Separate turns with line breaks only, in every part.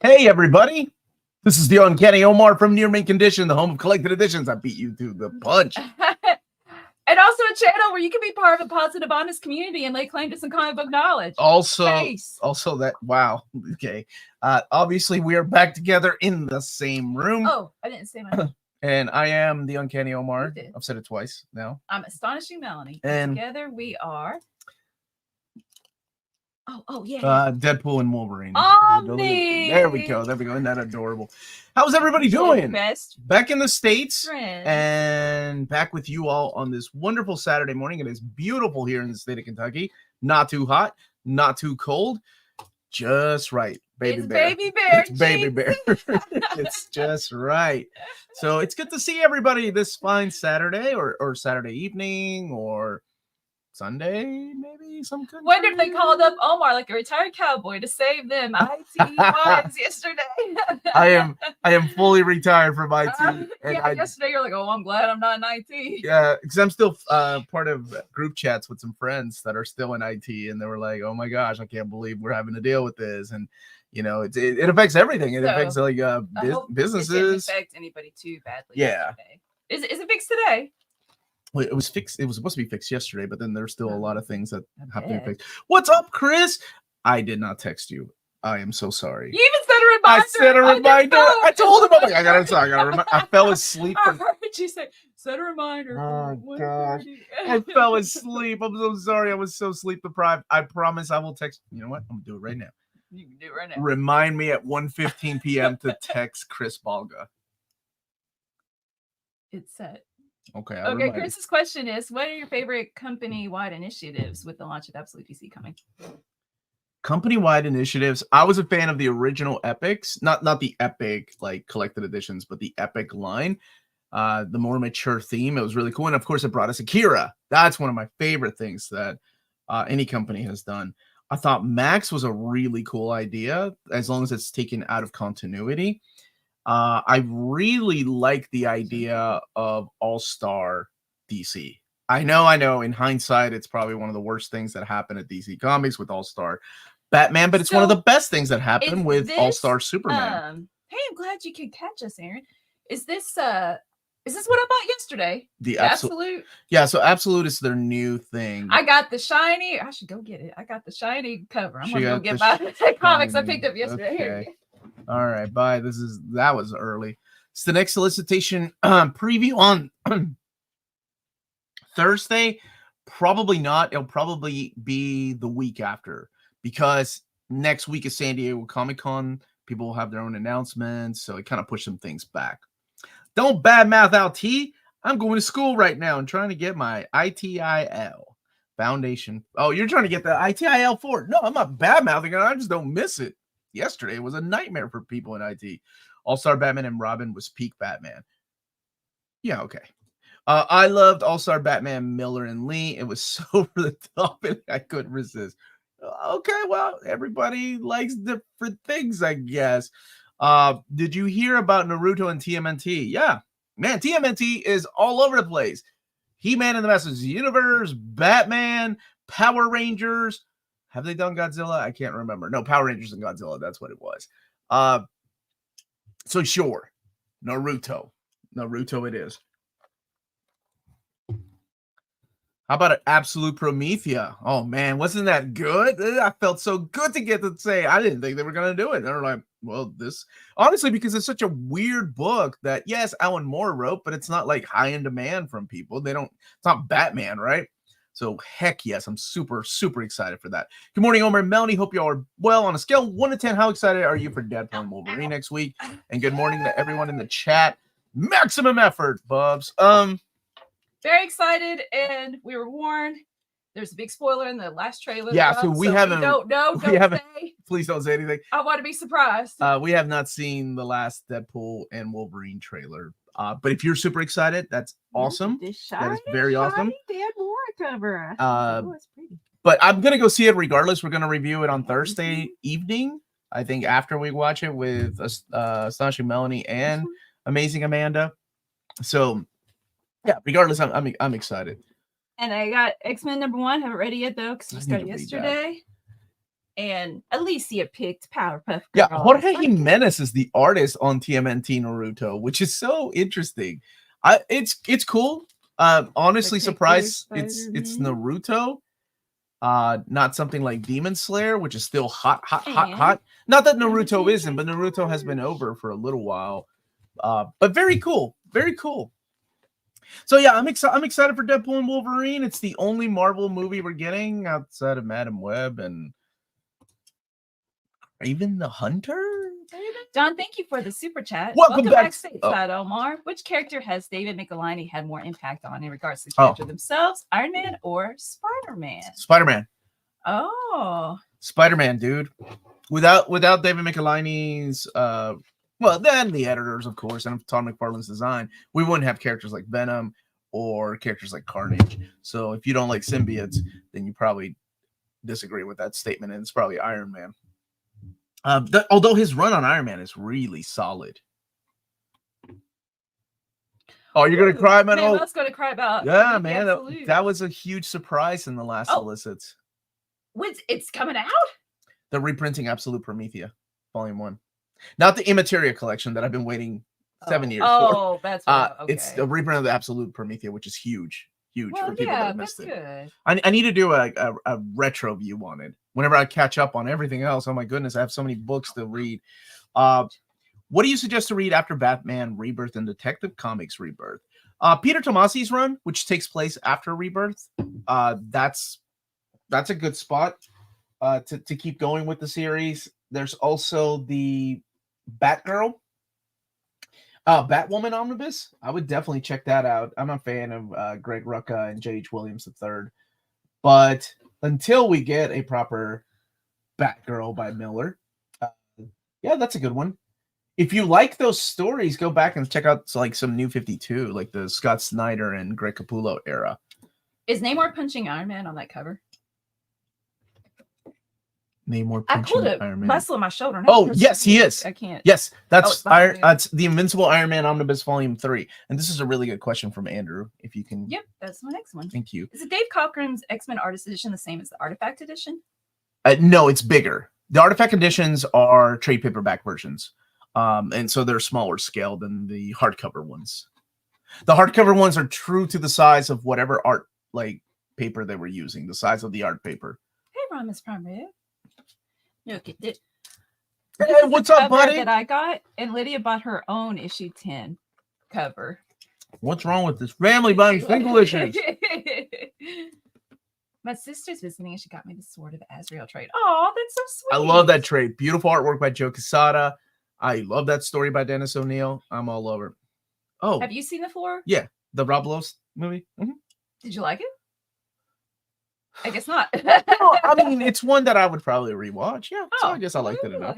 Hey, everybody. This is the Uncanny Omar from Near Mint Condition, the home of collected editions. I beat you to the punch.
And also a channel where you can be part of a positive, honest community and lay claim to some comic book knowledge.
Also that, wow. Okay. Obviously, we are back together in the same room.
Oh, I didn't say my name.
And I am the Uncanny Omar. I've said it twice now.
I'm Astonishing Melanie.
And
together we are... Oh, yeah.
Deadpool and Wolverine.
Omni!
There we go. Isn't that adorable? How's everybody doing?
Best
back in the States
friend.
And back with you all on this wonderful Saturday morning. It is beautiful here in the state of Kentucky. Not too hot, not too cold. Just right. Baby bear. It's baby bear. It's just right. So it's good to see everybody this fine Saturday or Saturday evening or Sunday, maybe some country.
Wonder if they called up Omar like a retired cowboy to save them IT wives yesterday.
I am fully retired from IT.
Yesterday you're like, oh, I'm glad I'm not in IT.
Yeah, because I'm still part of group chats with some friends that are still in IT, and they were like, oh my gosh, I can't believe we're having to deal with this. And you know, it affects everything. It affects like businesses.
It didn't affect anybody too badly.
Yeah.
Yesterday. Is it fixed today?
Well, it was fixed. It was supposed to be fixed yesterday, but then there's still a lot of things that have to be fixed. What's up, Chris? I did not text you. I am so sorry.
You even said a reminder.
I said a reminder. I told him, I'm like, I gotta remind. I fell asleep.
I heard you say, set a reminder.
Oh gosh, I fell asleep. I'm so sorry. I was so sleep deprived. I promise I will text. You know what? I'm gonna do it right now.
You can do it right now.
Remind me at 1:15 p.m. to text Chris Balga.
It's set.
Okay.
Okay. Chris's question is: what are your favorite company-wide initiatives with the launch of Absolute DC coming?
Company-wide initiatives. I was a fan of the original Epics, not the Epic like collected editions, but the Epic line. The more mature theme. It was really cool, and of course, it brought us Akira. That's one of my favorite things that any company has done. I thought Max was a really cool idea, as long as it's taken out of continuity. I really like the idea of All-Star DC. I know. In hindsight, it's probably one of the worst things that happened at DC Comics with All-Star Batman, but it's one of the best things that happened with All-Star Superman.
Hey, I'm glad you could catch us, Aaron. Is this what I bought yesterday?
The Absolute? Yeah, so Absolute is their new thing.
I got the shiny. I should go get it. I got the shiny cover. I'm gonna go get my comics I picked up yesterday.
Okay.
Here.
All right, bye. That was early. It's the next solicitation preview on Thursday. Probably not. It'll probably be the week after, because next week is San Diego Comic-Con. People will have their own announcements, so it kind of pushed some things back. Don't badmouth LT. I'm going to school right now and trying to get my ITIL foundation. Oh, you're trying to get the ITIL for it? No, I'm not badmouthing it. I just don't miss it. Yesterday was a nightmare for people in IT. All-Star Batman and Robin was peak Batman. Yeah, okay. I loved All-Star Batman, Miller and Lee. It was so over the top and I couldn't resist. Okay, well, everybody likes different things, I guess. Did you hear about Naruto and TMNT? Yeah, man, TMNT is all over the place. He-Man and the Masters of the Universe, Batman, Power Rangers. Have they done Godzilla? I can't remember. No, Power Rangers and Godzilla. That's what it was. So sure, Naruto it is. How about an Absolute Promethea? Oh man, wasn't that good? I felt so good to get to say. I didn't think they were going to do it. They were like, well, this honestly, because it's such a weird book that yes, Alan Moore wrote, but it's not like high in demand from people. It's not Batman, right? So heck yes, I'm super, super excited for that. Good morning, Omar and Melanie. Hope you all are well. On a scale of 1 to 10, how excited are you for Deadpool and Wolverine next week? And good morning to everyone in the chat. Maximum effort, Bubs.
Very excited, and we were warned. There's a big spoiler in the last trailer.
Yeah, so we haven't.
Say.
Please don't say anything.
I want to be surprised.
We have not seen the last Deadpool and Wolverine trailer. But if you're super excited, that's awesome. That is very awesome.
Cover.
It's pretty. But I'm gonna go see it regardless. We're gonna review it on Thursday evening. I think after we watch it with Astonishing Melanie and Amazing Amanda. So yeah, regardless, I'm excited.
And I got X-Men #1. Haven't read it yet though, because we started yesterday. and Alicia picked Powerpuff Girls.
Yeah, Jorge Jimenez is the artist on TMNT Naruto, which is so interesting. It's cool. Honestly, surprised it's Naruto. Not something like Demon Slayer, which is still hot. Not that Naruto isn't, but Naruto has been over for a little while. But very cool. Very cool. So yeah, I'm excited for Deadpool and Wolverine. It's the only Marvel movie we're getting outside of Madam Web and even the Hunter.
John, thank you for the super chat.
Welcome back
stateside, Omar. Which character has David Michelinie had more impact on in regards to the character themselves, Iron Man or Spider-Man?
Spider-Man.
Oh,
Spider-Man, dude. Without David Michelinie's well, then the editors, of course, and Todd McFarlane's design, we wouldn't have characters like Venom or characters like Carnage. So if you don't like symbiotes, then you probably disagree with that statement, and it's probably Iron Man. Although his run on Iron Man is really solid. Oh, you're gonna cry, man!
I was gonna cry about.
Yeah, man, that was a huge surprise in the last solicits.
It's coming out?
They're reprinting Absolute Promethea, Volume 1. Not the Immateria collection that I've been waiting 7 years for.
Oh, that's right. Okay.
It's the reprint of the Absolute Promethea, which is huge for people that missed it.
Good.
I need to do a retro view on it. Whenever I catch up on everything else, oh my goodness, I have so many books to read. What do you suggest to read after Batman Rebirth and Detective Comics Rebirth? Peter Tomasi's run, which takes place after Rebirth. That's a good spot to keep going with the series. There's also the Batgirl, Batwoman Omnibus. I would definitely check that out. I'm a fan of Greg Rucka and J.H. Williams III. But until we get a proper Batgirl by Miller, yeah, that's a good one. If you like those stories, go back and check out like some New 52, like the Scott Snyder and Greg Capullo era.
Is Namor punching Iron Man on that cover?
Namor punching Iron Man.
Muscle in my shoulder.
Oh, yes, he is.
I can't.
Yes, that's that's the Invincible Iron Man Omnibus Volume 3. And this is a really good question from Andrew. If you can.
Yep, that's my next one.
Thank you.
Is it Dave Cochran's X-Men Artist Edition the same as the Artifact Edition?
No, it's bigger. The Artifact Editions are trade paperback versions. And so they're smaller scale than the hardcover ones. The hardcover ones are true to the size of whatever art paper they were using, the size of the art paper.
Hey, Ron, Miss Prime Rib. Look at this.
Hey, what's up, buddy?
That I got, and Lydia bought her own issue 10 cover.
What's wrong with this family buying single issues?
My sister's visiting, and she got me the Sword of Azrael trade. Oh, that's so sweet.
I love that trade. Beautiful artwork by Joe Quesada. I love that story by Dennis O'Neil. I'm all over. Oh,
have you seen The Floor?
Yeah, the Rob Lowe movie. Mm-hmm.
Did you like it? I guess not.
No, I mean, it's one that I would probably rewatch. Yeah, so I guess I liked it enough.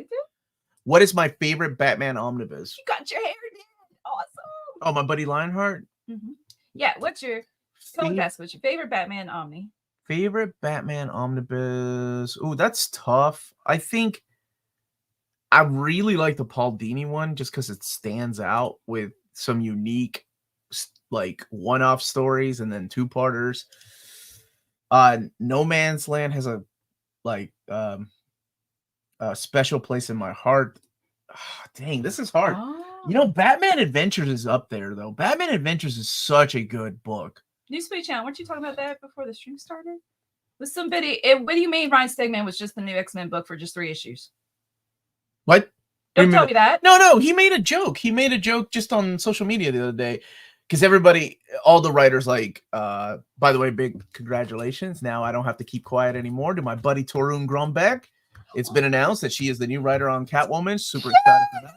What is my favorite Batman omnibus?
You got your hair did. Awesome.
Oh, my buddy Lionheart?
Mm-hmm. Yeah, what's your favorite Batman omni?
Favorite Batman omnibus? Oh, that's tough. I think I really like the Paul Dini one just because it stands out with some unique, one-off stories and then two-parters. No Man's Land has a special place in my heart. Oh, dang, this is hard. Oh. Batman Adventures is up there though. Batman Adventures is such a good book.
Newsplay Channel, weren't you talking about that before the stream started? With somebody, what do you mean Ryan Stegman was just the new X-Men book for just 3 issues?
What?
Don't tell me that.
No, he made a joke. He made a joke just on social media the other day. Because all the writers by the way, big congratulations. Now I don't have to keep quiet anymore to my buddy Torun Grombeck. It's been announced that she is the new writer on Catwoman. Super excited for that.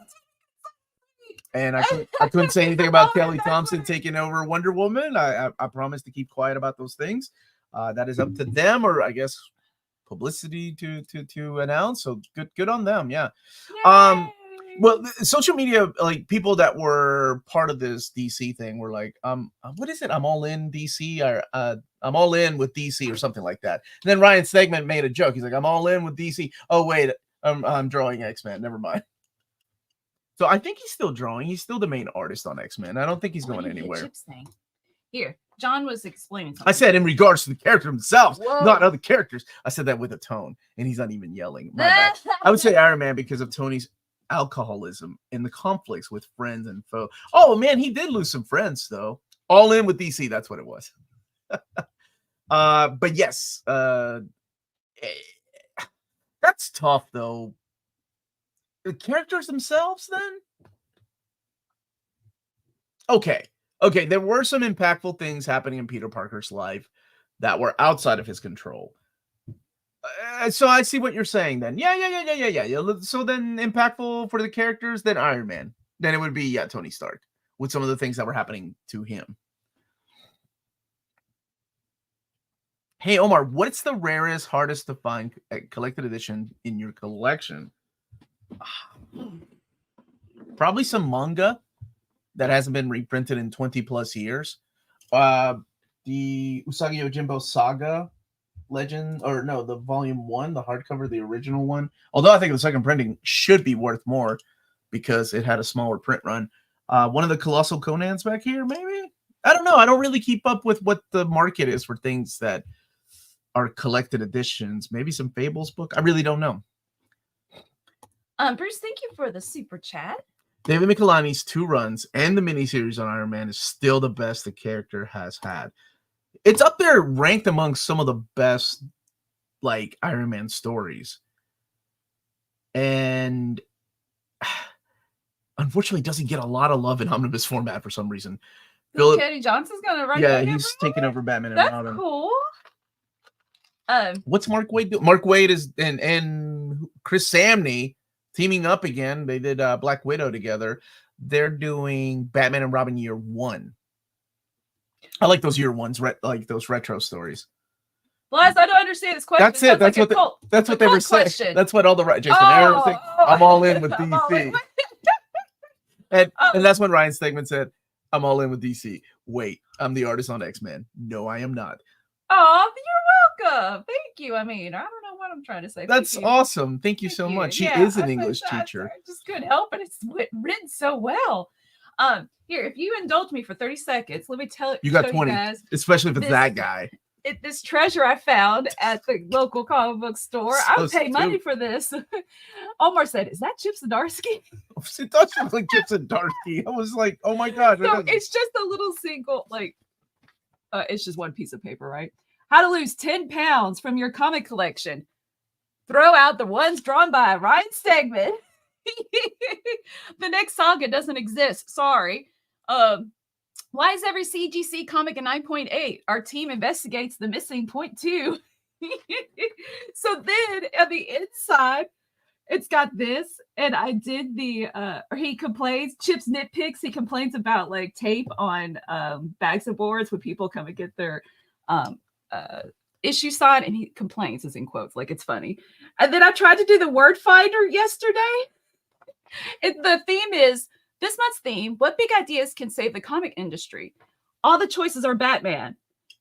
And I couldn't say anything about Kelly Thompson taking over Wonder Woman. I promised to keep quiet about those things. That is up to them, or I guess publicity to announce. So good on them. Yeah. Yay! Well, social media, people that were part of this DC thing were like, what is it? I'm all in DC, or I'm all in with DC, or something like that. And then Ryan Stegman made a joke. He's like, I'm all in with DC. Oh wait, I'm drawing X-Men. Never mind. So I think he's still drawing. He's still the main artist on X-Men. I don't think he's going anywhere.
Here, John was explaining something.
I said in regards to the character themselves,
Whoa.
not other characters. I said that with a tone, and he's not even yelling. My bad. I would say Iron Man because of Tony's alcoholism and the conflicts with friends and foe. Oh man, he did lose some friends though. All in with DC, that's what it was. But yes, that's tough though. The characters themselves, then. Okay, there were some impactful things happening in Peter Parker's life that were outside of his control. So I see what you're saying then. Yeah. So then impactful for the characters, then Iron Man. Then it would be, Tony Stark with some of the things that were happening to him. Hey, Omar, what's the rarest, hardest to find collected edition in your collection? Probably some manga that hasn't been reprinted in 20 plus years. The Usagi Yojimbo Saga Legend, or no, the volume 1, the hardcover, the original one. Although I think the second printing should be worth more because it had a smaller print run. One of the Colossal Conans back here, maybe? I don't know. I don't really keep up with what the market is for things that are collected editions. Maybe some Fables book. I really don't know.
Bruce, thank you for the super chat.
David Michelani's 2 runs and the miniseries on Iron Man is still the best the character has had. It's up there ranked among some of the best like Iron Man stories. And unfortunately doesn't get a lot of love in omnibus format for some reason.
Kenny Johnson's gonna write.
Yeah, he's taking over Batman and Robin.
That's cool.
What's Mark Waid doing? Mark Waid is and Chris Samney teaming up again. They did Black Widow together. They're doing Batman and Robin Year 1. I like those year ones, like those retro stories.
Liz, I don't understand this question.
That's it. That's like what they were saying.
Question.
That's what all the Jason Aaron thing. I'm all in with DC. And that's when Ryan Stegman said, "I'm all in with DC." Wait, I'm the artist on X-Men. No, I am not.
Oh, you're welcome. Thank you. I mean, I don't know what I'm trying to say.
That's awesome. Thank you so much. She is an English teacher.
I just couldn't help it. It's written so well. Here, if you indulge me for 30 seconds, let me tell
you got 20,
guys,
especially if it's that guy.
This treasure I found at the local comic book store. I would pay money for this. Omar said, "Is that Chip Zdarsky?"
It does look like Chip Zdarsky. I was like, "Oh my god!"
So it's just a little single, like, it's just one piece of paper, right? How to lose 10 pounds from your comic collection. Throw out the ones drawn by Ryan Stegman. The next saga doesn't exist. Sorry. Why is every CGC comic a 9.8? Our team investigates the missing 0.2. So then on the inside, it's got this. And I did he complains, Chip's nitpicks. He complains about like tape on bags of boards when people come and get their issue signed. And he complains, as in quotes, like it's funny. And then I tried to do the word finder yesterday. The theme is, this month's theme, what big ideas can save the comic industry? All the choices are Batman,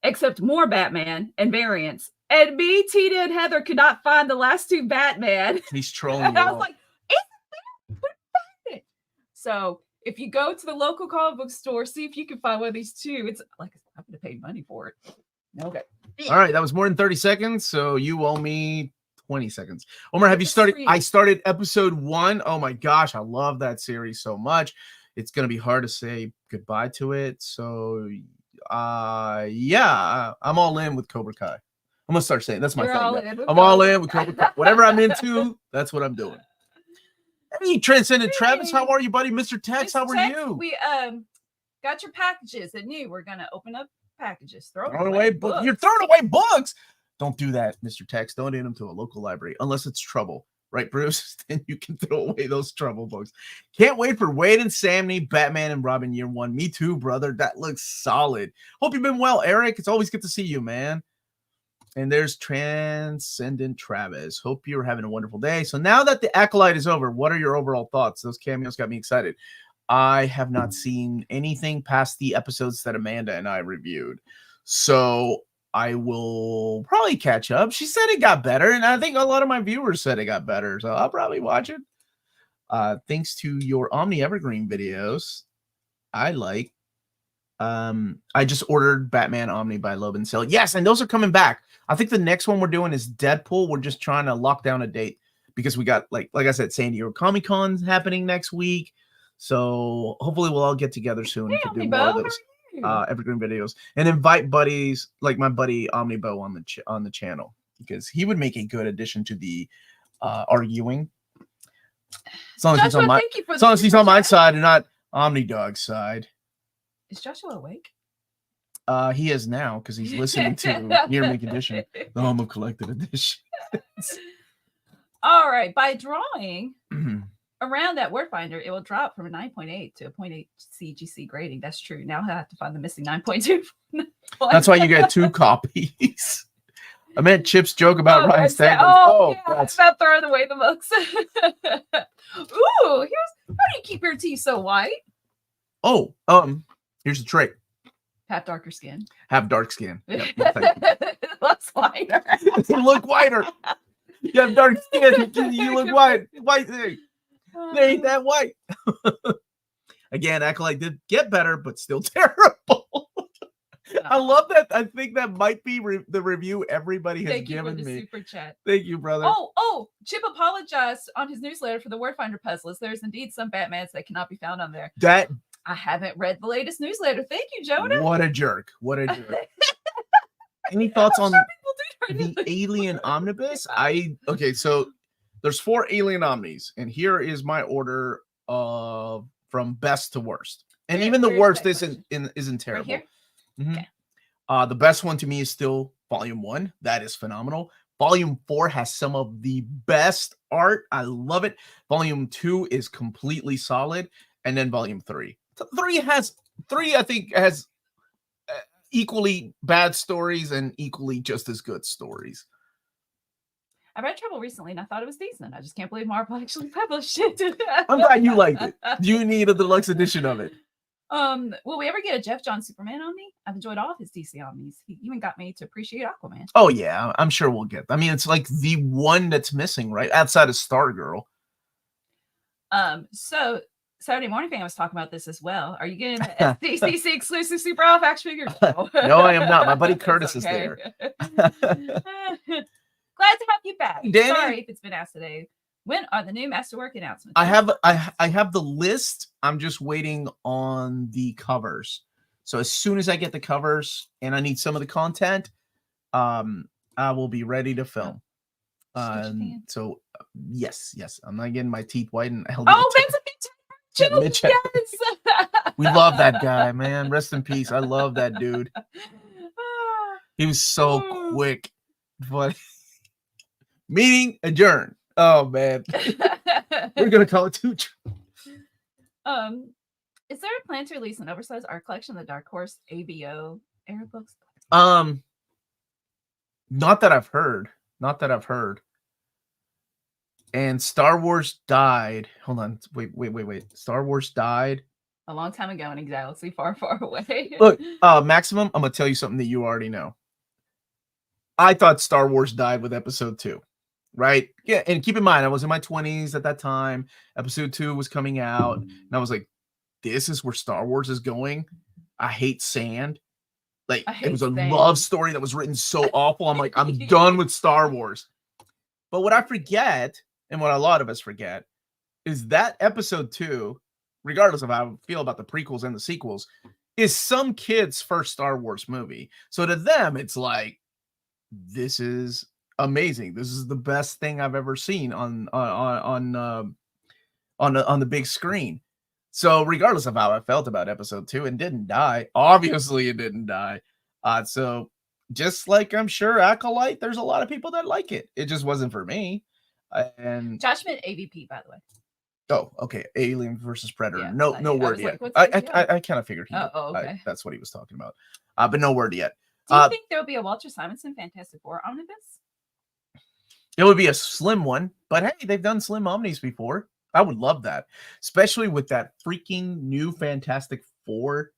except more Batman and variants. And me, Tina, and Heather could not find the last 2 Batman.
He's trolling
and I was like, isn't Batman? So if you go to the local comic book store, see if you can find one of these 2. It's like, I'm going to pay money for it. Okay.
All right. That was more than 30 seconds. So you owe me 20 seconds. Omar, have you started? I started episode 1. Oh my gosh, I love that series so much. It's gonna be hard to say goodbye to it. So yeah, I'm all in with Cobra Kai. I'm gonna start saying that's my thing. I'm all in with Cobra Kai. Whatever I'm into, that's what I'm doing. Hey, Transcendent Travis, how are you, buddy? Mr. Tex, how are you?
We got your packages and we're gonna open up packages.
Throwing away books. You're throwing away books. Don't do that, Mr. Tex. Donate them to a local library, unless it's trouble. Right, Bruce? Then you can throw away those trouble books. Can't wait for Wade and Samney, Batman and Robin Year 1. Me too, brother. That looks solid. Hope you've been well, Eric. It's always good to see you, man. And there's Transcendent Travis. Hope you're having a wonderful day. So now that the Acolyte is over, what are your overall thoughts? Those cameos got me excited. I have not seen anything past the episodes that Amanda and I reviewed. So I will probably catch up. She said it got better, and I think a lot of my viewers said it got better, so I'll probably watch it. Thanks to your Omni Evergreen videos, I like I just ordered Batman Omni by Loeb & Sale. Yes, and those are coming back. I think the next one we're doing is Deadpool. We're just trying to lock down a date because we got like I said, San Diego Comic-Con's happening next week. So hopefully we'll all get together soon to do more of those evergreen videos and invite buddies like my buddy Omnibo on the channel because he would make a good addition to the arguing. As long as he's on my side and not Omnidog's side.
Is Joshua awake?
He is now because he's listening to Near Make Edition, the home of collected editions.
All right. By drawing around that word finder, it will drop from a 9.8 to a 0.8 CGC grading. That's true. Now I have to find the missing 9.2.
That's why you get 2 copies. I meant Chip's joke about Ryan Stegman.
That's about throwing away the books. Ooh, how do you keep your teeth so white?
Oh, here's the trick.
Have darker skin.
Have dark skin. Yep,
looks whiter.
You look whiter. You have dark skin. You look white. White thing. They ain't that white. Again, Acolyte did get better, but still terrible. I love that. I think that might be the review everybody has given me.
Super chat.
Thank you, brother.
Oh, Chip apologized on his newsletter for the word finder puzzles. There's indeed some Batmans that cannot be found on there. I haven't read the latest newsletter. Thank you, Jonah.
What a jerk. What a jerk. Any thoughts on the Alien Omnibus? Okay, so there's 4 Alien Omnis, and here is my order from best to worst. And even the worst isn't terrible.
Right here?
Mm-hmm.
Okay.
The best one to me is still Volume 1. That is phenomenal. Volume 4 has some of the best art. I love it. Volume 2 is completely solid. And then Volume 3. 3 I think has equally bad stories and equally just as good stories.
I read Trouble recently and I thought it was decent. I just can't believe Marvel actually published it.
I'm glad you liked it. Do you need a deluxe edition of it?
Will we ever get a Jeff John Superman Omni? I've enjoyed all of his DC Omnis. He even got me to appreciate Aquaman.
Oh yeah, I'm sure we'll get. I mean, it's like the one that's missing, right? Outside of Stargirl.
So Saturday Morning Fan was talking about this as well. Are you getting the SDCC exclusive Super Off action figure?
No, I am not. My buddy Curtis is there.
Glad to have you back.
Danny?
Sorry if it's been asked today. When are the new Masterwork announcements?
I have the list. I'm just waiting on the covers. So as soon as I get the covers and I need some of the content, I will be ready to film. So yes, I'm not getting my teeth whitened.
Oh, Mitch, yes.
We love that guy, man. Rest in peace. I love that dude. He was so quick. But meeting adjourned. Oh man. We're gonna call it 2.
Is there a plan to release an oversized art collection of the Dark Horse ABO era books?
Not that I've heard. And Star Wars died. Hold on. Wait. Star Wars died
a long time ago in a galaxy far, far away.
Look, Maximum, I'm gonna tell you something that you already know. I thought Star Wars died with Episode 2. Right? Yeah, and keep in mind, I was in my 20s at that time. Episode 2 was coming out, and I was like, this is where Star Wars is going. I hate sand. Like, it was a love story that was written so awful. I'm like, I'm done with Star Wars. But what I forget, and what a lot of us forget, is that Episode 2, regardless of how I feel about the prequels and the sequels, is some kid's first Star Wars movie. So to them, it's like, this is amazing. This is the best thing I've ever seen on the big screen. So regardless of how I felt about Episode 2, it didn't die. Obviously, it didn't die. So just like I'm sure Acolyte, there's a lot of people that like it. It just wasn't for me. And
Josh meant AVP, by the way.
Oh, okay. Alien versus Predator.
Yeah,
no word yet.
Like,
I kind of figured
okay.
That's what he was talking about. But no word yet.
Do you think there will be a Walter Simonson Fantastic Four omnibus?
It would be a slim one, but hey, they've done slim omnis before. I would love that, especially with that freaking new Fantastic Four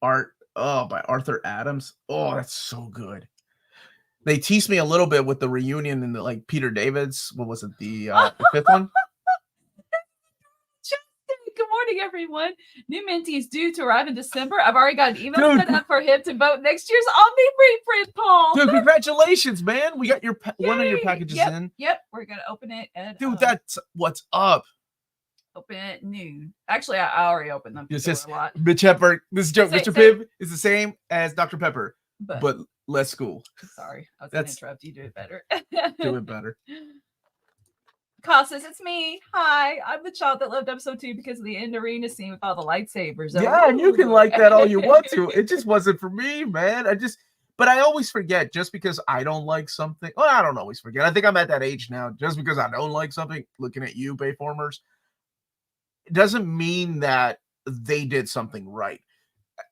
art by Arthur Adams. Oh, that's so good. They teased me a little bit with the reunion and the like Peter David's. What was it? The 5th one?
Good morning, everyone. New Minty is due to arrive in December. I've already got an email set up for him to vote next year's Omni reprint, Paul.
Dude, congratulations, man. We got your one of your packages in.
Yep, we're going to open it. And,
dude, that's what's up.
Open it at noon. Actually, I already opened them.
It's just
a lot.
Mitch Pepper. This joke, Mr. Pibb is the same as Dr. Pepper, but less cool.
Sorry, I was going to interrupt you. Do it better.
Do it better.
Kyle says, it's me. Hi, I'm the child that loved episode 2 because of the end arena scene with all the lightsabers.
Yeah, and you can like that all you want to. It just wasn't for me, man. But I always forget just because I don't like something. Well, I don't always forget. I think I'm at that age now. Just because I don't like something, looking at you, Bayformers, it doesn't mean that they did something right.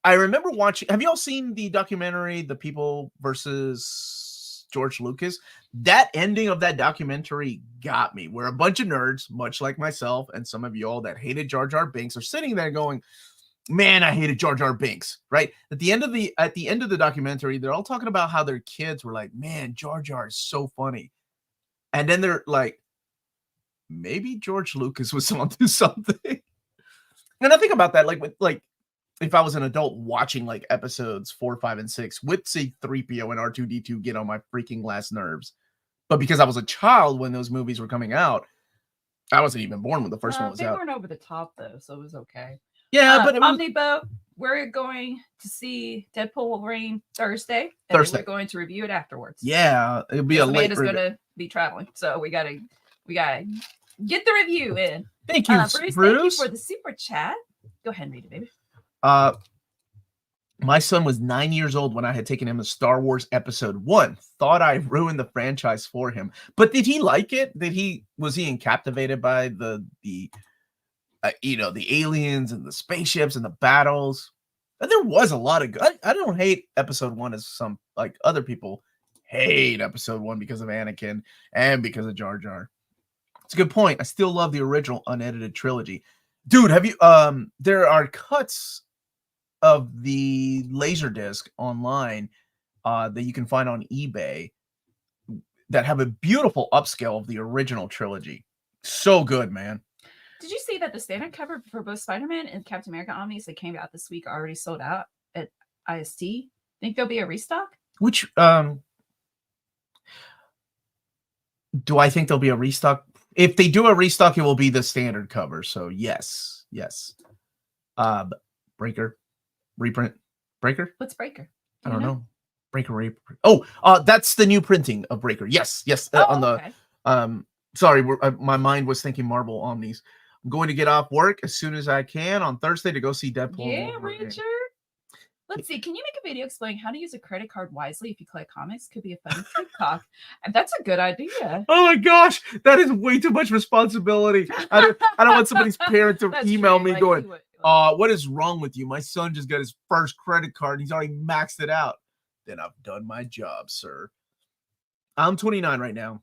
I remember watching. Have you all seen the documentary, The People versus George Lucas? That ending of that documentary got me, where a bunch of nerds, much like myself and some of you all that hated Jar Jar Binks, are sitting there going, man, I hated Jar Jar Binks, right? At the end of the documentary, they're all talking about how their kids were like, man, Jar Jar is so funny. And then they're like, maybe George Lucas was onto something. And I think about that, like if I was an adult watching like episodes 4, 5, and 6 with C-3PO and R2-D2 get on my freaking last nerves. But because I was a child when those movies were coming out, I wasn't even born when the first one was out.
They weren't over the top though, so it was okay.
Yeah, but
Omnibus, we're going to see Deadpool Wolverine Thursday. We're going to review it afterwards.
Yeah, it'll be a late.
Amanda's going to be traveling, so we gotta get the review in.
Thank you,
Bruce. Thank you for the super chat. Go ahead and read it, baby.
My son was 9 years old when I had taken him to Star Wars Episode 1. Thought I ruined the franchise for him, but did he like it? Was he captivated by the aliens and the spaceships and the battles? And there was a lot of good. I don't hate Episode 1 as some like other people hate Episode 1 because of Anakin and because of Jar Jar. It's a good point. I still love the original unedited trilogy. Dude, have you there are cuts of the Laserdisc online that you can find on eBay that have a beautiful upscale of the original trilogy. So good, man.
Did you see that the standard cover for both Spider-Man and Captain America Omnis that came out this week are already sold out at IST? Think there'll be a restock?
Which do I think there'll be a restock? If they do a restock, it will be the standard cover. So yes. Breaker. Reprint. Breaker?
What's Breaker?
I don't know. Breaker. Oh, that's the new printing of Breaker. Yes.
Okay.
Sorry, my mind was thinking Marvel Omnis. I'm going to get off work as soon as I can on Thursday to go see Deadpool.
Yeah, Richard. Let's see. Can you make a video explaining how to use a credit card wisely if you collect comics? Could be a fun TikTok. And that's a good idea.
Oh my gosh, that is way too much responsibility. I don't want somebody's parent to email me going, what is wrong with you? My son just got his first credit card and he's already maxed it out. Then I've done my job, sir. I'm 29 right now,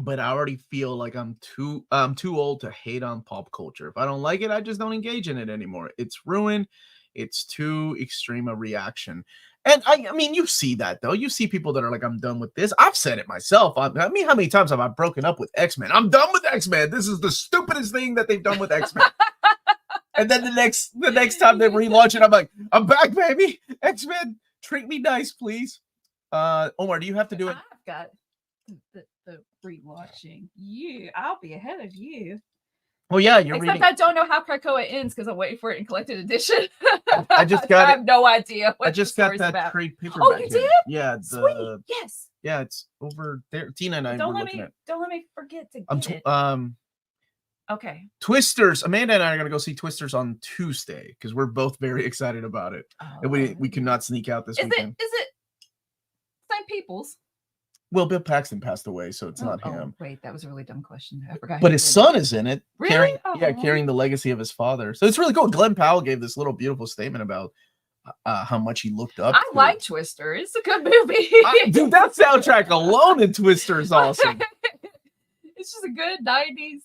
but I already feel like I'm too old to hate on pop culture. If I don't like it, I just don't engage in it anymore. It's ruined. It's too extreme a reaction. And I mean, you see that though. You see people that are like, I'm done with this. I've said it myself. I mean, how many times have I broken up with X-Men? I'm done with X-Men. This is the stupidest thing that they've done with X-Men. And then the next time they relaunch it, I'm like, I'm back, baby. X-Men, treat me nice, please. Omar, do you have to do it?
I've got the rewatching. I'll be ahead of you.
Oh yeah, you're
Except
reading.
I don't know how Krakoa ends because I'm waiting for it in collected edition.
I just got.
I have no idea.
I just got that trade paperback.
Oh, you did?
Yeah.
Sweet. Yes.
Yeah, it's over there. Tina and I were looking at.
Don't let me forget to get it. Okay.
Twisters. Amanda and I are gonna go see Twisters on Tuesday because we're both very excited about it. And we cannot sneak out this weekend.
Is it same people's?
Well, Bill Paxton passed away, so it's not him.
Wait, that was a really dumb question. I forgot.
But his son is in it,
really?
carrying the legacy of his father. So it's really cool. Glenn Powell gave this little beautiful statement about how much he looked up.
I like Twister. It's a good movie.
Dude, that soundtrack alone in Twister is awesome.
It's just a good 90s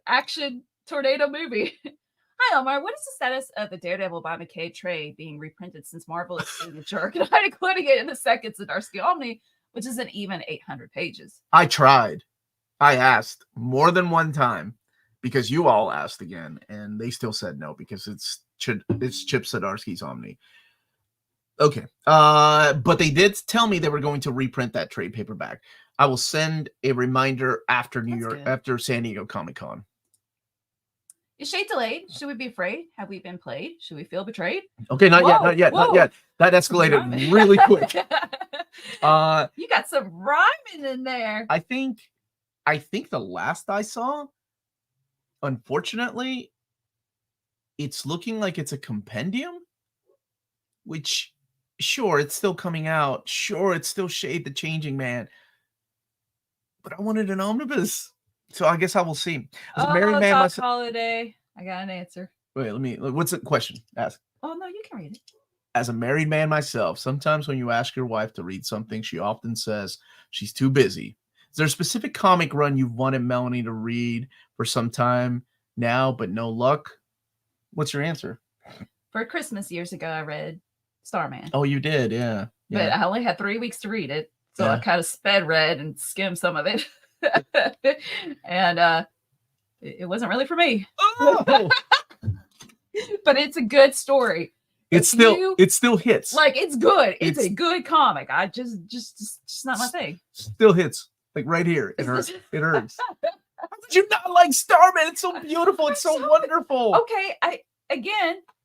action tornado movie. Hi, Omar. What is the status of the Daredevil by McKay trade being reprinted since Marvel is being a jerk and not including it in the second Zdarsky Omni, which isn't even 800 pages?
I tried. I asked more than one time because you all asked again, and they still said no because it's Chip Zdarsky's Omni. Okay. But they did tell me they were going to reprint that trade paperback. I will send a reminder after after San Diego Comic-Con.
Is Shade delayed? Should we be afraid? Have we been played? Should we feel betrayed?
Okay, not yet. That escalated really quick.
You got some rhyming in there.
I think the last I saw, unfortunately, it's looking like it's a compendium, which, sure, it's still coming out. Sure, it's still Shade the Changing Man. But I wanted an omnibus. So I guess I will see. As a married man myself.
Holiday. I got an answer.
Wait, what's the question? Ask.
Oh, no, you can read it.
As a married man myself, sometimes when you ask your wife to read something, she often says she's too busy. Is there a specific comic run you've wanted Melanie to read for some time now, but no luck? What's your answer?
For Christmas years ago, I read Starman.
Oh, you did, yeah.
But I only had 3 weeks to read it. So I kind of sped read and skimmed some of it. And it wasn't really for me.
Oh!
But it's a good story.
It still hits.
Like, it's good. It's a good comic. I just not my thing.
Still hits. Like right here. It hurts. It hurts. How did you not like Starman? It's so beautiful. It's so wonderful.
Okay.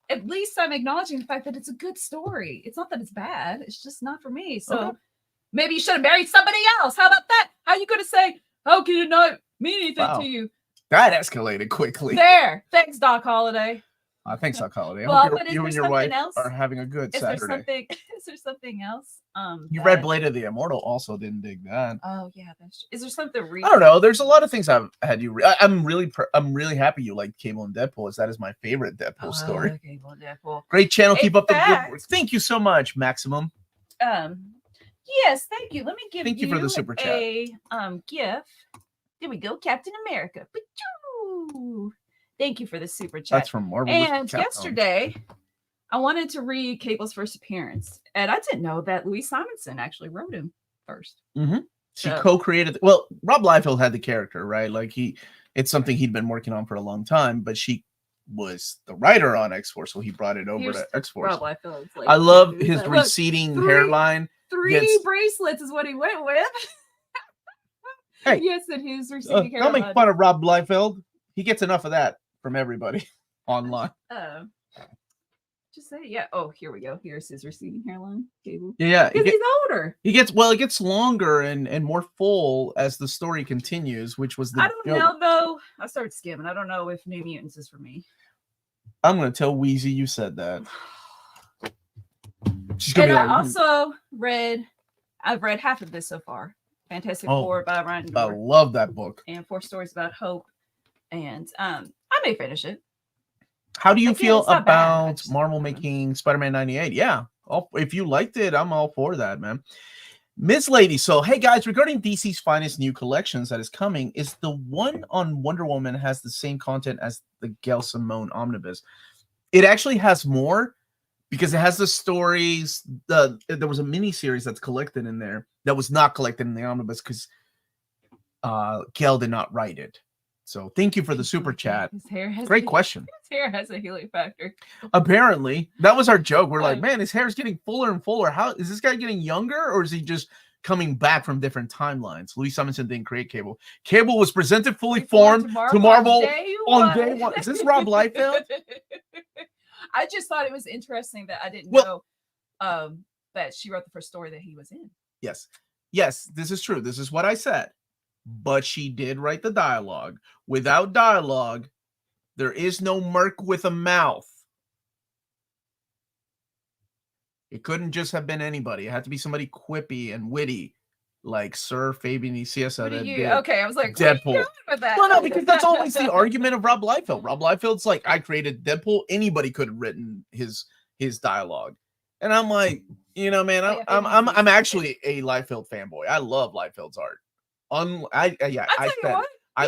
At least I'm acknowledging the fact that it's a good story. It's not that it's bad. It's just not for me. So maybe you should have married somebody else. How about that? How are you going to say, how can it not mean anything to you?
That escalated quickly.
There. Thanks, Doc Holliday.
Thanks, Doc Holliday.
Well,
I hope you and your wife are having a good Saturday.
Is there something else?
You read Blade of the Immortal, also didn't dig that.
Oh yeah, that's true. Is there something?
I don't know. There's a lot of things I've had you read. I'm really happy you like Cable and Deadpool, as that is my favorite Deadpool story.
Cable and Deadpool.
Great channel. Keep up the good work. Thank you so much, Maximum.
Yes, thank you. Let me give
you for the super chat.
A gift. There we go, Captain America. Thank you for the super chat.
That's from Marvel.
And yesterday, I wanted to read Cable's first appearance, and I didn't know that Louise Simonson actually wrote him first.
Mm-hmm. She co-created. Well, Rob Liefeld had the character, right? Like it's something he'd been working on for a long time, but she was the writer on X-Force, so he brought it over to X-Force.
Rob Liefeld. Like,
I love his receding hairline.
Three bracelets is what he went with.
Hey,
yes, and his receding hairline.
Don't make fun of Rob Liefeld. He gets enough of that from everybody online.
Just say, yeah. Oh, here we go. Here's his receding hairline. Cable.
Yeah,
because he's older.
It gets longer and more full as the story continues, which was the.
I don't know though. I started skimming. I don't know if New Mutants is for me.
I'm gonna tell Wheezy you said that.
I've read half of this so far. Fantastic Four by Ryan Gore.
I love that book.
And 4 Stories About Hope. And I may finish it.
How do you feel about Marvel making Spider-Man 98? Yeah. If you liked it, I'm all for that, man. Miss Lady. So, hey guys, regarding DC's finest new collections that is coming, is the one on Wonder Woman has the same content as the Gail Simone Omnibus? It actually has more because it has the stories. There was a mini series that's collected in there that was not collected in the Omnibus because Gail did not write it. So thank you for the super chat. Great question.
His hair has a healing factor.
Apparently, that was our joke. We're like, man, his hair is getting fuller and fuller. How is this guy getting younger, or is he just coming back from different timelines? Louise Simonson didn't create Cable. Cable was presented fully formed to Marvel on day one. Is this Rob Liefeld?
I just thought it was interesting that I didn't know that she wrote the first story that he was in.
Yes, this is true. This is what I said. But she did write the dialogue. Without dialogue, there is no Merc with a mouth. It couldn't just have been anybody. It had to be somebody quippy and witty, like Sir Fabian Nicieza.
Okay, I was like,
Deadpool.
With that?
Well, no, because that's always the argument of Rob Liefeld. Rob Liefeld's like, I created Deadpool. Anybody could have written his dialogue, and I'm like, man, I'm actually a Liefeld fanboy. I love Liefeld's art. I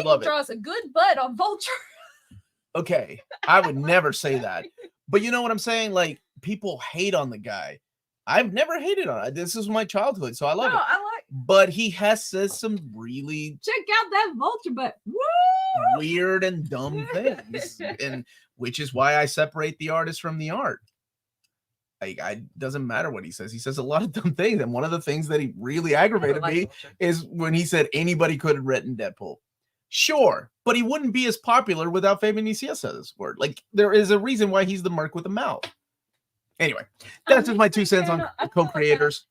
love it.
Draws a good butt on Vulture.
Okay, I would never say that, but you know what I'm saying? Like, people hate on the guy. I've never hated on it. This is my childhood, so I love it. But he says some really
check out that Vulture butt. Woo!
weird and dumb things, and which is why I separate the artist from the art. I doesn't matter what he says. He says a lot of dumb things, and one of the things that he really aggravated me is when he said anybody could have written Deadpool. Sure, but he wouldn't be as popular without Fabian Niciez's word. Like, there is a reason why he's the merc with a mouth. Anyway, that's just my 2 cents on co-creators.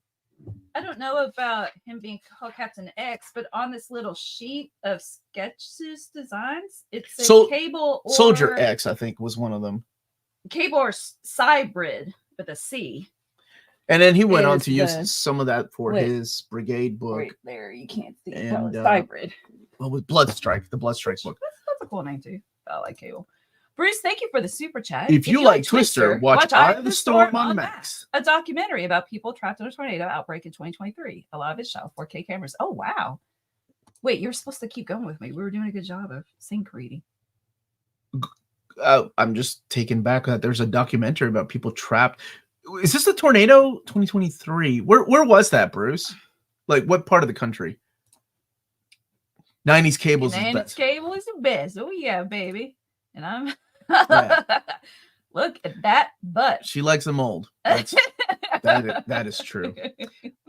I don't know about him being called Captain X, but on this little sheet of sketches designs, it's a Cable or
Soldier X, I think, was one of them.
Cable or Cybrid with a C.
And then he went on to use some of that for his Brigade book. Right
there, you can't see.
And
Cybrid.
Well, with Bloodstrike, the Bloodstrike book.
That's a cool name too. I like Cable. Bruce, thank you for the super chat.
If you like Twister, watch Eye of the Storm on Max.
A documentary about people trapped in a tornado outbreak in 2023. A lot of it shot 4K cameras. Oh, wow. Wait, you're supposed to keep going with me. We were doing a good job of sync reading.
I'm just taken back that there's a documentary about people trapped. Is this the tornado 2023? Where was that, Bruce? Like, what part of the country? 90s Cables is best.
90s Cable is the best. Oh, yeah, baby. And I'm look at that butt.
She likes them old. That is true.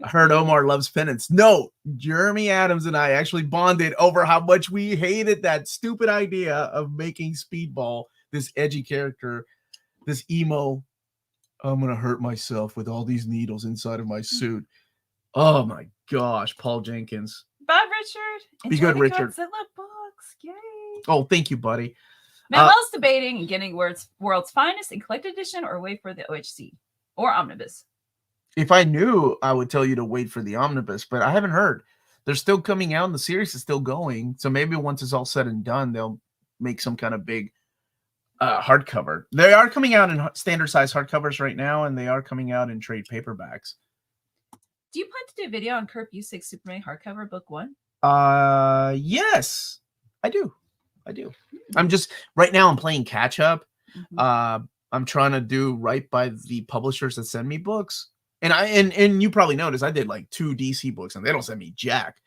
I heard Omar loves penance. No, Jeremy Adams and I actually bonded over how much we hated that stupid idea of making Speedball this edgy character, this emo. I'm gonna hurt myself with all these needles inside of my suit. Oh my gosh, Paul Jenkins.
Bye, Richard.
Be good, Richard.
Godzilla books. Yay.
Oh, thank you, buddy.
Manuel's debating and getting World's Finest in Collected Edition or wait for the OHC or Omnibus.
If I knew, I would tell you to wait for the Omnibus, but I haven't heard. They're still coming out and the series is still going. So maybe once it's all said and done, they'll make some kind of big hardcover. They are coming out in standard size hardcovers right now, and they are coming out in trade paperbacks.
Do you plan to do a video on Kurt Busiek's Superman hardcover book 1?
Yes, I do. I'm just right now I'm playing catch up. Mm-hmm. I'm trying to do right by the publishers that send me books. And you probably noticed I did like 2 DC books and they don't send me jack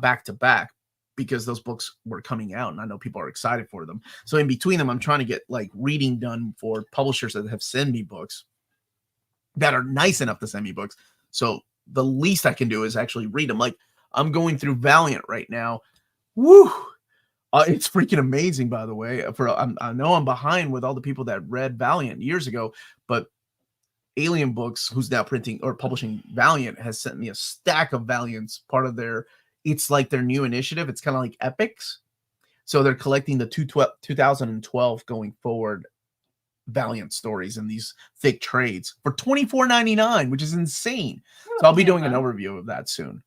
back to back because those books were coming out and I know people are excited for them. So in between them, I'm trying to get like reading done for publishers that have sent me books that are nice enough to send me books. So the least I can do is actually read them. Like I'm going through Valiant right now. Woo! It's freaking amazing, by the way. I know I'm behind with all the people that read Valiant years ago, but Alien Books, who's now printing or publishing Valiant, has sent me a stack of Valiants, part of it's like their new initiative. It's kind of like Epics. So they're collecting the 2012 going forward Valiant stories in these thick trades for $24.99, which is insane. So I'll be doing an overview of that soon.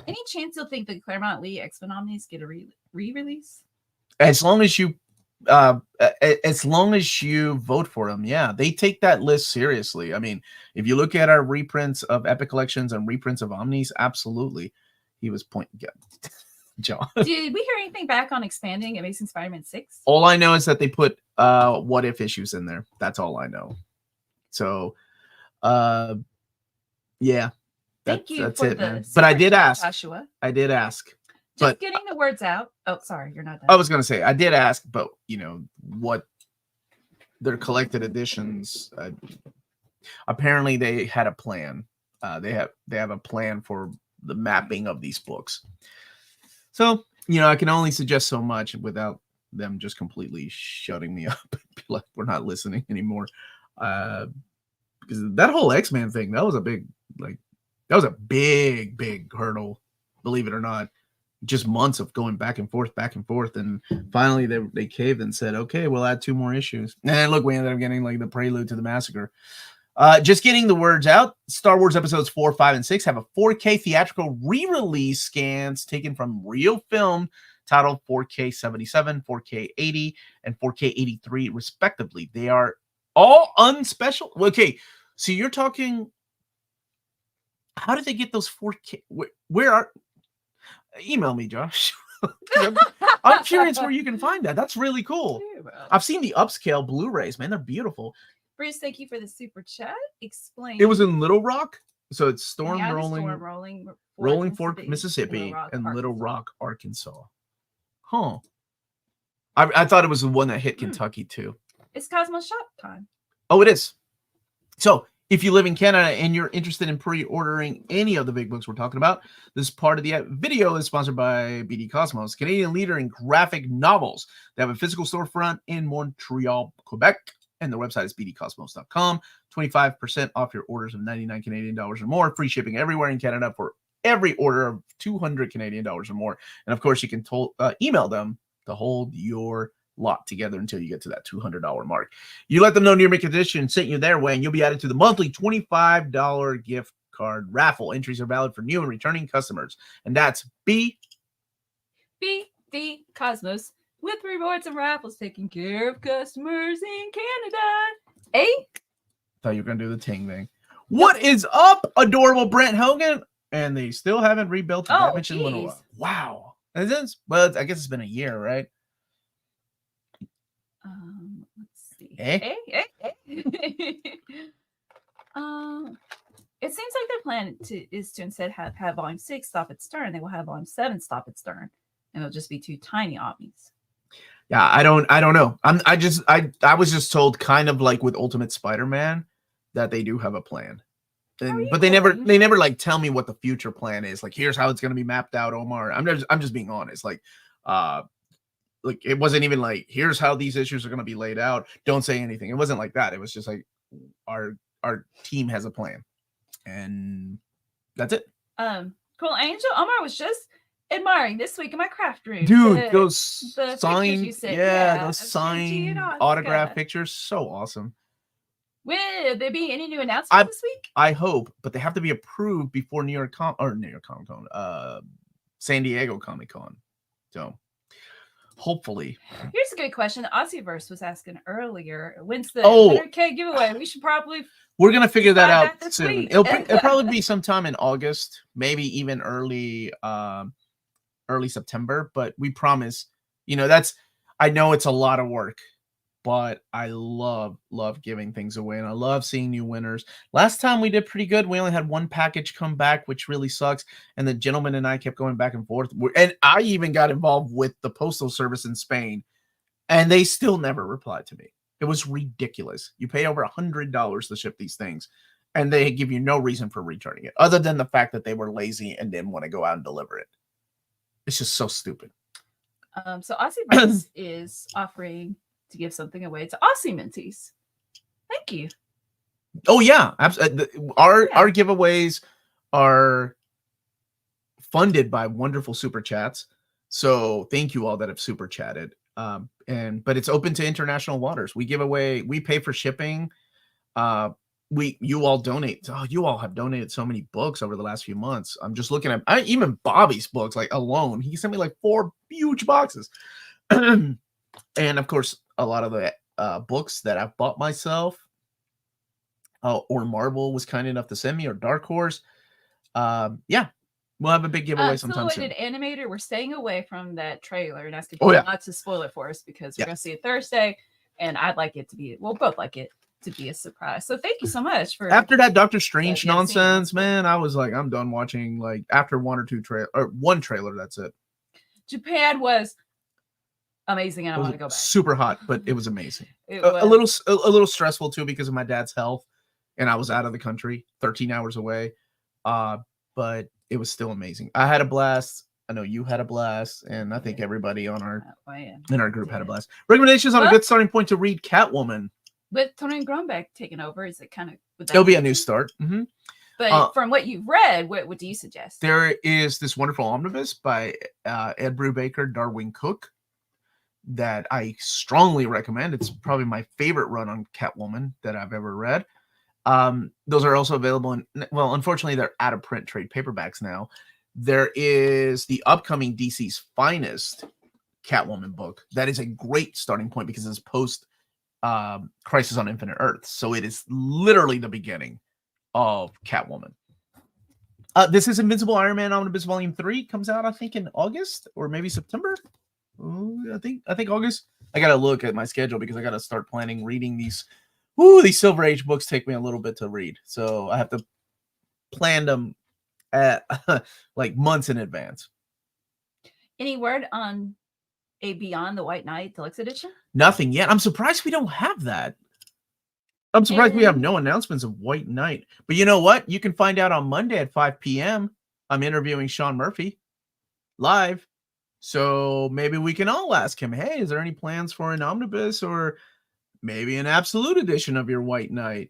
Any chance you'll think the Claremont Lee X-Men Omnis get a re-release?
As long as you vote for them, yeah, they take that list seriously. I mean, if you look at our reprints of Epic Collections and reprints of Omnis, absolutely, he was pointing. John,
did we hear anything back on expanding Amazing Spider-Man 6?
All I know is that they put what if issues in there. That's all I know. So, yeah.
Thank you
that's
for
it,
the
man. But I did ask.
Joshua.
I did ask.
Just getting the words out. Oh, sorry, you're not done.
I was going to say, I did ask, but what their collected editions, apparently they had a plan. They have a plan for the mapping of these books. So, I can only suggest so much without them just completely shutting me up. Like we're not listening anymore. Because that whole X-Men thing, that was a big hurdle, believe it or not. Just months of going back and forth. And finally they caved and said, okay, we'll add 2 more issues. And look, we ended up getting like the prelude to the massacre. Just getting the words out. Star Wars episodes 4, 5, and 6 have a 4K theatrical re-release scans taken from real film titled 4K 77, 4K 80, and 4K 83, respectively. They are all unspecial. Okay, so you're talking. How did they get those 4K? Where are? Email me, Josh. I'm curious where you can find that. That's really cool. I've seen the upscale Blu-rays, man. They're beautiful.
Bruce, thank you for the super chat. Explain.
It was in Little Rock, so it's Storm
Rolling
Fork, Mississippi, and Little Rock, Arkansas. Huh. I thought it was the one that hit Kentucky too.
It's Cosmos Shop time.
Oh, it is. So if you live in Canada and you're interested in pre-ordering any of the big books we're talking about, this part of the video is sponsored by BD Cosmos, Canadian leader in graphic novels. They have a physical storefront in Montreal, Quebec, and their website is bdcosmos.com. 25% off your orders of 99 Canadian dollars or more. Free shipping everywhere in Canada for every order of 200 Canadian dollars or more. And of course, you can email them to hold your lot together until you get to that $200 mark. You let them know Near Make Edition sent you their way, and you'll be added to the monthly $25 gift card raffle. Entries are valid for new and returning customers, and that's BD
Cosmos with rewards and raffles taking care of customers in Canada.
Thought you were gonna do the ting thing. What is up, adorable Brent Hogan? And they still haven't rebuilt the damage in Winnow. Wow, well, I guess it's been a year, right?
Let's see. It seems like their plan is to instead have volume 6 stop its turn. They will have volume 7 stop its turn, and it'll just be 2 tiny omnis.
Yeah, I don't know. I was just told, kind of like with Ultimate Spider-Man, that they do have a plan. But they never like tell me what the future plan is. Like, here's how it's gonna be mapped out, Omar. I'm just being honest. Like it wasn't even like, here's how these issues are going to be laid out. Don't say anything. It wasn't like that. It was just like, our team has a plan, and that's it.
Cool Angel Omar was just admiring this week in my craft room.
Dude, those signed,
those
signed autograph pictures, so awesome.
Will there be any new announcements this week?
I hope, but they have to be approved before San Diego Comic-Con. So hopefully.
Here's a good question. The Aussieverse was asking earlier. When's the 100K giveaway?
We're gonna figure that out soon. It'll probably be sometime in August, maybe even early September. But we promise. I know it's a lot of work, but I love giving things away, and I love seeing new winners. Last time we did pretty good. We only had one package come back, which really sucks. And the gentleman and I kept going back and forth. And I even got involved with the postal service in Spain, and they still never replied to me. It was ridiculous. You pay over $100 to ship these things, and they give you no reason for returning it, other than the fact that they were lazy and didn't want to go out and deliver it. It's just so stupid.
So Aussieverse is offering to give something away to Aussie Minties. Thank you.
Oh yeah, absolutely. Our giveaways are funded by wonderful super chats. So thank you all that have super chatted. But it's open to international waters. We pay for shipping. You all donate. Oh, you all have donated so many books over the last few months. I'm just looking at even Bobby's books, like alone. He sent me like 4 huge boxes. And of course, a lot of the books that I've bought myself, or Marvel was kind enough to send me, or Dark Horse. Yeah, we'll have a big giveaway sometime soon.
Animator, we're staying away from that trailer and asking people not to spoil it for us, because we're going to see it Thursday, and I'd like it to be, we'll both like it to be a surprise. So thank you so much for.
After that Doctor Strange nonsense, man, I was like, I'm done watching. Like after one trailer, that's it.
Japan was amazing, and I want to go back.
Super hot, but it was amazing. A little stressful too, because of my dad's health, and I was out of the country, 13 hours away. But it was still amazing. I had a blast. I know you had a blast, and I think everybody on in our group had a blast. Recommendations on a good starting point to read Catwoman.
With Tony Grombeck taking over, is it kind of?
It'll be a new start. Mm-hmm.
But from what you've read, what do you suggest?
There is this wonderful omnibus by Ed Brubaker, Darwin Cook, that I strongly recommend. It's probably my favorite run on Catwoman that I've ever read. Those are also available unfortunately, they're out of print trade paperbacks now. There is the upcoming DC's Finest Catwoman book. That is a great starting point because it's post Crisis on Infinite Earths. So it is literally the beginning of Catwoman. This is Invincible Iron Man Omnibus Volume 3. Comes out, I think, in August or maybe September. I think August. I gotta look at my schedule because I gotta start planning reading these. These Silver Age books take me a little bit to read, so I have to plan them at like months in advance.
Any word on a Beyond the White Knight Deluxe Edition?
Nothing yet. I'm surprised we don't have that. I'm surprised we have
And-
no announcements of White Knight. But you know what? You can find out on Monday at 5 p.m. I'm interviewing Sean Murphy live. So maybe we can all ask him, hey, is there any plans for an omnibus or maybe an absolute edition of your White Knight?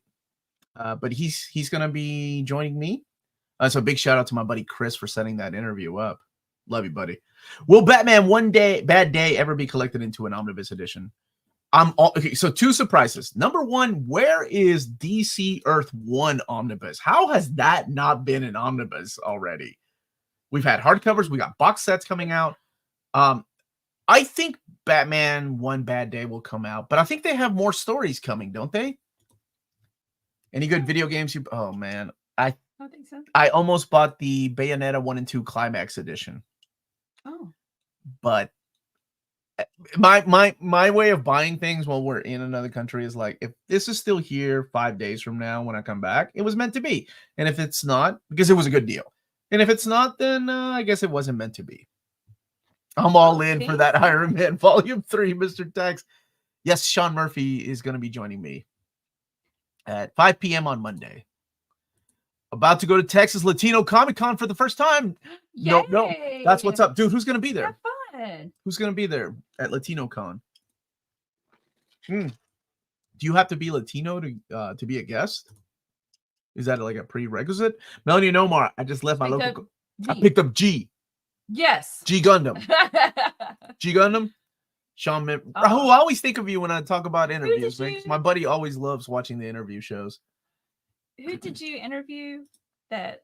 But he's going to be joining me. So big shout out to my buddy Chris for setting that interview up. Love you, buddy. Will Batman Bad Day ever be collected into an omnibus edition? Okay, so 2 surprises. Number 1, where is DC Earth 1 omnibus? How has that not been an omnibus already? We've had hardcovers, we got box sets coming out. I think Batman One Bad Day will come out, but I think they have more stories coming, don't they? Any good video games? Oh man,
I don't think so.
I almost bought the Bayonetta 1 and 2 Climax Edition.
Oh,
but my way of buying things while we're in another country is like, if this is still here 5 days from now when I come back, it was meant to be. And if it's not, because it was a good deal. And if it's not, then I guess it wasn't meant to be. I'm all in for that Iron Man Volume 3, Mr. Tex. Yes, Sean Murphy is going to be joining me at 5 p.m. on Monday. About to go to Texas Latino Comic Con for the first time.
Yay.
No, that's what's up. Dude, who's going to be there?
Have fun.
Who's going to be there at Latino Con? Do you have to be Latino to be a guest? Is that like a prerequisite? Melanie and Omar, I just left my local. I picked up G.
Yes.
G Gundam. G Gundam. Sean, who I always think of you when I talk about interviews. My buddy always loves watching the interview shows.
Who did you interview that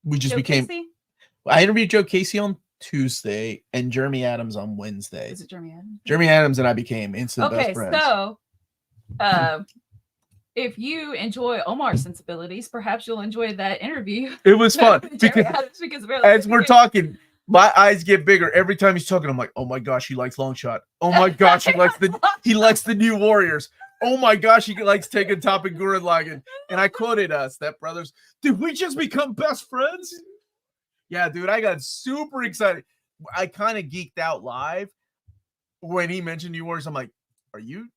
we just
Joe
became
Casey?
I interviewed Joe Casey on Tuesday and Jeremy Adams on Wednesday.
Is it Jeremy Adams?
Jeremy Adams and I became instant best friends.
So if you enjoy Omar's sensibilities, perhaps you'll enjoy that interview.
It was fun
because
as we're talking, my eyes get bigger every time he's talking. I'm like, oh my gosh, he likes Longshot. Oh my gosh, he likes the New Warriors. Oh my gosh, he likes taking Top and Gurren Lagann. And I quoted Step Brothers. Did we just become best friends? Yeah, dude, I got super excited. I kind of geeked out live when he mentioned New Warriors. I'm like, are you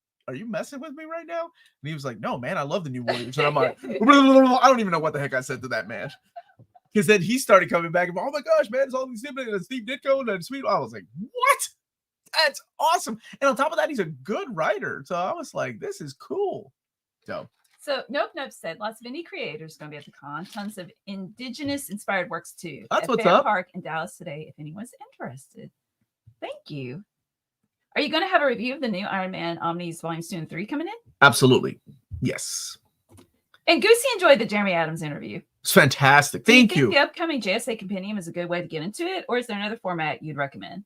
messing with me right now? And he was like, no, man, I love the New Warriors. And I'm like, I don't even know what the heck I said to that man. Because then he started coming back and, oh my gosh, man, it's all these siblings and Steve Ditko and Sweet. I was like, what? That's awesome. And on top of that, he's a good writer. So I was like, this is cool. So
Nope said lots of indie creators going to be at the con. Tons of indigenous inspired works too.
That's
at
what's
Fair
up.
Park in Dallas today, if anyone's interested. Thank you. Are you going to have a review of the new Iron Man Omnis Volumes 2 and 3 coming in?
Absolutely. Yes.
And Goosey enjoyed the Jeremy Adams interview.
It's fantastic. Thank you.
The upcoming JSA Compendium is a good way to get into it, or is there another format you'd recommend?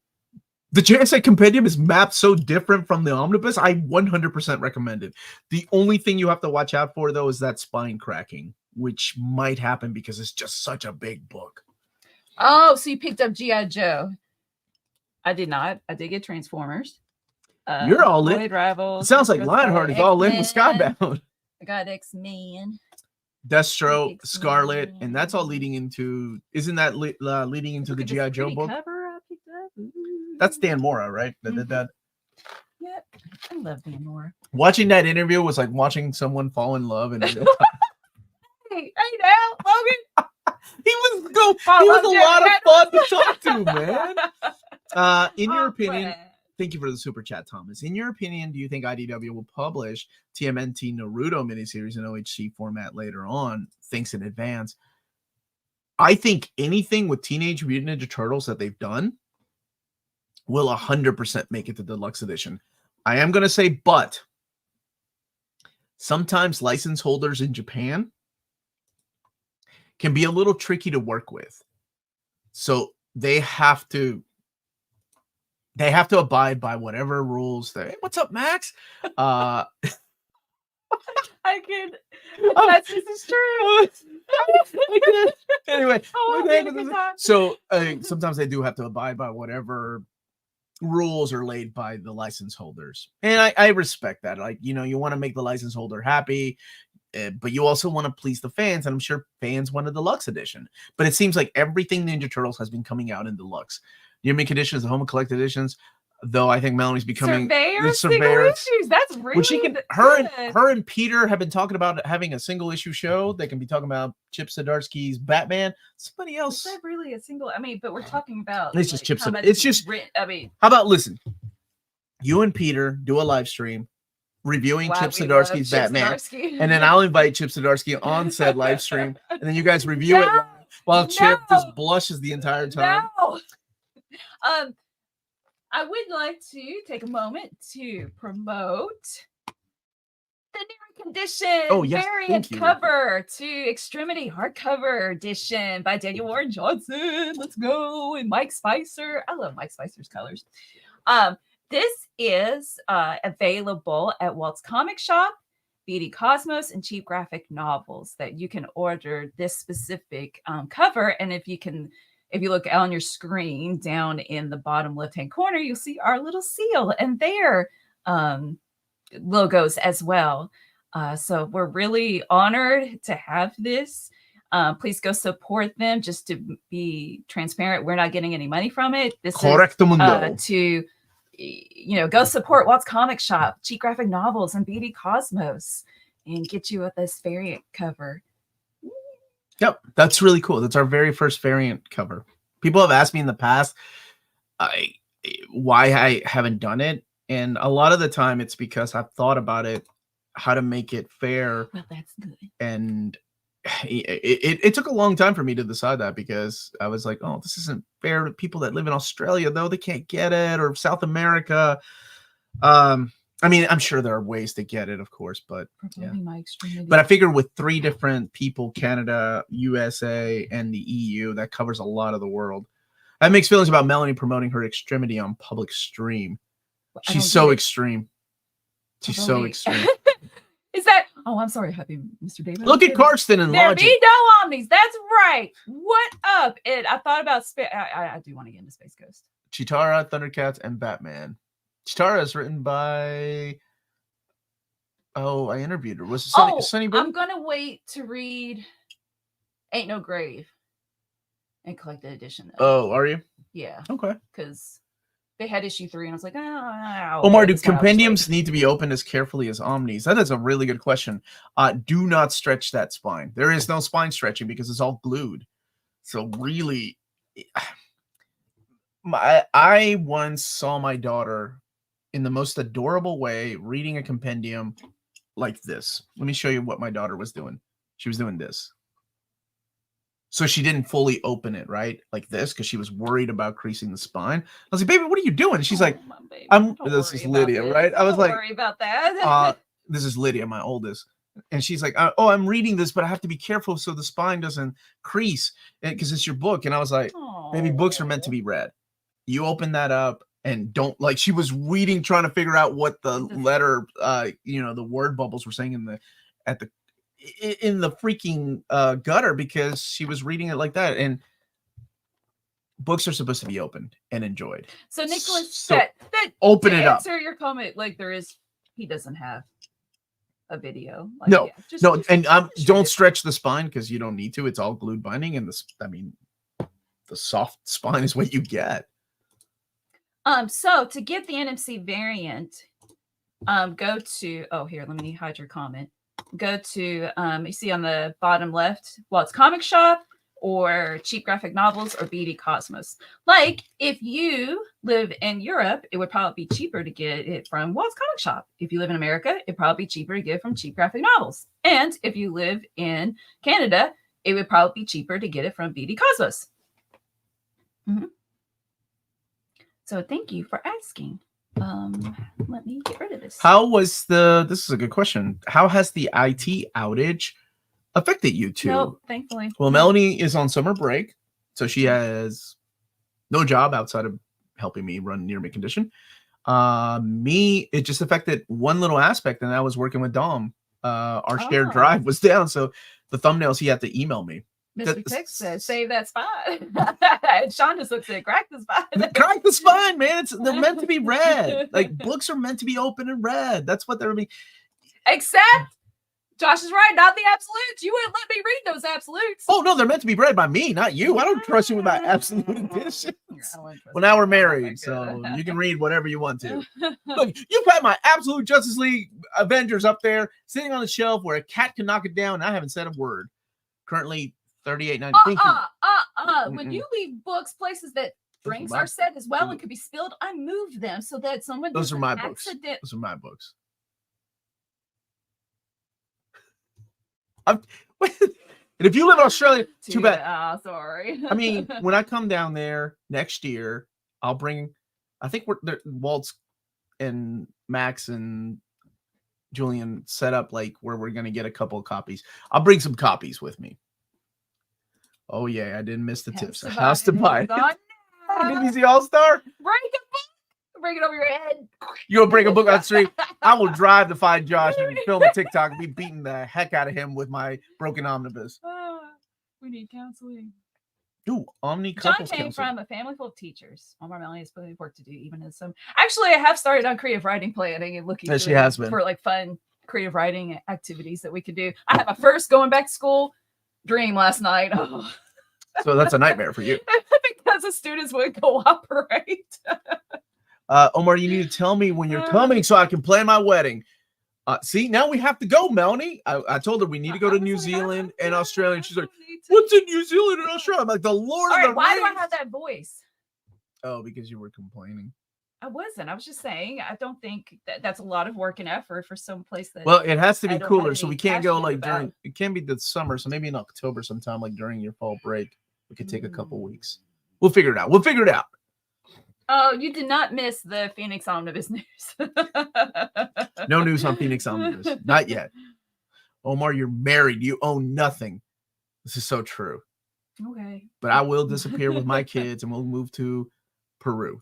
The JSA Compendium is mapped so different from the Omnibus. I 100% recommend it. The only thing you have to watch out for, though, is that spine cracking, which might happen because it's just such a big book.
Oh, so you picked up G.I. Joe. I did not. I did get Transformers.
You're all in.
Rivals.
It sounds like Lionheart is all in with Skybound.
I got X-Men.
Destro, Scarlet, and that's all leading into. Isn't that leading into the G.I. Joe book?
Cover I picked up.
That's Dan Mora, right?
Yep, I love Dan Mora.
Watching that interview was like watching someone fall in love in real time.
Hey now, Logan.
He was a lot of fun to talk to, man. In your opinion, thank you for the super chat, Thomas. In your opinion, do you think IDW will publish TMNT Naruto miniseries in OHC format later on? Thanks in advance. I think anything with Teenage Mutant Ninja Turtles that they've done will 100% make it to Deluxe Edition. I am going to say, but sometimes license holders in Japan can be a little tricky to work with. So they have to abide by whatever rules they. Hey, what's up, Max?
I can. This is true.
Anyway, so sometimes they do have to abide by whatever rules are laid by the license holders, and I respect that. Like, you want to make the license holder happy, but you also want to please the fans, and I'm sure fans want a Deluxe Edition. But it seems like everything Ninja Turtles has been coming out in Deluxe. Near mint conditions, the home of collected editions. Though I think Melanie's becoming
Surveyor
the
single
surveyor.
issues. That's really
When she can,
good.
her and Peter have been talking about having a single issue show. They can be talking about Chip Zdarsky's Batman. Somebody
Is
else.
that really a single? I mean, but we're talking about
It's just Chip
how
Zdarsky.
much
It's just.
I mean,
How about listen? You and Peter do a live stream reviewing
wow,
Chip
we love
Zdarsky's
Chip
Batman,
Zdarsky.
and then I'll invite Chip Zdarsky on said live stream, and then you guys review it while Chip just blushes the entire time.
No. I would like to take a moment to promote the new condition variant cover to Extremity hardcover edition by Daniel Warren Johnson. Let's go. And Mike Spicer. I love Mike Spicer's colors. This is available at Walt's Comic Shop, BD Cosmos, and Cheap Graphic Novels that you can order this specific cover. And if you look on your screen down in the bottom left-hand corner, you'll see our little seal and their logos as well. So we're really honored to have this. Please go support them. Just to be transparent, we're not getting any money from it. This is to go support Walt's Comic Shop, Cheap Graphic Novels, and BD Cosmos, and get you with this variant cover.
Yep, that's really cool. That's our very first variant cover. People have asked me in the past why I haven't done it, and a lot of the time it's because I've thought about it, how to make it fair.
Well, that's good.
And it took a long time for me to decide that, because I was like, oh, this isn't fair to people that live in Australia, though. They can't get it, or South America. I mean, I'm sure there are ways to get it, of course, but yeah. But I figure with 3 different people, Canada, USA, and the EU, that covers a lot of the world. I have mixed feelings about Melanie promoting her extremity on public stream. She's so extreme. She's so extreme.
Is that? Oh, I'm sorry, happy Mr. David.
Look at Karsten and
There
Logic.
be no omnis. That's right. What up? I thought about I do want to get into Space Ghost.
Chitara, Thundercats, and Batman. Chitara is written by. Oh, I interviewed her. Was it Sunny Boom?
I'm gonna wait to read Ain't No Grave and collected edition.
Oh, are you?
Yeah.
Okay.
Because they had issue 3, and I was like,
Omar, do compendiums need to be opened as carefully as omnis? That is a really good question. Do not stretch that spine. There is no spine stretching because it's all glued. So really, I once saw my daughter in the most adorable way reading a compendium like this. Let me show you what my daughter was doing. She was doing this. So she didn't fully open it, right? Like this, because she was worried about creasing the spine. I was like, baby, what are you doing? And she's like, this is Lydia, right? I was like,
don't worry about that.
This is Lydia, my oldest. And she's like, oh, I'm reading this, but I have to be careful so the spine doesn't crease because it's your book. And I was like, baby, books are meant to be read. You open that up and don't, like, she was reading, trying to figure out what the letter, the word bubbles were saying in the freaking gutter, because she was reading it like that. And books are supposed to be opened and enjoyed.
So Nicholas,
open it up.
Answer your comment, like he doesn't have a video. Like,
no, don't stretch the spine because you don't need to. It's all glued binding, and the soft spine is what you get.
So to get the NMC variant, go to here. Let me hide your comment. Go to you see on the bottom left, Walt's Comic Shop or Cheap Graphic Novels or BD Cosmos. Like if you live in Europe, it would probably be cheaper to get it from Walt's Comic Shop. If you live in America, it'd probably be cheaper to get it from Cheap Graphic Novels. And if you live in Canada, it would probably be cheaper to get it from BD Cosmos. Mm-hmm. So thank you for asking. Let me get rid of this.
This is a good question. How has the IT outage affected you two?
No, thankfully.
Well, Melanie is on summer break, so she has no job outside of helping me run near mint condition. Me, it just affected one little aspect, and that was working with Dom. Our shared drive was down, so the thumbnails he had to email me.
Mr. Tech says, save that spine. Sean just looks at crack the spine.
Crack the spine, man. They're meant to be read. Like books are meant to be open and read. That's what they're mean.
Except Josh is right, not the absolutes. You wouldn't let me read those absolutes.
Oh no, they're meant to be read by me, not you. I don't trust you with my absolute editions. Well, now we're married, so you can read whatever you want to. Look, you've got my absolute Justice League Avengers up there, sitting on the shelf where a cat can knock it down, and I haven't said a word. Currently $38.90.
When you leave books places that drinks are set as well and could be spilled, I move them so that someone
Those are my
books.
Those are my books. And if you live in Australia, too bad.
Sorry.
I mean, when I come down there next year, I'll bring. I think Walt's and Max and Julian set up like where we're gonna get a couple of copies. I'll bring some copies with me. Oh yeah, I didn't miss the tips. House to buy. BBC All-Star.
Break a book. Bring it over your head.
You'll bring a book on the street. I will drive to find Josh and film a TikTok and be beating the heck out of him with my broken omnibus.
We need counseling.
Ooh, Omni
John
couples
came
counseling.
from a family full of teachers. Omar, Melanie has plenty of work to do, even in some. Actually, I have started on creative writing planning and looking for like fun creative writing activities that we could do. I had my first going back to school dream last night. Oh.
So that's a nightmare for you.
Because the students wouldn't cooperate.
Omar, you need to tell me when you're coming so I can plan my wedding. See, now we have to go, Melanie. I told her we need to go to New Zealand and Australia. And she's like, what's in New Zealand and Australia? I'm like, the Lord of the Rings.
Why do I have that voice?
Oh, because you were complaining.
I wasn't. I was just saying, I don't think that's a lot of work and effort for some place that.
Well, it has to be cooler, so we can't go like during. It can't be the summer, so maybe in October sometime, like during your fall break, we could take a couple weeks. We'll figure it out.
Oh, you did not miss the Phoenix Omnibus news.
No news on Phoenix Omnibus. Not yet. Omar, you're married. You own nothing. This is so true.
Okay.
But I will disappear with my kids and we'll move to Peru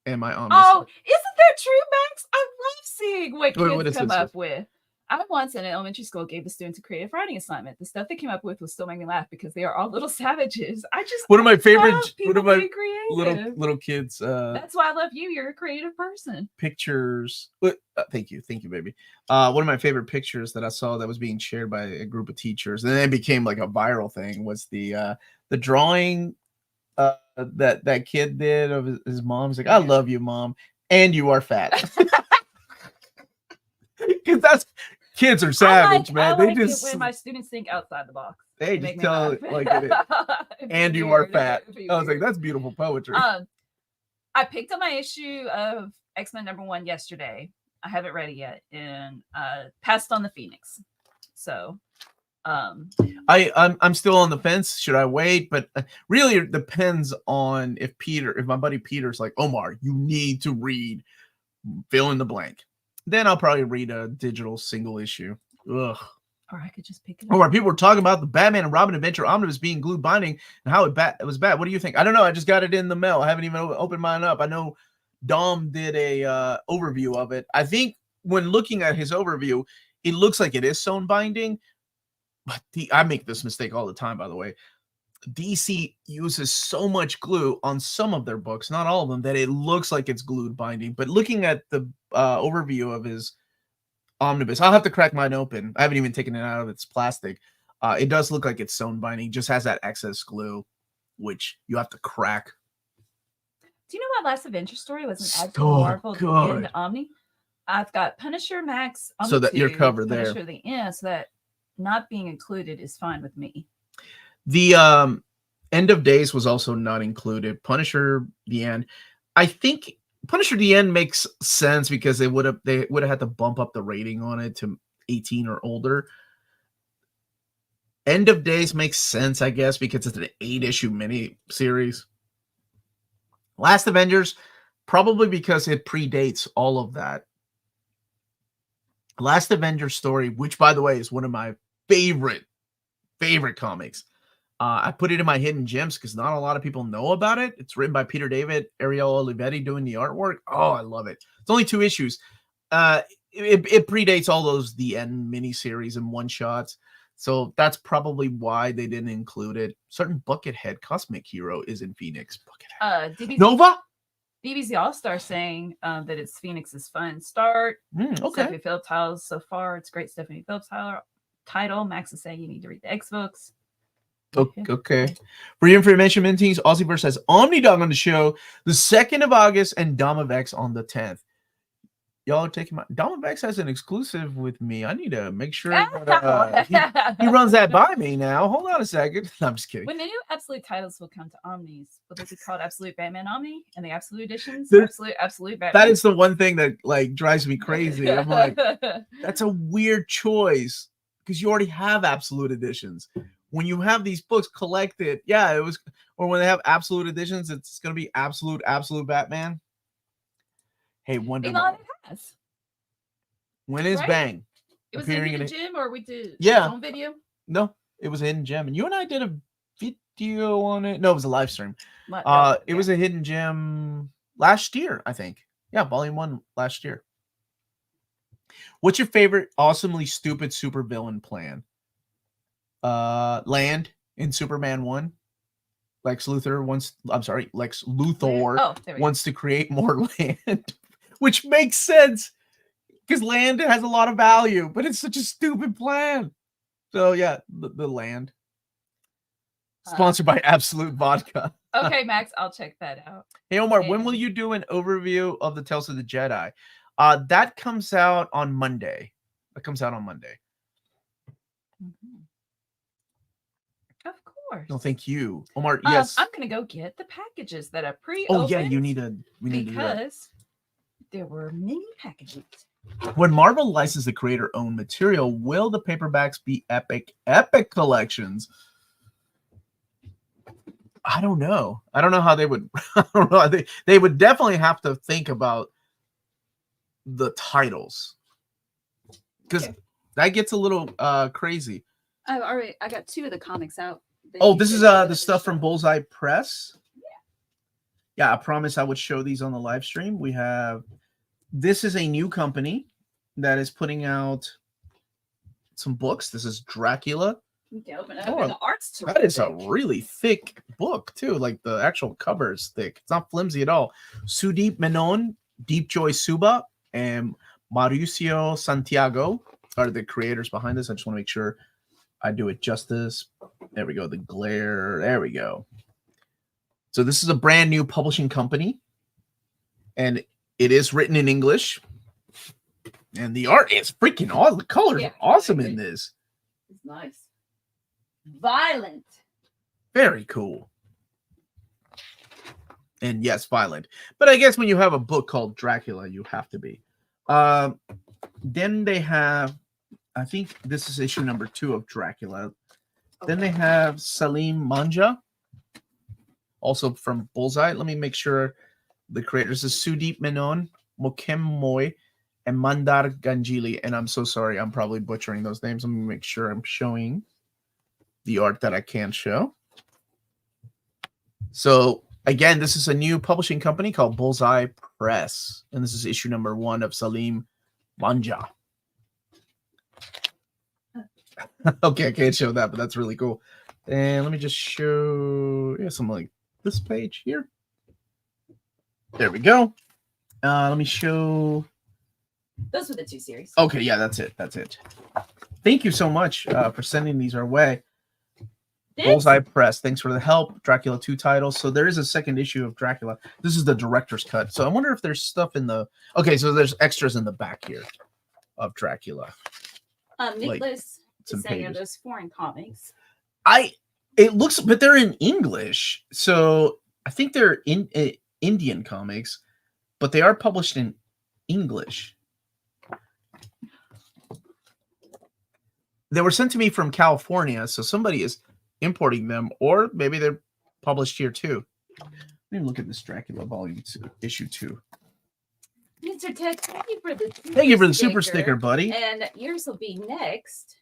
and my omnibus.
Oh, isn't that true, Max? I love seeing what kids come up with. I once in an elementary school gave the students a creative writing assignment. The stuff they came up with will still make me laugh because they are all little savages.
One of my favorite little kids.
That's why I love you. You're a creative person.
Pictures. Thank you, baby. One of my favorite pictures that I saw that was being shared by a group of teachers, and then it became like a viral thing. Was the drawing that kid did of his mom's like, "I love you, mom, and you are fat." Because that's. Kids are savage, man. They just
when my students think outside the box.
They just tell it like it is. And you are fat. I was like, that's beautiful poetry.
I picked up my issue of X-Men #1 yesterday. I haven't read it yet, and passed on the Phoenix. So,
I'm still on the fence. Should I wait? But really, it depends on if my buddy Peter's like, Omar, you need to read fill in the blank. Then I'll probably read a digital single issue. Ugh.
Or I could just pick it up.
Or people were talking about the Batman and Robin Adventure Omnibus being glued binding and how it was bad. What do you think? I don't know. I just got it in the mail. I haven't even opened mine up. I know Dom did a overview of it. I think when looking at his overview, it looks like it is sewn binding. But I make this mistake all the time, by the way. DC uses so much glue on some of their books, not all of them, that it looks like it's glued binding. But looking at the overview of his omnibus, I'll have to crack mine open. I haven't even taken it out of its plastic. It does look like it's sewn binding, just has that excess glue, which you have to crack.
Do you know my last adventure story was an actual Marvel in Omni? I've got Punisher Max on
so that you're covered there.
Punisher the end, so that not being included is fine with me.
The End of Days was also not included. Punisher the End. I think Punisher the End makes sense because they would have had to bump up the rating on it to 18 or older. End of Days makes sense, I guess, because it's an 8-issue mini series. Last Avengers, probably because it predates all of that. Last Avengers story, which by the way is one of my favorite comics. I put it in my hidden gems because not a lot of people know about it. It's written by Peter David, Ariel Olivetti doing the artwork. Oh, I love it. It's only 2 issues. It predates all those The End miniseries and one-shots. So that's probably why they didn't include it. Certain Buckethead Cosmic Hero is in Phoenix. Buckethead. Nova?
BBC All-Star saying that it's Phoenix's fun start.
Okay.
Stephanie Phillips Tyler so far. It's great Stephanie Phillips Tyler. title. Max is saying you need to read the X books.
Okay. For your information, Mintings, Aussieverse has Omnidog on the show the 2nd of August and Dom of X on the 10th. Y'all are taking my Dom of X has an exclusive with me. I need to make sure that, he runs that by me now. Hold on a second. No, I'm just kidding.
When the new Absolute titles will come to Omnis, will they be called Absolute Batman Omni and the Absolute Editions? Absolute Batman.
That is the one thing that like drives me crazy. I'm like, that's a weird choice because you already have Absolute Editions. When you have these books collected, it was, or when they have Absolute Editions, it's gonna be Absolute Batman. Hey, Wonder Woman.
It has.
When is Bang?
It was in the gym, or we did home video?
No, it was a hidden gem. And you and I did a video on it. No, it was a live stream. It was a hidden gem last year, I think. Yeah, volume 1 last year. What's your favorite awesomely stupid supervillain plan? Land in Superman 1. Lex Luthor wants to create more land, which makes sense because land has a lot of value, but it's such a stupid plan. So yeah, the land. Sponsored by Absolute Vodka.
Okay, Max, I'll check that out.
Hey Omar, when will you do an overview of the Tales of the Jedi? That comes out on Monday.
Mm-hmm. Of course.
No, thank you, Omar. Yes,
I'm gonna go get the packages that I pre-opened.
Oh yeah, we need to do that.
Because there were many packages.
When Marvel licenses the creator-owned material, will the paperbacks be epic collections? I don't know. I don't know how they would. I don't know. They would definitely have to think about the titles because that gets a little crazy.
I got 2 of the comics out.
This is the stuff from Bullseye Press. Yeah, I promise I would show these on the live stream. This is a new company that is putting out some books. This is Dracula.
The art's terrific.
That is a really thick book too. Like the actual cover is thick. It's not flimsy at all. Sudeep Menon, Deep Joy Suba, and Mauricio Santiago are the creators behind this. I just want to make sure I do it justice. There we go. The glare. There we go. So this is a brand new publishing company, and it is written in English. And the art is freaking awesome. The colors are awesome in this.
It's nice. Violent.
Very cool. And yes, violent. But I guess when you have a book called Dracula, you have to be. Then they have, I think this is issue number 2 of Dracula. Okay. Then they have Salim Manja, also from Bullseye. Let me make sure the creators is Sudeep Menon, Mokem Moy, and Mandar Ganjili. And I'm so sorry, I'm probably butchering those names. Let me make sure I'm showing the art that I can show. So again, this is a new publishing company called Bullseye Press. And this is issue number 1 of Salim Manja. Okay, I can't show that, but that's really cool. And let me just show something like this page here. There we go. Let me show.
Those were the 2 series.
Okay, yeah, that's it. Thank you so much for sending these our way. Bullseye Press, thanks for the help. Dracula 2 titles. So there is a second issue of Dracula. This is the director's cut. So I wonder if there's stuff in the... Okay, so there's extras in the back here of Dracula.
Nicholas is saying those foreign comics.
It looks... But they're in English. So I think they're Indian comics, but they are published in English. They were sent to me from California, so somebody is importing them, or maybe they're published here too. Let me look at this Dracula volume 2, issue 2.
Mr. Ted, thank
you for the super sticker, buddy.
And yours will be next.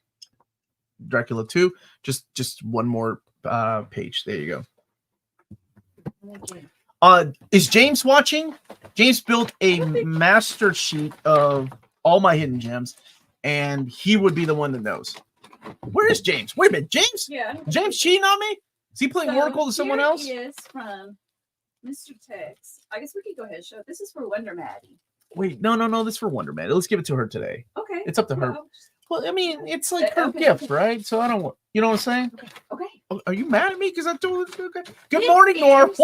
Dracula 2, just one more page. There you go. Is James watching? James built a master sheet of all my hidden gems, and he would be the one that knows. Where is James? Wait a minute, James?
Yeah.
James cheating on me? Is he playing Oracle to someone else?
He is from Mr. Tex. I guess we could go ahead and show. This is for Wonder Maddie.
Wait, no. This is for Wonder Maddie. Let's give it to her today.
Okay.
It's up to her. Well, I mean, it's like her gift, right? So I don't want, you know what I'm saying?
Okay.
Oh, are you mad at me? Because I told you, okay. Good
This
morning, Nora.
is-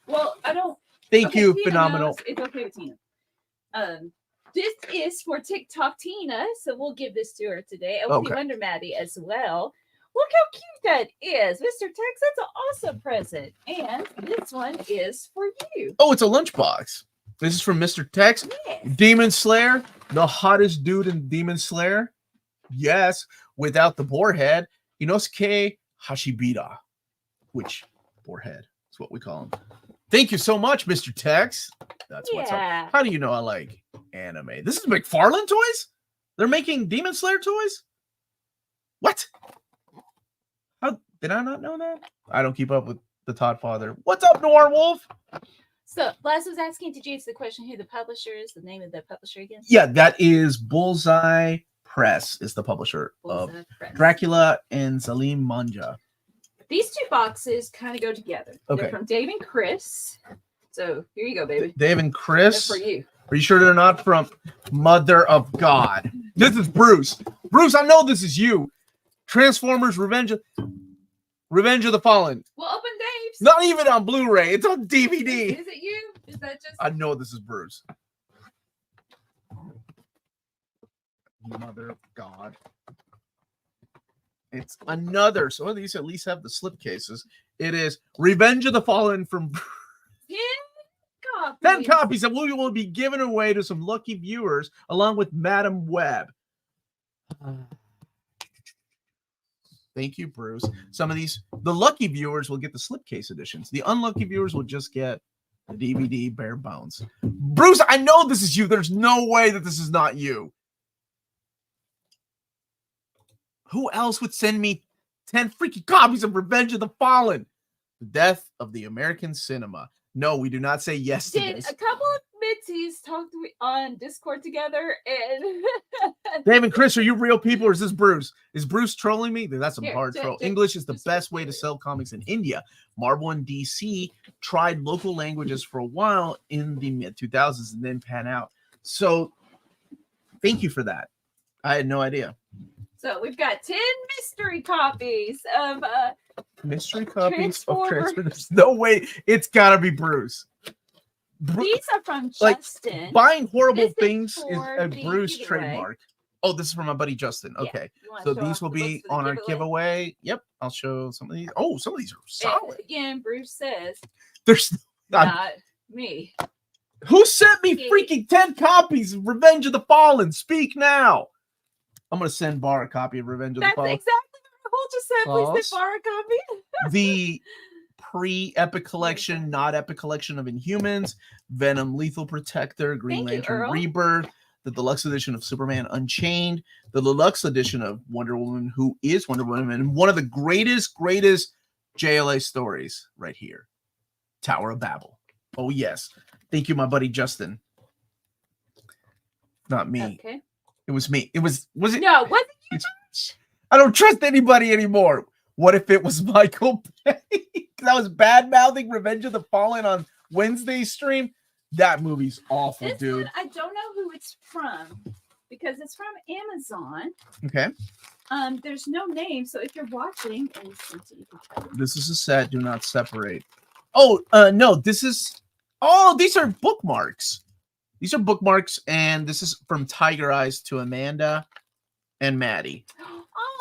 Well, I don't.
Thank you.
Tina
Phenomenal.
knows it's okay with Tina. This is for TikTok Tina, so we'll give this to her today. And we'll Wonder Maddie as well. Look how cute that is, Mr. Tex. That's an awesome present. And this one is for you.
Oh, it's a lunchbox. This is from Mr. Tex.
Yes.
Demon Slayer, the hottest dude in Demon Slayer. Yes, without the boar head. Inosuke Hashibita, which boar head is what we call him. Thank you so much, Mr. Tex. That's what's up. How do you know I like anime? This is McFarlane Toys? They're making Demon Slayer toys? What? How did I not know that? I don't keep up with the Todd Father. What's up, Noir Wolf?
So, Blast was asking, did you answer the question who the publisher is? The name of the publisher again?
Yeah, that is Bullseye Press is the publisher of Dracula and Salim Manja.
These two boxes kind of go together.
Okay.
They're from Dave and Chris. So here you go, baby.
Dave and Chris.
They're for you.
Are you sure they're not from Mother of God? This is Bruce. Bruce, I know this is you. Transformers Revenge of the Fallen.
Well, open Dave's.
Not even on Blu-ray. It's on DVD.
Is it you? Is that just...
I know this is Bruce. Mother of God. It's another. So at least have the slipcases. It is Revenge of the Fallen from 10 copies that we will be given away to some lucky viewers along with Madam Web. Thank you, Bruce. Some of these, the lucky viewers will get the slipcase editions. The unlucky viewers will just get the DVD bare bones. Bruce, I know this is you. There's no way that this is not you. Who else would send me 10 freaking copies of Revenge of the Fallen? The death of the American cinema. No, we do not say yes to this.
A couple of Mitzies talked on Discord together, and
Dave and Chris, are you real people or is this Bruce? Is Bruce trolling me? That's some hard troll. English is the best way to sell comics in India. Marvel and DC tried local languages for a while in the mid-2000s and then pan out. So thank you for that. I had no idea.
So we've got 10 mystery copies of
mystery copies of Transformers. There's no way. It's gotta be Bruce.
These are from Justin.
Buying horrible things is a Bruce trademark. Oh, this is from my buddy Justin. Okay. Yeah. So these will be on our giveaway. Yep. I'll show some of these. Oh, some of these are solid.
And again, Bruce says
there's
not me.
Who sent me freaking 10 copies of Revenge of the Fallen? Speak now. I'm gonna send Bar a copy of Revenge of the Fallen.
That's exactly what Walt just said. Please send Bar a copy.
The pre-epic collection, not epic collection of Inhumans, Venom Lethal Protector, Green Lantern Rebirth, the deluxe edition of Superman Unchained, the deluxe edition of Wonder Woman, who is Wonder Woman, and one of the greatest JLA stories right here, Tower of Babel. Oh yes, thank you, my buddy Justin. Not me.
Okay.
It was me. Was it?
No, wasn't you?
I don't trust anybody anymore. What if it was Michael Bay? That was bad mouthing Revenge of the Fallen on Wednesday's stream. That movie's awful, dude.
I don't know who it's from because it's from Amazon.
Okay.
There's no name, so if you're watching,
this is a set. Do not separate. Oh, no, this is. Oh, these are bookmarks. These are bookmarks, and this is from Tiger Eyes to Amanda and Maddie.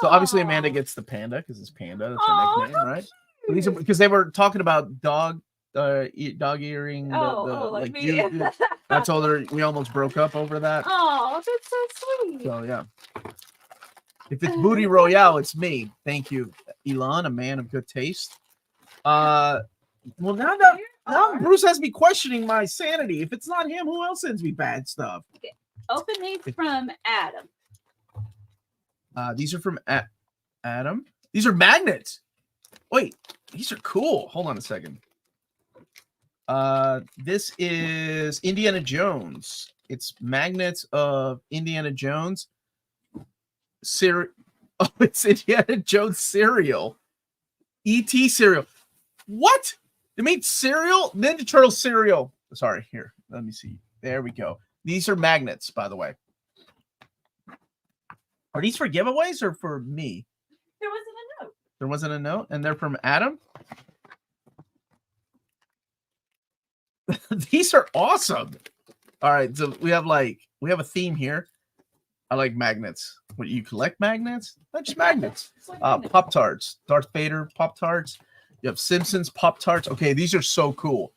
So obviously Amanda gets the panda because it's Panda. That's her nickname, right? So these are because they were talking about dog earring.
Like me.
I told her we almost broke up over that.
Oh, that's so sweet.
So yeah. If it's Booty Royale, it's me. Thank you, Elon, a man of good taste. Well, now Bruce has me questioning my sanity. If it's not him, who else sends me bad stuff?
Okay. Open these from Adam.
These are from Adam. These are magnets. Wait, these are cool. Hold on a second. This is Indiana Jones. It's magnets of Indiana Jones. Oh, it's Indiana Jones cereal. E.T. cereal. What? It made cereal? Ninja Turtle cereal. Sorry, here. Let me see. There we go. These are magnets, by the way. Are these for giveaways or for me?
There wasn't a note.
There wasn't a note, and they're from Adam. These are awesome. All right, so we have a theme here. I like magnets. What, you collect magnets? Not just magnets. Pop Tarts, Darth Vader Pop Tarts. You have Simpsons Pop Tarts. Okay, these are so cool.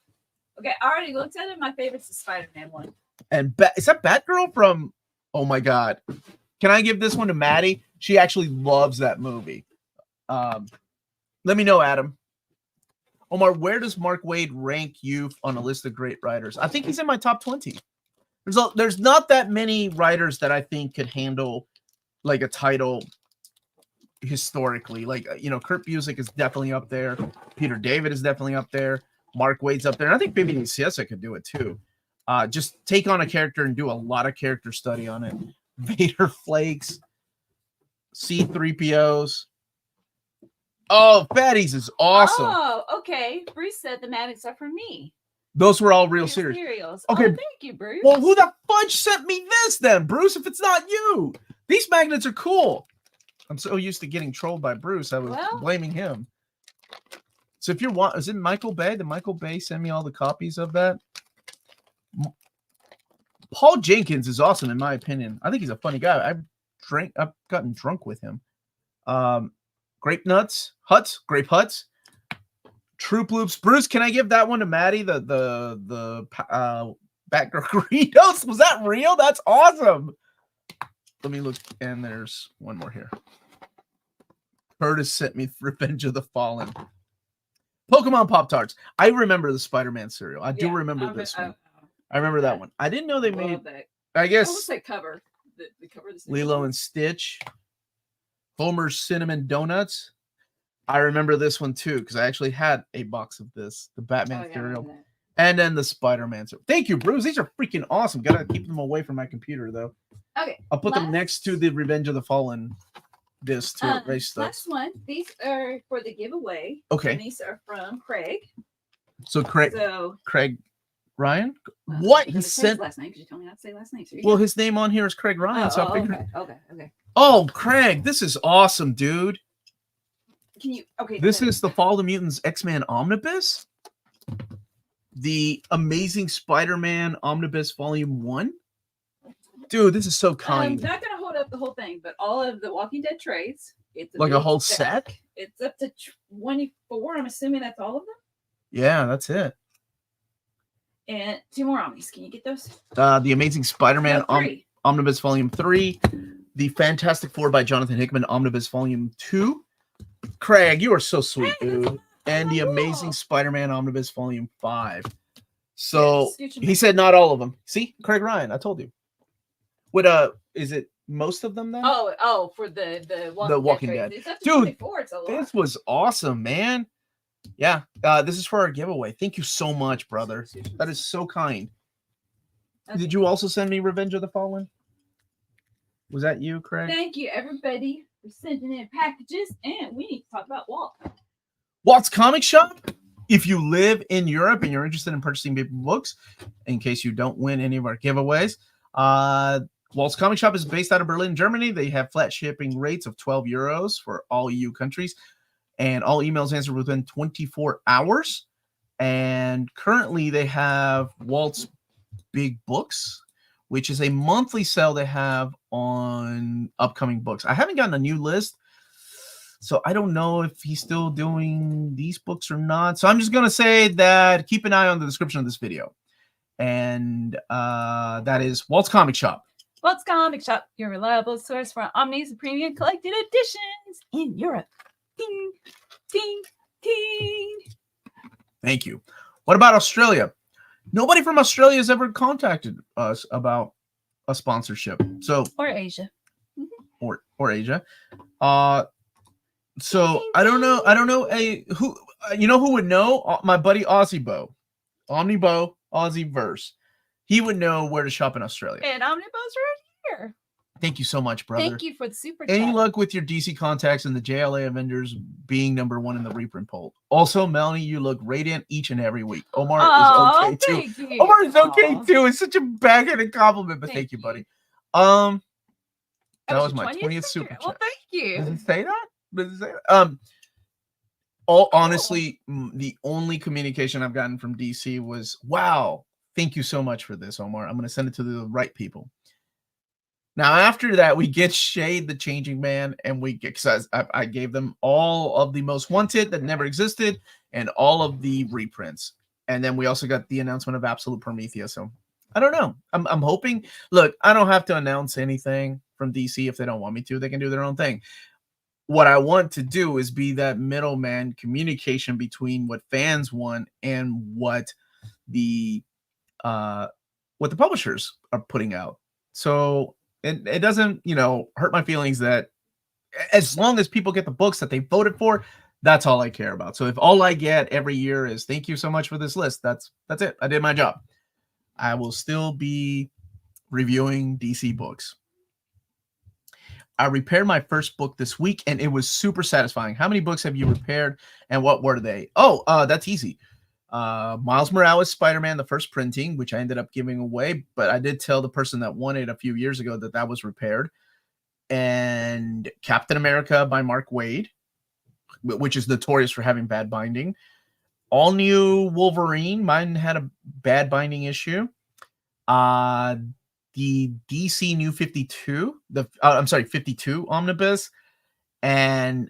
Okay, I already looked at it. My favorite's the Spider-Man one.
And is that Batgirl from? Oh my God! Can I give this one to Maddie? She actually loves that movie. Let me know, Adam. Omar, where does Mark Waid rank you on a list of great writers? I think he's in my top 20. There's not that many writers that I think could handle like a title historically. Like, Kurt Busiek is definitely up there. Peter David is definitely up there. Mark Waid's up there. And I think Baby Ciesa could do it too. Just take on a character and do a lot of character study on it. Vader Flakes, C-3POs. Oh, Fatties is awesome.
Oh, okay. Bruce said the magnets are for me.
Those were all real series. Okay.
Oh, thank you, Bruce.
Well, who the fudge sent me this then, Bruce, if it's not you? These magnets are cool. I'm so used to getting trolled by Bruce. I was blaming him. So if you're is it Michael Bay? Did Michael Bay send me all the copies of that? Paul Jenkins is awesome, in my opinion. I think he's a funny guy. I've gotten drunk with him. Grape Huts. Troop Loops. Bruce, can I give that one to Maddie? The Batgirl Doritos? Was that real? That's awesome. Let me look, and there's one more here. Curtis sent me Revenge of the Fallen. Pokemon Pop Tarts. I remember the Spider-Man cereal. I do remember this one. I remember that one. I didn't know they made. I guess.
What was that cover? The cover of the
Lilo and Stitch. Homer's Cinnamon Donuts. I remember this one too because I actually had a box of this, the Batman cereal, and then the Spider-Man cereal. Thank you, Bruce. These are freaking awesome. Gotta keep them away from my computer though.
Okay.
I'll put them next to the Revenge of the Fallen disc to erase stuff.
Last one. These are for the giveaway.
Okay.
And these are from Craig.
So Craig Ryan? What he said
last name because you told me not to say last name.
Well, his name on here is Craig Ryan.
Okay.
Oh, Craig, this is awesome, dude.
Can you? Okay.
This is the Fall of the Mutants X-Men Omnibus. The Amazing Spider-Man Omnibus Volume 1. Dude, this is so kind.
I'm not going to hold up the whole thing, but all of the Walking Dead trades. It's
like a whole set?
It's up to 24. I'm assuming that's all of them?
Yeah, that's it.
And 2 more Omnis. Can you get those?
The Amazing Spider-Man Omnibus Volume 3. The Fantastic Four by Jonathan Hickman Omnibus Volume 2. Craig, you are so sweet, dude. And the Amazing Spider-Man Omnibus Volume 5. So he said not all of them. See, Craig Ryan, I told you. What is it? Most of them then?
Oh, for the
Walking Dead.
It's up to
dude,
24. It's a lot.
This was awesome, man. Yeah, this is for our giveaway. Thank you so much, brother. That is so kind. Okay. Did you also send me Revenge of the Fallen? Was that you, Craig?
Thank you, everybody, for sending in packages. And we need to talk about Walt.
Walt's Comic Shop. If you live in Europe and you're interested in purchasing paper books, in case you don't win any of our giveaways, Walt's Comic Shop is based out of Berlin, Germany. They have flat shipping rates of 12 euros for all EU countries, and all emails answered within 24 hours. And currently they have Walt's Big Books, which is a monthly sale they have on upcoming books. I haven't gotten a new list, so I don't know if he's still doing these books or not. So I'm just going to say that keep an eye on the description of this video. And that is Walt's Comic Shop.
Walt's Comic Shop, your reliable source for Omni's premium collected editions in Europe. Ding, ding, ding.
Thank you. What about Australia? Nobody from Australia has ever contacted us about a sponsorship. So
or Asia.
Or Asia. So I don't know who who would know? My buddy Aussie Bo. Omnibo, Aussie Verse. He would know where to shop in Australia.
And Omnibus right here.
Thank you so much, brother.
Thank you for the super
Any
chat.
luck with your DC contacts and the JLA Avengers being #1 in the reprint poll? Also, Melanie, you look radiant each and every week. Omar is okay too. Omar is okay too. It's such a backhanded compliment, but thank you, buddy. That was my
20th
20th super chat.
Well, thank you.
Does it say that? Does it say that? All
Cool.
honestly, the only communication I've gotten from DC was, "Wow, thank you so much for this, Omar. I'm going to send it to the right people." Now, after that, we get Shade the Changing Man, and we get, because I gave them all of the most wanted that never existed and all of the reprints. And then we also got the announcement of Absolute Prometheus. So I don't know. I'm hoping. Look, I don't have to announce anything from DC if they don't want me to. They can do their own thing. What I want to do is be that middleman communication between what fans want and what the publishers are putting out. So it doesn't, hurt my feelings that as long as people get the books that they voted for, that's all I care about. So if all I get every year is thank you so much for this list, that's it. I did my job. I will still be reviewing DC books. I repaired my first book this week, and it was super satisfying. How many books have you repaired, and what were they? Oh, that's easy. Miles Morales Spider-Man, the first printing, which I ended up giving away, but I did tell the person that won it a few years ago that was repaired. And Captain America by Mark Waid, which is notorious for having bad binding. All new Wolverine, mine had a bad binding issue. The DC New 52, 52 Omnibus, and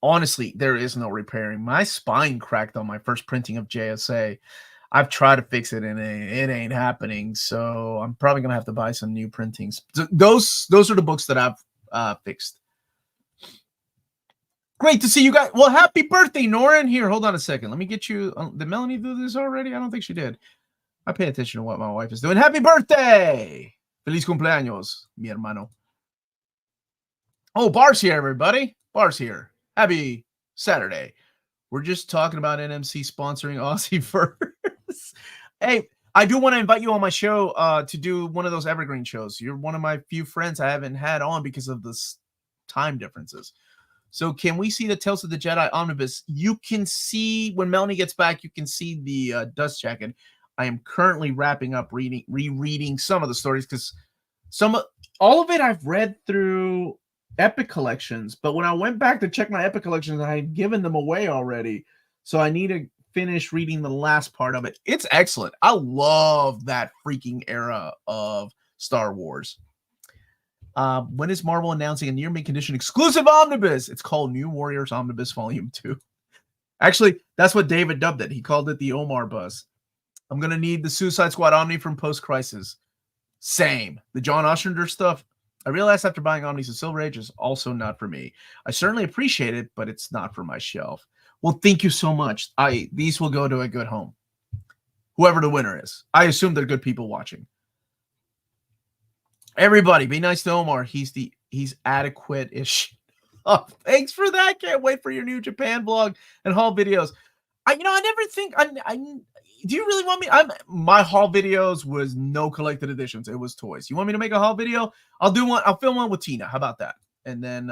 honestly, there is no repairing. My spine cracked on my first printing of JSA. I've tried to fix it, and it ain't happening. So I'm probably gonna have to buy some new printings. Those are the books that I've fixed. Great to see you guys. Well, happy birthday, Norin. Here, hold on a second. Let me get you. Did Melanie do this already? I don't think she did. I pay attention to what my wife is doing. Happy birthday! Feliz cumpleaños, mi hermano. Oh, Bar's here, everybody. Bar's here. Happy Saturday. We're just talking about NMC sponsoring Aussie Furs. Hey, I do want to invite you on my show to do one of those evergreen shows. You're one of my few friends I haven't had on because of this time differences. So can we see the Tales of the Jedi Omnibus? You can see, when Melanie gets back, you can see the dust jacket. I am currently wrapping up rereading some of the stories because all of it I've read through Epic Collections, but when I went back to check my Epic Collections, I had given them away already. So I need to finish reading the last part of it. It's excellent. I love that freaking era of Star Wars. When is Marvel announcing a near mint condition exclusive omnibus? It's called New Warriors Omnibus Volume 2. Actually, that's what David dubbed it. He called it the Omar bus. I'm going to need the Suicide Squad Omni from Post-Crisis. Same. The John Ostrander stuff, I realized after buying Omnis of Silver Age is also not for me. I certainly appreciate it, but it's not for my shelf. Well, thank you so much. These will go to a good home. Whoever the winner is. I assume they're good people watching. Everybody, be nice to Omar. He's adequate-ish. Oh, thanks for that. Can't wait for your new Japan vlog and haul videos. I never think do you really want me? My haul videos was no collected editions. It was toys. You want me to make a haul video? I'll do one. I'll film one with Tina. How about that? And then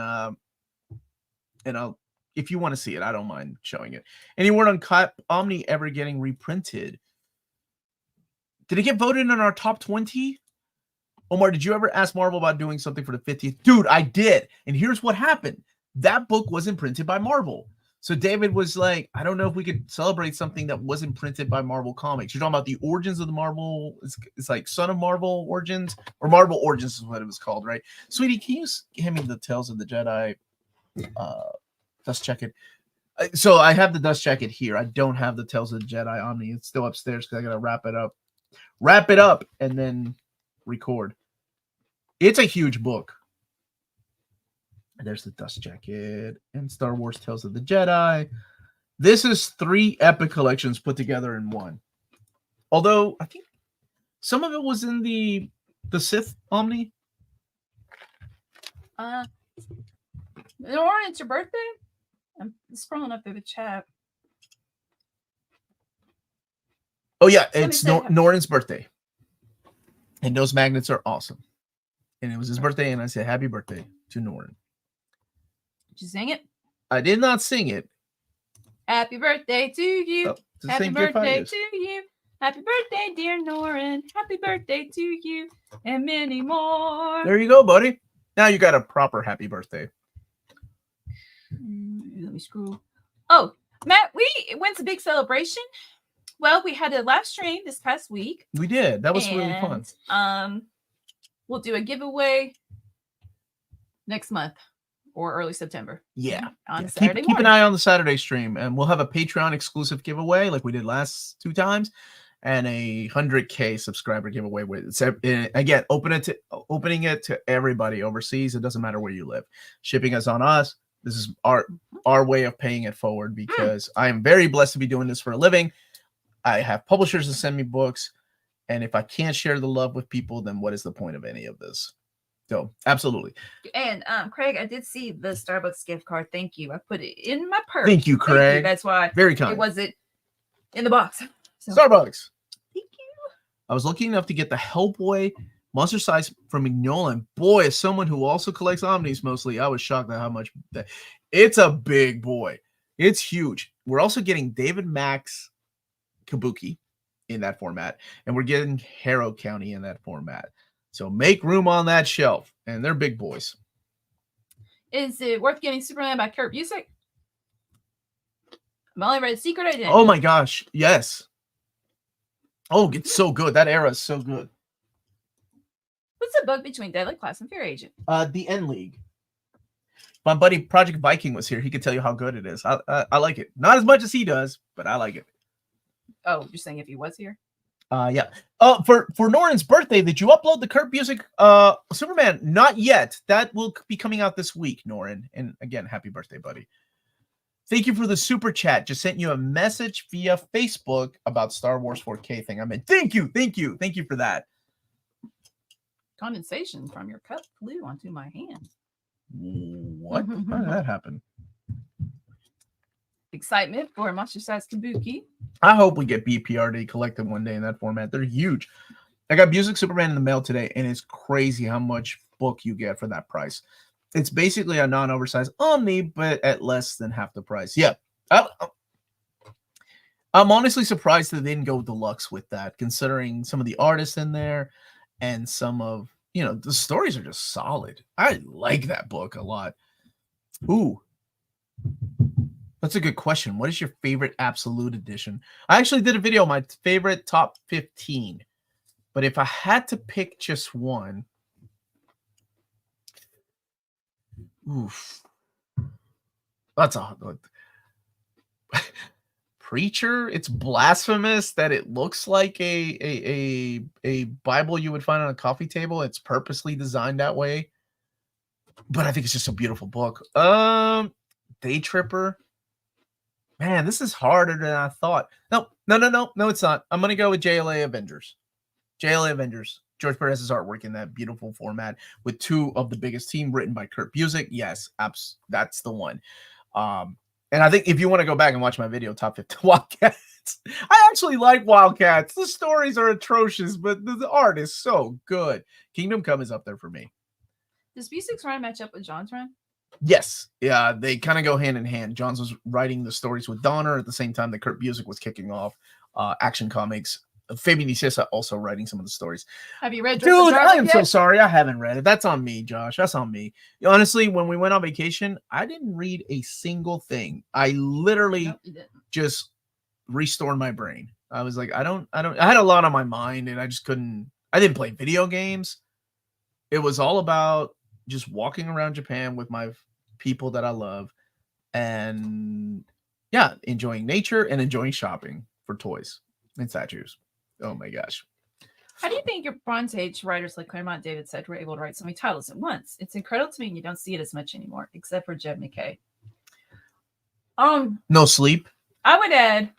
if you want to see it, I don't mind showing it. Any word on Cap Omni ever getting reprinted? Did it get voted in our top 20? Omar, did you ever ask Marvel about doing something for the 50th? Dude, I did. And here's what happened. That book wasn't printed by Marvel. So David was like, I don't know if we could celebrate something that wasn't printed by Marvel Comics. You're talking about the origins of the Marvel. It's like Son of Marvel Origins, or Marvel Origins is what it was called, right? Sweetie, can you hand me the Tales of the Jedi dust jacket? So I have the dust jacket here. I don't have the Tales of the Jedi Omni. It's still upstairs because I got to wrap it up, and then record. It's a huge book. There's the dust jacket and Star Wars Tales of the Jedi. This is 3 epic collections put together in one. Although I think some of it was in the Sith Omni.
Lauren, it's your birthday? I'm scrolling up through the chat.
Oh yeah, it's Norin's birthday. And those magnets are awesome. And it was his birthday, and I said happy birthday to Norin.
Did you sing it?
I did not sing it.
Happy birthday to you.
Oh,
Happy birthday to you. Happy birthday, dear Norin. Happy birthday to you. And many more.
There you go, buddy. Now you got a proper happy birthday.
Let me scroll. Oh, Matt, when's the big celebration? Well, we had a live stream this past week.
We did. That was really fun.
We'll do a giveaway next month or early September.
Yeah.
On Saturday
keep an eye on the Saturday stream, and we'll have a Patreon exclusive giveaway like we did last 2 times, and a 100K subscriber giveaway. Again, opening it to everybody overseas. It doesn't matter where you live. Shipping is on us. This is our way of paying it forward, because I am very blessed to be doing this for a living. I have publishers that send me books, and if I can't share the love with people, then what is the point of any of this? So, absolutely.
And Craig, I did see the Starbucks gift card. Thank you. I put it in my purse.
Thank you, Craig.
Thank you. That's why
very kind.
It wasn't in the box. So.
Starbucks.
Thank you.
I was lucky enough to get the Hellboy monster size from Mignola, and boy, as someone who also collects Omnis mostly, I was shocked at how much it's a big boy. It's huge. We're also getting David Mack's Kabuki in that format, and we're getting Harrow County in that format. So make room on that shelf, and they're big boys.
Is it worth getting Superman by Kurt Busiek? I'm only read Secret Identity.
Oh my gosh, yes. Oh, it's so good. That era is so good.
What's the book between Deadly Class and Fear Agent?
The N League. My buddy Project Viking was here. He could tell you how good it is. I like it. Not as much as he does, but I like it.
Oh, you're saying if he was here?
Yeah. For Norin's birthday, did you upload the Kurt Busiek Superman? Not yet. That will be coming out this week, Norin. And again, happy birthday, buddy. Thank you for the super chat. Just sent you a message via Facebook about Star Wars 4K thing. I mean, thank you for that.
Condensation from your cup flew onto my hand.
What? How did that happen?
Excitement for Monster Size Kabuki.
I hope we get BPRD collected one day in that format. They're huge. I got Busiek Superman in the mail today, and it's crazy how much book you get for that price. It's basically a non-oversized Omni, but at less than half the price. Yeah. I'm honestly surprised that they didn't go deluxe with that, considering some of the artists in there and some of, the stories are just solid. I like that book a lot. Ooh. That's a good question. What is your favorite Absolute Edition? I actually did a video on my favorite top 15. But if I had to pick just one, that's a Preacher. It's blasphemous that it looks like a Bible you would find on a coffee table. It's purposely designed that way, but I think it's just a beautiful book. Day Tripper. Man, this is harder than I thought. No, it's not. I'm gonna go with JLA Avengers. JLA Avengers. George Perez's artwork in that beautiful format with 2 of the biggest team, written by Kurt Busiek. Yes, that's the one. And I think if you want to go back and watch my video, Top 50 Wildcats, I actually like Wildcats. The stories are atrocious, but the art is so good. Kingdom Come is up there for me.
Does Busiek's run match up with John's run?
Yes. Yeah, they kind of go hand in hand. Johns was writing the stories with Donner at the same time that Kurt Busiek was kicking off Action Comics. Fabian Nicieza also writing some of the stories.
Have you read
Dude, I am so sorry. I haven't read it. That's on me, Josh. That's on me. Honestly, when we went on vacation, I didn't read a single thing. I literally just restored my brain. I was like, I had a lot on my mind, and I didn't play video games. It was all about just walking around Japan with my people that I love, and enjoying nature and enjoying shopping for toys and statues. Oh my gosh.
How do you think your Bronze Age writers like Claremont David said were able to write so many titles at once? It's incredible to me, and you don't see it as much anymore, except for Jeb McKay.
No sleep.
I would add,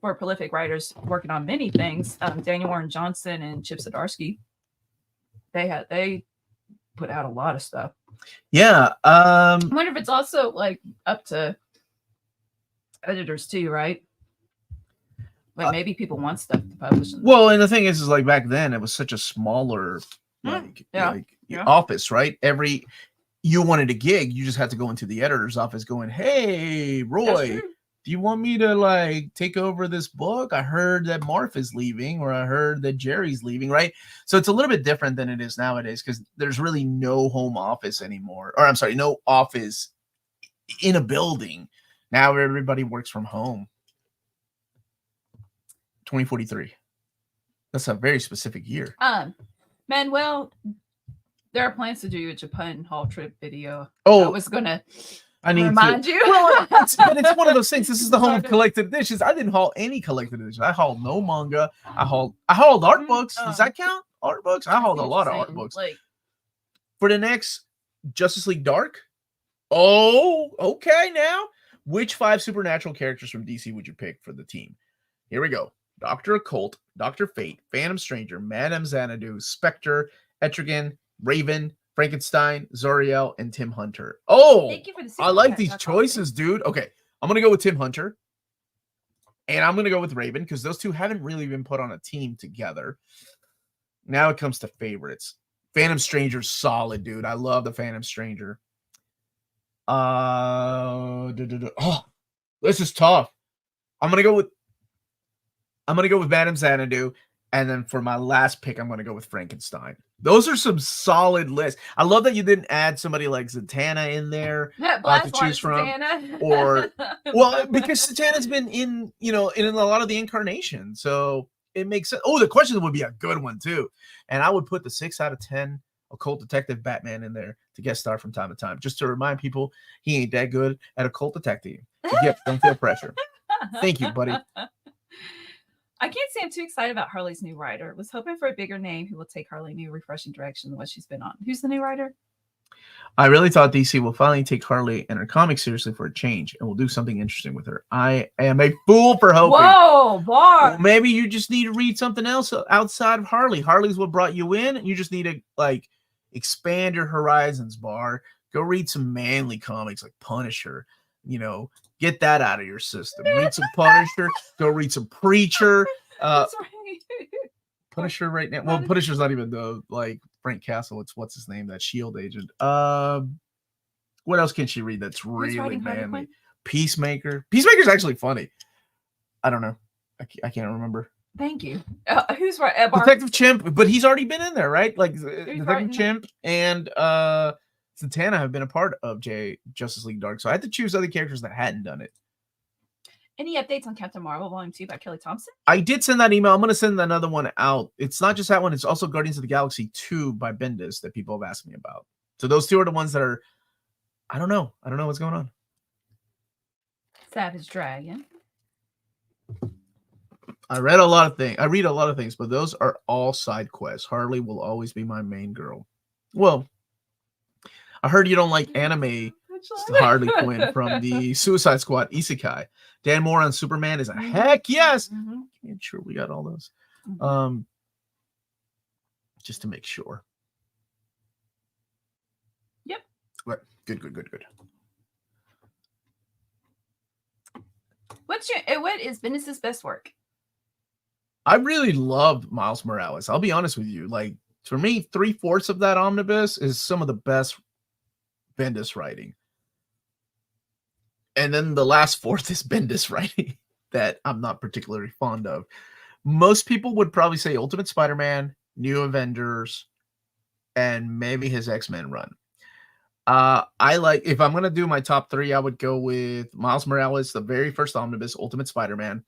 for prolific writers working on many things, Daniel Warren Johnson and Chip Zdarsky. They put out a lot of stuff.
Yeah.
I wonder if it's also like up to editors too, right? Like maybe people want stuff to publish.
Well, and the thing is like back then it was such a smaller office, right? You wanted a gig, you just had to go into the editor's office going, "Hey, Roy, do you want me to like take over this book? I heard that Marv is leaving, or I heard that Jerry's leaving, right? So it's a little bit different than it is nowadays because there's really no home office anymore. Or I'm sorry, no office in a building. Now everybody works from home. 2043. That's a very specific year.
Manuel, there are plans to do a Japan haul trip video.
Oh,
I was gonna
I need
remind
to.
you.
Well, but it's one of those things. This is the home of collected editions. I didn't haul any collected editions. I hauled no manga. I hauled art books. Does that count? Art books? I hauled a lot of art books.
Like,
for the next Justice League Dark. Oh, okay. Now, which 5 supernatural characters from DC would you pick for the team? Here we go. Dr. Occult, Dr. Fate, Phantom Stranger, Madame Xanadu, Spectre, Etrigan, Raven, Frankenstein, Zoriel, and Tim Hunter. Oh,
thank you for the
I like these choices, dude. Okay, I'm going to go with Tim Hunter. And I'm going to go with Raven because those two haven't really been put on a team together. Now it comes to favorites. Phantom Stranger's solid, dude. I love the Phantom Stranger. Oh, this is tough. I'm going to go with Madame Xanadu. And then for my last pick, I'm going to go with Frankenstein. Those are some solid lists. I love that you didn't add somebody like Zatanna in there to choose from. Or, well, because Zatanna's been in a lot of the incarnation. So it makes sense. Oh, the question would be a good one, too. And I would put the 6 out of 10 Occult Detective Batman in there to guest star from time to time. Just to remind people, he ain't that good at Occult Detective. So yeah, don't feel pressure. Thank you, buddy.
I can't say I'm too excited about Harley's new writer. Was hoping for a bigger name who will take Harley in a new, refreshing direction than what she's been on. Who's the new writer?
I really thought DC will finally take Harley and her comics seriously for a change and will do something interesting with her. I am a fool for hoping.
Whoa, Bar!
Well, maybe you just need to read something else outside of Harley. Harley's what brought you in, and you just need to expand your horizons, Bar. Go read some manly comics like Punisher. Get that out of your system. Read some Punisher. Go read some Preacher.
That's right.
Punisher right now. Well, Punisher's not even the Frank Castle. It's what's his name? That Shield agent. What else can she read that's really manly? Peacemaker. Peacemaker's actually funny. I don't know. I can't remember.
Thank you. Who's right?
Detective Chimp, but he's already been in there, right? Detective Chimp and Zatanna have been a part of Justice League Dark, so I had to choose other characters that hadn't done it.
Any updates on Captain Marvel Volume 2 by Kelly Thompson?
I did send that email. I'm going to send another one out. It's not just that one. It's also Guardians of the Galaxy 2 by Bendis that people have asked me about. So those two are the ones that are, I don't know. I don't know what's going on.
Savage Dragon.
I read a lot of things. I read a lot of things, but those are all side quests. Harley will always be my main girl. Well, I heard you don't like anime Harley Quinn from the Suicide Squad Isekai. Dan Moore on Superman is a heck yes. I'm sure we got all those. Just to make sure.
Yep.
Right. Good.
What is Bendis' best work?
I really loved Miles Morales. I'll be honest with you. For me, 3/4 of that omnibus is some of the best Bendis writing. And then the last 4th is Bendis writing that I'm not particularly fond of. Most people would probably say Ultimate Spider-Man, New Avengers, and maybe his X-Men run. If I'm going to do my top 3, I would go with Miles Morales, the very first omnibus, Ultimate Spider-Man.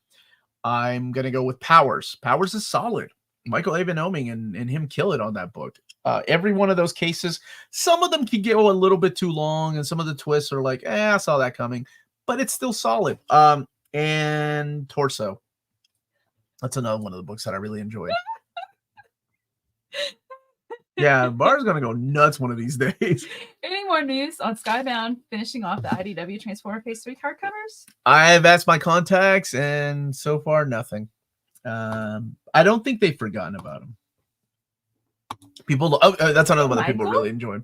I'm going to go with Powers. Powers is solid. Michael Avon Oeming and him kill it on that book. Every one of those cases, some of them can go a little bit too long, and some of the twists are I saw that coming, but it's still solid. And Torso. That's another one of the books that I really enjoyed. Yeah, Bar's going to go nuts one of these days.
Any more news on Skybound finishing off the IDW Transformer Phase 3 hardcovers?
I've asked my contacts, and so far, nothing. I don't think they've forgotten about him. People, that's another one that people really enjoy.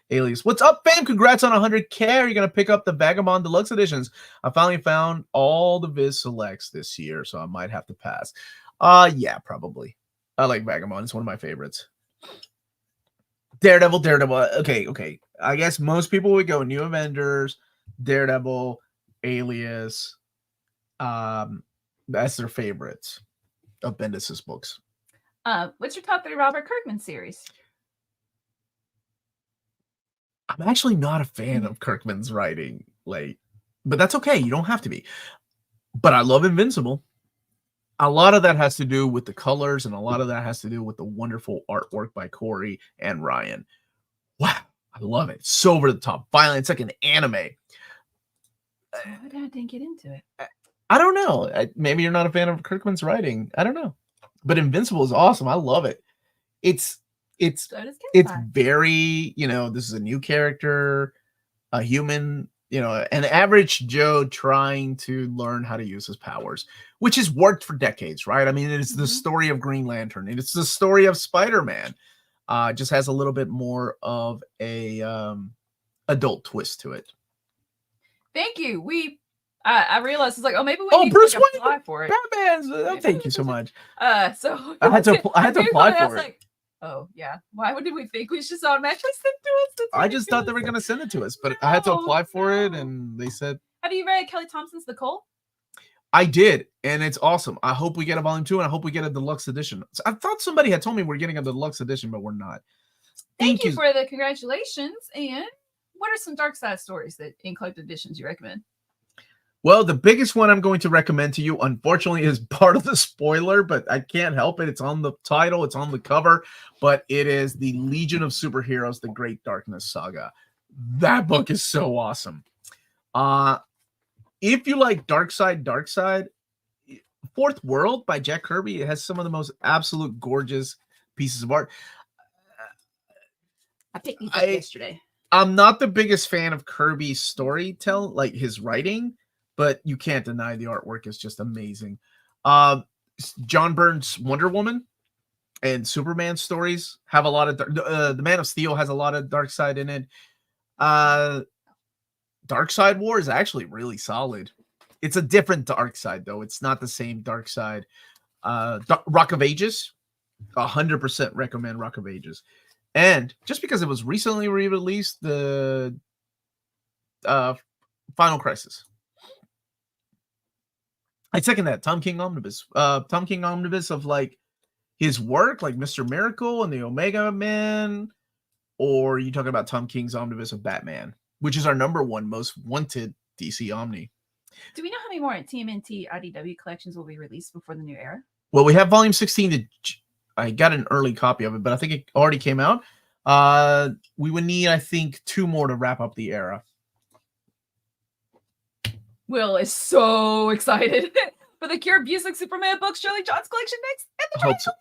Alias, what's up, fam? Congrats on 100K. Are you gonna pick up the Vagabond Deluxe editions? I finally found all the Viz Selects this year, so I might have to pass. Yeah, probably. I like Vagabond. It's one of my favorites. Daredevil. Okay. I guess most people would go New Avengers, Daredevil, Alias. That's their favorites of Bendis's books.
What's your top 3 Robert Kirkman series?
I'm actually not a fan of Kirkman's writing, but that's okay. You don't have to be. But I love Invincible. A lot of that has to do with the colors, and a lot of that has to do with the wonderful artwork by Corey and Ryan. Wow, I love it. So over the top, violent. It's like an anime.
I didn't get into it.
I don't know. Maybe you're not a fan of Kirkman's writing. I don't know. But Invincible is awesome. I love it. It's very, this is a new character, a human, an average Joe trying to learn how to use his powers, which has worked for decades, right? I mean, it's the story of Green Lantern, and it's the story of Spider-Man. Just has a little bit more of a adult twist to it.
Thank you. I realized it's like, maybe we need
Bruce
to apply for it.
Batman's. Thank you so much.
So
I had to apply for it.
Like, oh yeah. Why did we think we just automatically send to us? That's
I just thought they were gonna send it to us, but I had to apply for it, and they said.
Have you read Kelly Thompson's The Cole?
I did, and it's awesome. I hope we get a volume 2, and I hope we get a deluxe edition. I thought somebody had told me we're getting a deluxe edition, but we're not.
Thank you for the congratulations. And what are some dark side stories that in collected editions you recommend?
Well, the biggest one I'm going to recommend to you, unfortunately, is part of the spoiler, but I can't help it. It's on the title, it's on the cover, but it is the Legion of Superheroes, The Great Darkness Saga. That book is so awesome. If you like Dark Side, Fourth World by Jack Kirby, it has some of the most absolute gorgeous pieces of art.
I picked these up yesterday.
I'm not the biggest fan of Kirby's storytelling, like his writing, but you can't deny the artwork is just amazing. John Byrne's Wonder Woman and Superman stories have a lot of the Man of Steel has a lot of dark side in it. Dark Side War is actually really solid. It's a different dark side, though. It's not the same dark side. Rock of Ages, 100% recommend Rock of Ages. And just because it was recently re-released, the Final Crisis. I second that. Tom King Omnibus. Tom King Omnibus of like his work, like Mr. Miracle and the Omega Man. Or you talking about Tom King's Omnibus of Batman, which is our #1 most wanted DC Omni.
Do we know how many more TMNT IDW collections will be released before the new era?
Well, we have volume 16. I got an early copy of it, but I think it already came out. We would need, I think, 2 more to wrap up the era.
Will is so excited for the Cure Busick Superman books, Shirley John's collection next. And the
So.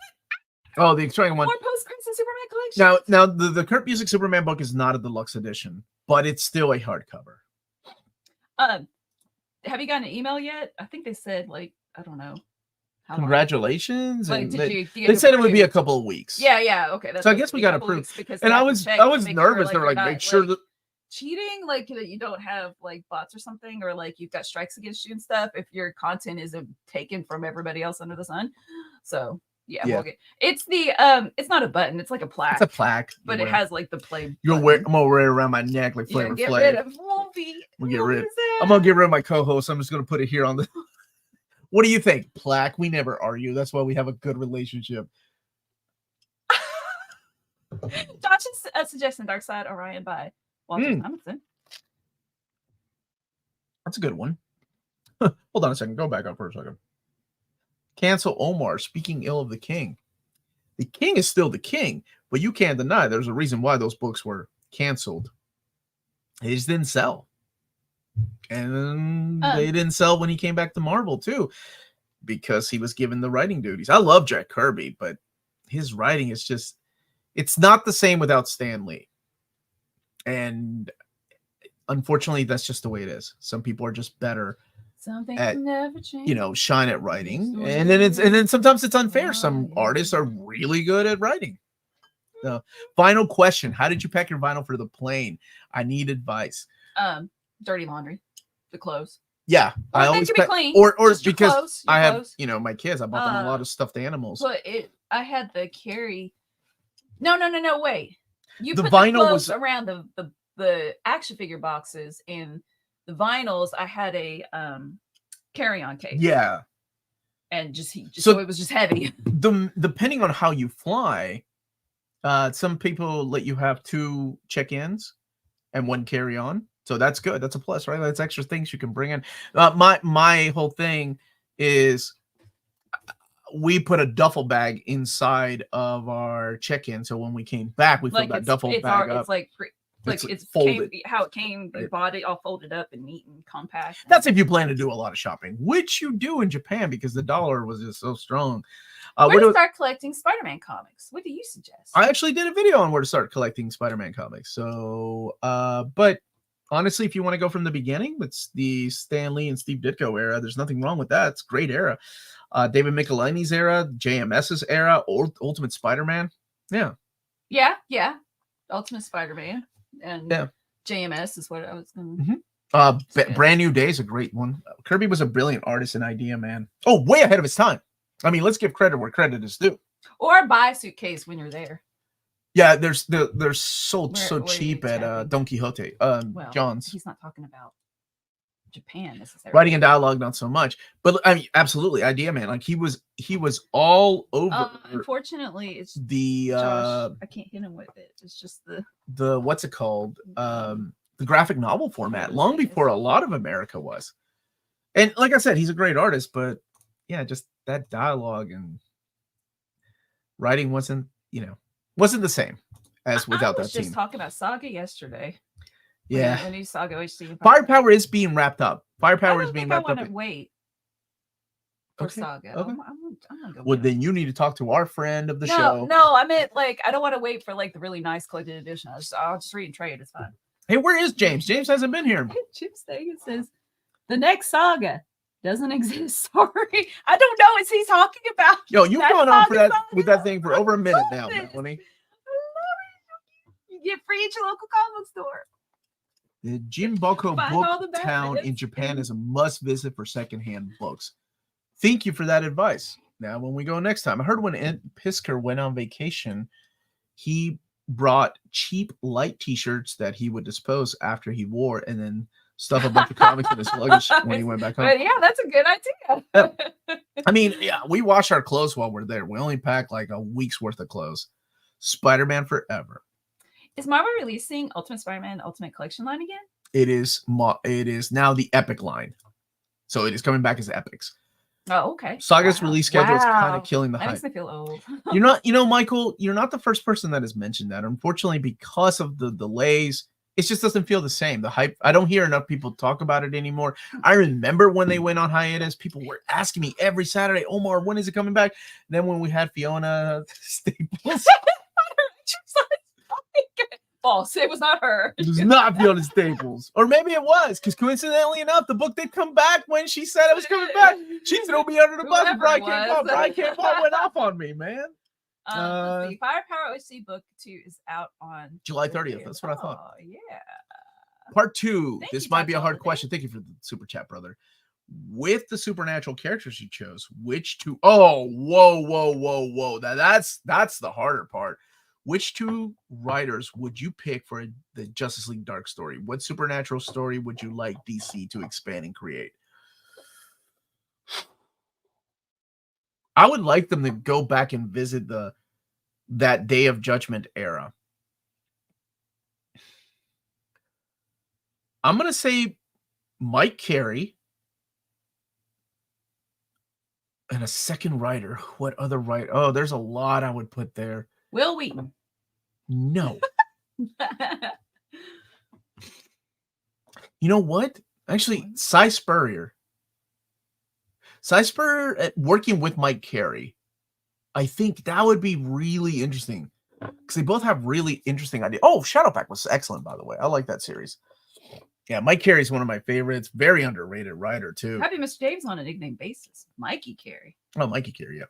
Oh, the exciting one.
More post-Crisis Superman collection.
Now the Kurt Busiek Superman book is not a deluxe edition, but it's still a hardcover.
Have you gotten an email yet? I think they said, like, I don't know.
Congratulations.
Like,
they said it would be a couple of weeks.
Yeah. Okay.
So I guess we got approved. And I was nervous. They were like, make sure that
cheating, like that you don't have like bots or something, or like you've got strikes against you and stuff if your content isn't taken from everybody else under the sun. So yeah. We'll it's the it's not a button, it's like a plaque.
It's a plaque,
but it has like the play.
I'm gonna wear it around my neck like Flavor Flav. I'm gonna get rid of my co-host. I'm just gonna put it here on the. What do you think, plaque? We never argue. That's why we have a good relationship.
Josh's suggestion, Dark Side Orion by Walt Simonson.
That's a good one. Hold on a second. Go back up for a second. Cancel Omar speaking ill of the king. The king is still the king, but you can't deny there's a reason why those books were canceled. They just didn't sell. And they didn't sell when he came back to Marvel too, because he was given the writing duties. I love Jack Kirby, but his writing is just, it's not the same without Stan Lee. And unfortunately, that's just the way it is. Some people are just better at,
never change.
Shine at writing. And then sometimes it's unfair. Some artists are really good at writing. So, final question. How did you pack your vinyl for the plane? I need advice.
Dirty laundry, the clothes.
Yeah,
I always pack
clean, or because
clothes,
I have my kids. I bought them a lot of stuffed animals.
But I had the carry. No, wait. You
the
put
vinyl
the clothes
was
around the action figure boxes, and The vinyls, I had a carry-on case.
Yeah.
And so it was just heavy.
Depending on how you fly, some people let you have 2 check-ins and 1 carry-on. So that's good. That's a plus, right? That's extra things you can bring in. My whole thing is we put a duffel bag inside of our check-in. So when we came back, we filled that duffel bag up.
It's like it's
folded.
How it came. You bought it all folded up and neat and compact.
That's if you plan to do a lot of shopping, which you do in Japan because the dollar was just so strong.
Where to start collecting Spider-Man comics? What do you suggest?
I actually did a video on where to start collecting Spider-Man comics. So, but honestly, if you want to go from the beginning, it's the Stan Lee and Steve Ditko era. There's nothing wrong with that. It's a great era. David Michelinie's era, JMS's era, Ultimate Spider-Man. Yeah.
Ultimate Spider-Man and JMS is what I was going
to Brand New Day is a great one. Kirby was a brilliant artist and idea man. Oh, way ahead of his time. I mean, let's give credit where credit is due.
Or buy a suitcase when you're there.
Yeah, they're sold so cheap at Don Quixote. John's.
He's not talking about Japan necessarily.
Writing and dialogue, not so much. But I mean, absolutely, idea man. Like he was all over.
Unfortunately, it's
the
Josh, I can't hit him with it. It's just
the what's it called? The graphic novel format, long before a lot of America was. And like I said, he's a great artist, but yeah, just that dialogue and writing wasn't the same as without that team. I was
just talking about Saga yesterday.
Yeah.
The new Saga HD.
Firepower is being wrapped up. Firepower is being wrapped up.
I want to wait for Saga.
Okay.
I'm gonna go.
Well, then you need to talk to our friend of the show.
No, I meant like I don't want to wait for like the really nice collected edition. I'll just read and trade. It's fine.
Hey, where is James? James hasn't been here.
Jim's thing it says the next Saga doesn't exist. Sorry, I don't know what he's talking about.
Yo, you've gone on for that with that thing for over a minute now, Melanie.
You get free at your local comic store.
The Jinboko Book Town in Japan is a must visit for secondhand books. Thank you for that advice. Now, when we go next time, I heard when Ed Pisker went on vacation, he brought cheap light T-shirts that he would dispose after he wore, and then stuff a bunch of comics in his luggage when he went back home.
But yeah, that's a good idea.
I mean, yeah, we wash our clothes while we're there. We only pack like a week's worth of clothes. Spider-Man Forever.
Is Marvel releasing Ultimate Spider-Man Ultimate Collection line again?
It is now the Epic line. So it is coming back as Epics.
Oh, okay.
Saga's release schedule is kind of killing the hype.
That makes me feel old.
Michael, you're not the first person that has mentioned that. Unfortunately, because of the delays, it just doesn't feel the same. The hype, I don't hear enough people talk about it anymore. I remember when they went on hiatus, people were asking me every Saturday, Omar, when is it coming back? And then when we had Fiona Staples.
False. It was not her.
It was not Fiona Staples. Or maybe it was, because coincidentally enough, the book did come back when she said it was coming back. She threw me under the bus and Brian Campbell went off on me, man.
Let's see. Firepower OC Book 2 is out on
July 30th. That's what I thought.
Oh, yeah.
Part 2. This might be a hard question. Thank you for the super chat, brother. With the supernatural characters you chose, which two? Oh, whoa. That's the harder part. Which 2 writers would you pick for the Justice League Dark story? What supernatural story would you like DC to expand and create? I would like them to go back and visit that Day of Judgment era. I'm going to say Mike Carey and a second writer. What other writer? Oh, there's a lot I would put there.
Will Wheaton.
No. You know what? Actually, Cy Spurrier. Cy Spurrier working with Mike Carey. I think that would be really interesting because they both have really interesting ideas. Oh, Shadowpack was excellent, by the way. I like that series. Yeah, Mike Carey is one of my favorites. Very underrated writer, too.
Probably Mr. James on a nickname basis. Mikey Carey.
Oh, Mikey Carey, yeah.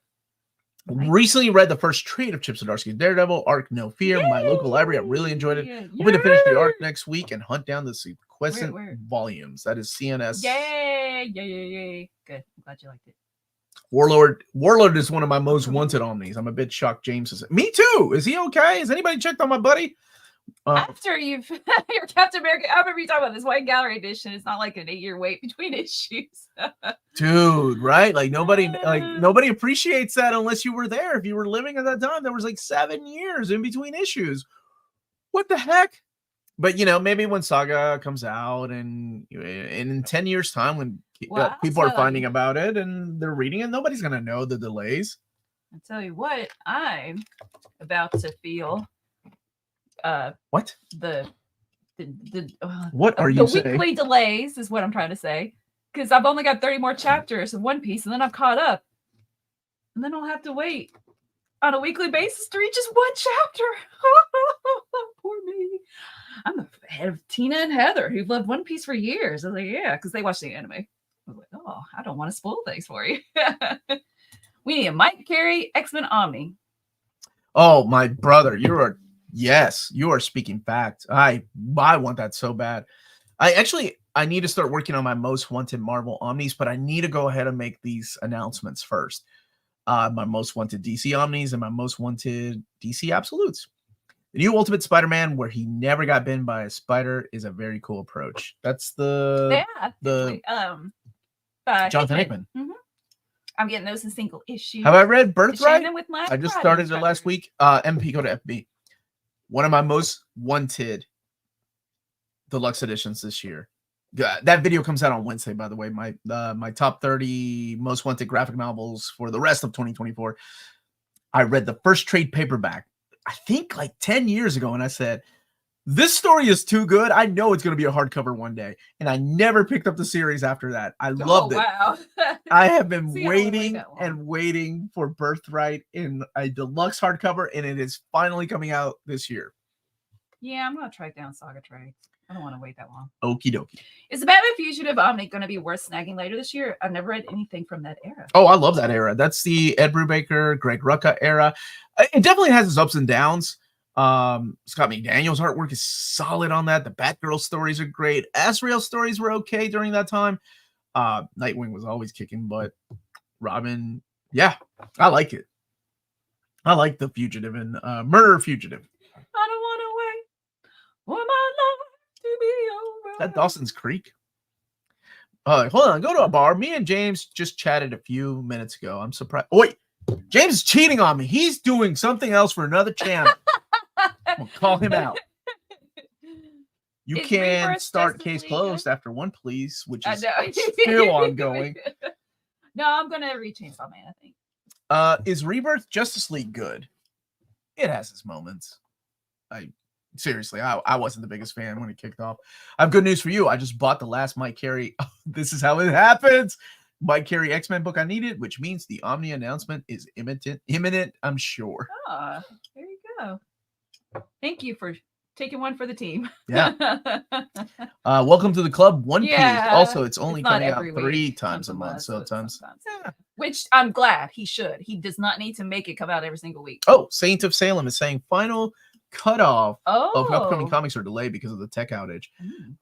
Recently read the first trade of Chip Zdarsky's Daredevil, Arc No Fear, my local library. I really enjoyed it. Hoping to finish the arc next week and hunt down the sequescent volumes. That is CNS.
Yay. Good. I'm glad you liked it.
Warlord is one of my most wanted on these. I'm a bit shocked James is. Me too. Is he okay? Has anybody checked on my buddy?
After you've your Captain America, I remember you talking about this white gallery edition. It's not like an 8-year wait between issues.
Dude, right? Like nobody appreciates that unless you were there. If you were living at that time, there was like 7 years in between issues. What the heck? But maybe when Saga comes out and in 10 years time when people are finding about it and they're reading it, nobody's gonna know the delays.
I tell you what, I'm about to feel
what
what
are you
the
saying?
Weekly delays is what I'm trying to say, because I've only got 30 more chapters of One Piece and then I'm caught up, and then I'll have to wait on a weekly basis to read just one chapter. Poor me. I'm the head of Tina and Heather who've loved One Piece for years. I was like, yeah, because they watch the anime. I was like, oh, I don't want to spoil things for you. We need a Mike Carey X-Men Omni.
Oh, my brother, you are speaking fact. I want that so bad. I need to start working on my most wanted Marvel Omnis, but I need to go ahead and make these announcements first. My most wanted DC Omnis and my most wanted DC Absolutes. The new Ultimate Spider-Man, where he never got bitten by a spider, is a very cool approach. That's the Jonathan Hickman.
Mm-hmm. I'm getting those in single issues.
Have I read Birthright?
With my
I just started it last week. MP, go to FB. One of my most wanted deluxe editions this year. That video comes out on Wednesday, by the way. My top 30 most wanted graphic novels for the rest of 2024. I read the first trade paperback, I think like 10 years ago, and I said, this story is too good. I know it's going to be a hardcover one day. And I never picked up the series after that. I loved it.
Wow.
I have been waiting and waiting for Birthright in a deluxe hardcover, and it is finally coming out this year.
Yeah, I'm going to track down Saga Trade. I don't want to wait that long.
Okie dokie.
Is the Batman Fugitive Omni going to be worth snagging later this year? I've never read anything from that era.
Oh, I love that era. That's the Ed Brubaker, Greg Rucka era. It definitely has its ups and downs. Scott McDaniel's artwork is solid on that. The Batgirl stories are great. Azrael stories were okay during that time. Nightwing was always kicking, but Robin, yeah, I like it. I like the Fugitive and Murder Fugitive.
I don't want to wait for my love to be over.
That Dawson's Creek. Hold on, go to a bar. Me and James just chatted a few minutes ago. I'm surprised. Oh, wait, James is cheating on me. He's doing something else for another channel. We'll call him out. You can start case closed after one, please, which is still ongoing.
No, I'm gonna read Chainsaw Man, I think.
Is Rebirth Justice League good? It has its moments. Seriously, I wasn't the biggest fan when it kicked off. I have good news for you. I just bought the last Mike Carey. This is how it happens. Mike Carey X-Men book I needed, which means the Omni announcement is imminent, I'm sure.
Oh, there you go. Thank you for taking one for the team.
Yeah. Welcome to the club. One Piece. Also, it's only coming out 3 times a month. So sometimes. Yeah.
Which I'm glad he should. He does not need to make it come out every single week.
Oh, Saint of Salem is saying final cutoff of upcoming comics are delayed because of the tech outage.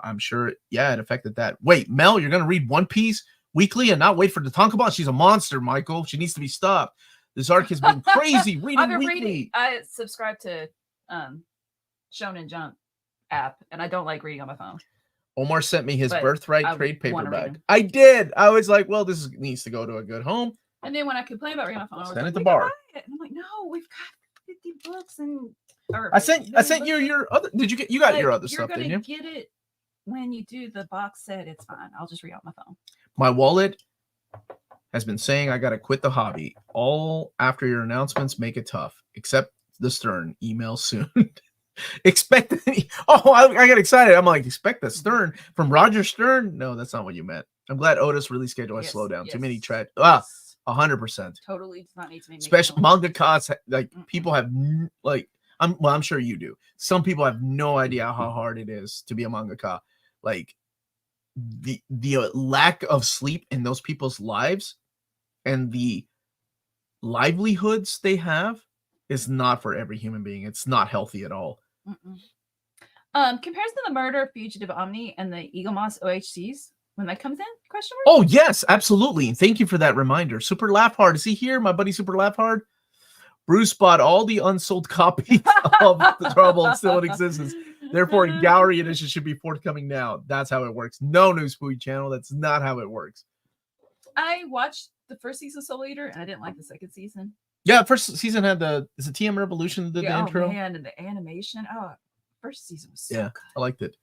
I'm sure, yeah, it affected that. Wait, Mel, you're going to read One Piece weekly and not wait for the Tankobon? She's a monster, Michael. She needs to be stopped. This arc has been crazy. Reading weekly.
I subscribe to Shonen Jump app, and I don't like reading on my phone.
Omar sent me his Birthright trade paperback. I did. I was like, well, this needs to go to a good home.
And then when I complain about reading on my phone, I was
send
like,
it to bar.
And I'm like, no, we've got 50 books and.
I sent you your other. Did you get? You got your other stuff, didn't you?
You're gonna get it when you do the box set. It's fine. I'll just read on my phone.
My wallet has been saying I gotta quit the hobby. All after your announcements make it tough. Except the Stern email soon. Expect. Oh, I got excited. I'm like, expect the Stern from Roger Stern. No, that's not what you meant. I'm glad Otis release schedule has slowed down. Too many 100%.
Totally does not need to be.
Special manga costs. Like people have like. I'm sure you do. Some people have no idea how hard it is to be a mangaka. Like the lack of sleep in those people's lives and the livelihoods they have is not for every human being. It's not healthy at all.
Comparison to the Murder Fugitive Omni and the Eagle Moss OHCs when that comes in? Question mark?
Oh yes, absolutely. Thank you for that reminder. Super Laugh Hard. Is he here? My buddy Super Laugh Hard. Bruce bought all the unsold copies of The Trouble still in existence. Therefore, a gallery edition should be forthcoming now. That's how it works. No, New Spooky Channel. That's not how it works.
I watched the first season of Soul Eater, and I didn't like the second season.
Yeah, first season had is it TM Revolution that did the
Oh
intro?
man, and the animation. Oh, first season was so
Yeah,
good.
I liked it.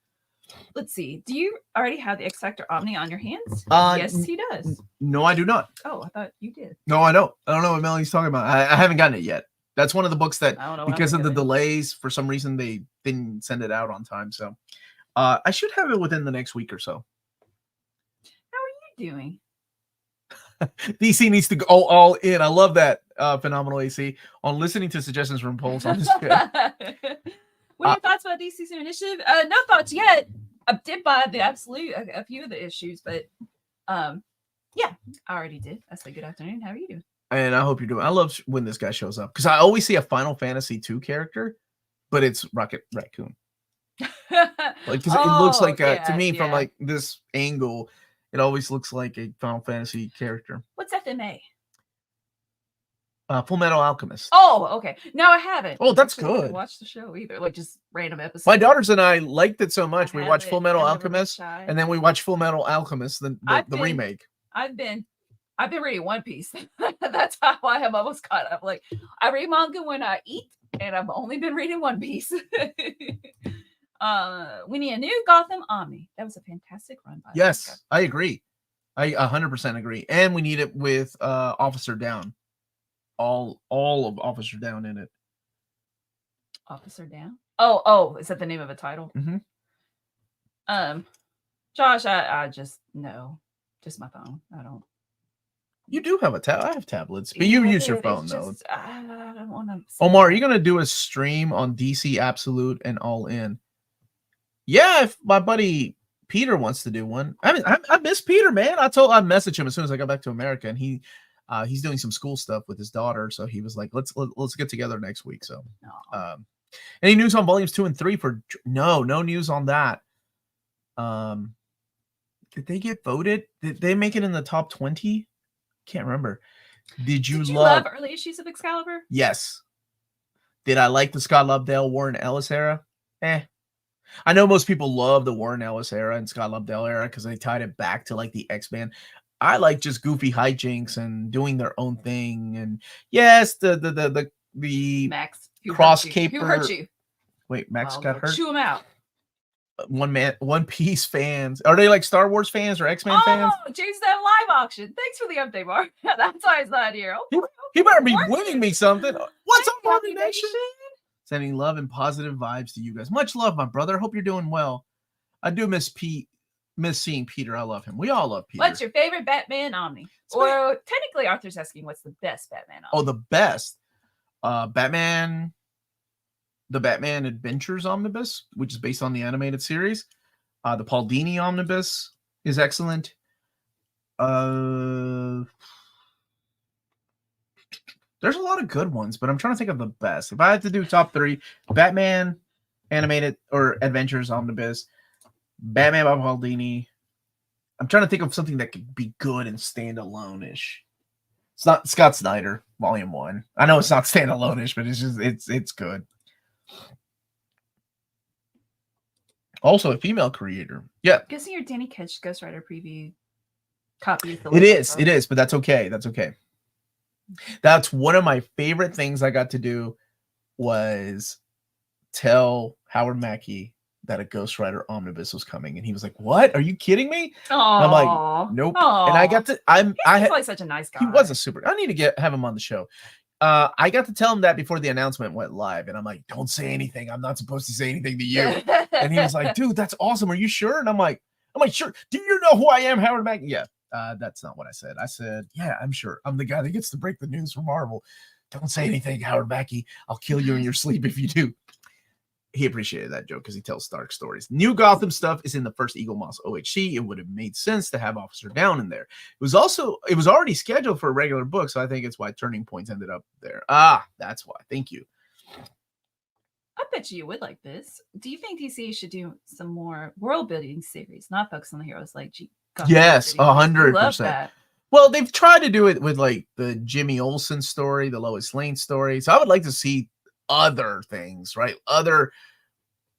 Let's see. Do you already have the X Factor Omni on your hands? Yes, he does.
No, I do not.
Oh, I thought you did.
No, I don't. I don't know what Melanie's talking about. I haven't gotten it yet. That's one of the books that,
I don't know
because of the delays, for some reason, they didn't send it out on time. So I should have it within the next week or so.
How are you doing?
DC needs to go all in. I love that, Phenomenal AC, on listening to suggestions from polls on this show.
What are your thoughts about DC's new initiative? No thoughts yet. I did buy the absolute a few of the issues, but yeah, I already did. I said good afternoon. How are you doing?
And I hope you're doing. I love when this guy shows up because I always see a Final Fantasy 2 character, but it's Rocket Raccoon. Like, because it looks like to me from like this angle, it always looks like a Final Fantasy character.
What's FMA?
Full Metal Alchemist.
Oh, okay. No, I haven't.
Oh, that's
Actually, I haven't
good.
watched the show either. Like just random episodes.
My daughters and I liked it so much. We watched Full Metal
I never
Alchemist,
tried.
and then we watched Full Metal Alchemist, the remake.
I've been reading One Piece. That's how I have almost caught up. Like I read manga when I eat, and I've only been reading One Piece. We need a new Gotham Omni. That was a fantastic run. By
Yes, I agree. I 100% agree. And we need it with Officer Down. All of Officer Down in it.
Officer Down. Oh, is that the name of a title?
Mm-hmm.
Josh, I just no, just my phone. I don't.
You do have a tab. I have tablets, but you use your phone though.
I don't want to.
Omar, are you gonna do a stream on DC Absolute and All In? Yeah, if my buddy Peter wants to do one. I miss Peter, man. I messaged him as soon as I got back to America, and he's doing some school stuff with his daughter, so he was like, let's get together next week. So any news on volumes 2 and 3 for no news on that. Did they get voted? Did they make it in the top 20? Can't remember. Did you love
early issues of Excalibur?
Yes. Did I like the Scott Lobdell Warren Ellis era? I know most people love the Warren Ellis era and Scott Lobdell era because they tied it back to like the X-Men. I like just goofy hijinks and doing their own thing. And yes, the
Max
cross caper.
Who hurt you?
Wait, Max got hurt?
Chew him out.
One Piece fans. Are they like Star Wars fans or X-Men fans?
Oh, James, that live auction. Thanks for the update, Mark. That's why he's not here.
He better be winning me something. What's up, Marty Nation? Sending love and positive vibes to you guys. Much love, my brother. Hope you're doing well. I do miss seeing Peter. I love him. We all love Peter.
What's your favorite Batman Omni? Or technically, Arthur's asking what's the best Batman Omni?
Oh, the best. Batman. The Batman Adventures Omnibus, which is based on the animated series. The Paul Dini Omnibus is excellent. There's a lot of good ones, but I'm trying to think of the best. If I had to do top 3, Batman Animated or Adventures Omnibus, Batman by Paul Dini. I'm trying to think of something that could be good and standalone-ish. It's not Scott Snyder, Volume 1. I know it's not standalone-ish, but it's good. Also a female creator. Yeah.
I'm guessing your Danny Ketch Ghostwriter preview copy.
It is, but that's okay. That's okay. That's one of my favorite things I got to do was tell Howard Mackey that a Ghost Rider omnibus was coming, and he was like, "What? Are you kidding me?" I'm like, "Nope."
Aww.
And I got to.
He's like such a nice guy.
He was a super. I need to have him on the show. I got to tell him that before the announcement went live, and I'm like, "Don't say anything. I'm not supposed to say anything to you." And he was like, "Dude, that's awesome. Are you sure?" And I'm like, "Sure. Do you know who I am, Howard Mackey?" Yeah. That's not what I said. I said, "Yeah, I'm sure. I'm the guy that gets to break the news for Marvel. Don't say anything, Howard Mackey. I'll kill you in your sleep if you do." He appreciated that joke because he tells Stark stories. New Gotham stuff is in the first Eagle Moss OHC. It would have made sense to have Officer Down in there. It was already scheduled for a regular book, so I think it's why Turning Points ended up there. That's why. Thank you.
I bet you would like this. Do you think DC should do some more world building series, not focus on the heroes like
Yes,
100%.
Well, they've tried to do it with like the Jimmy Olsen story, the Lois Lane story. So I would like to see other things, right? Other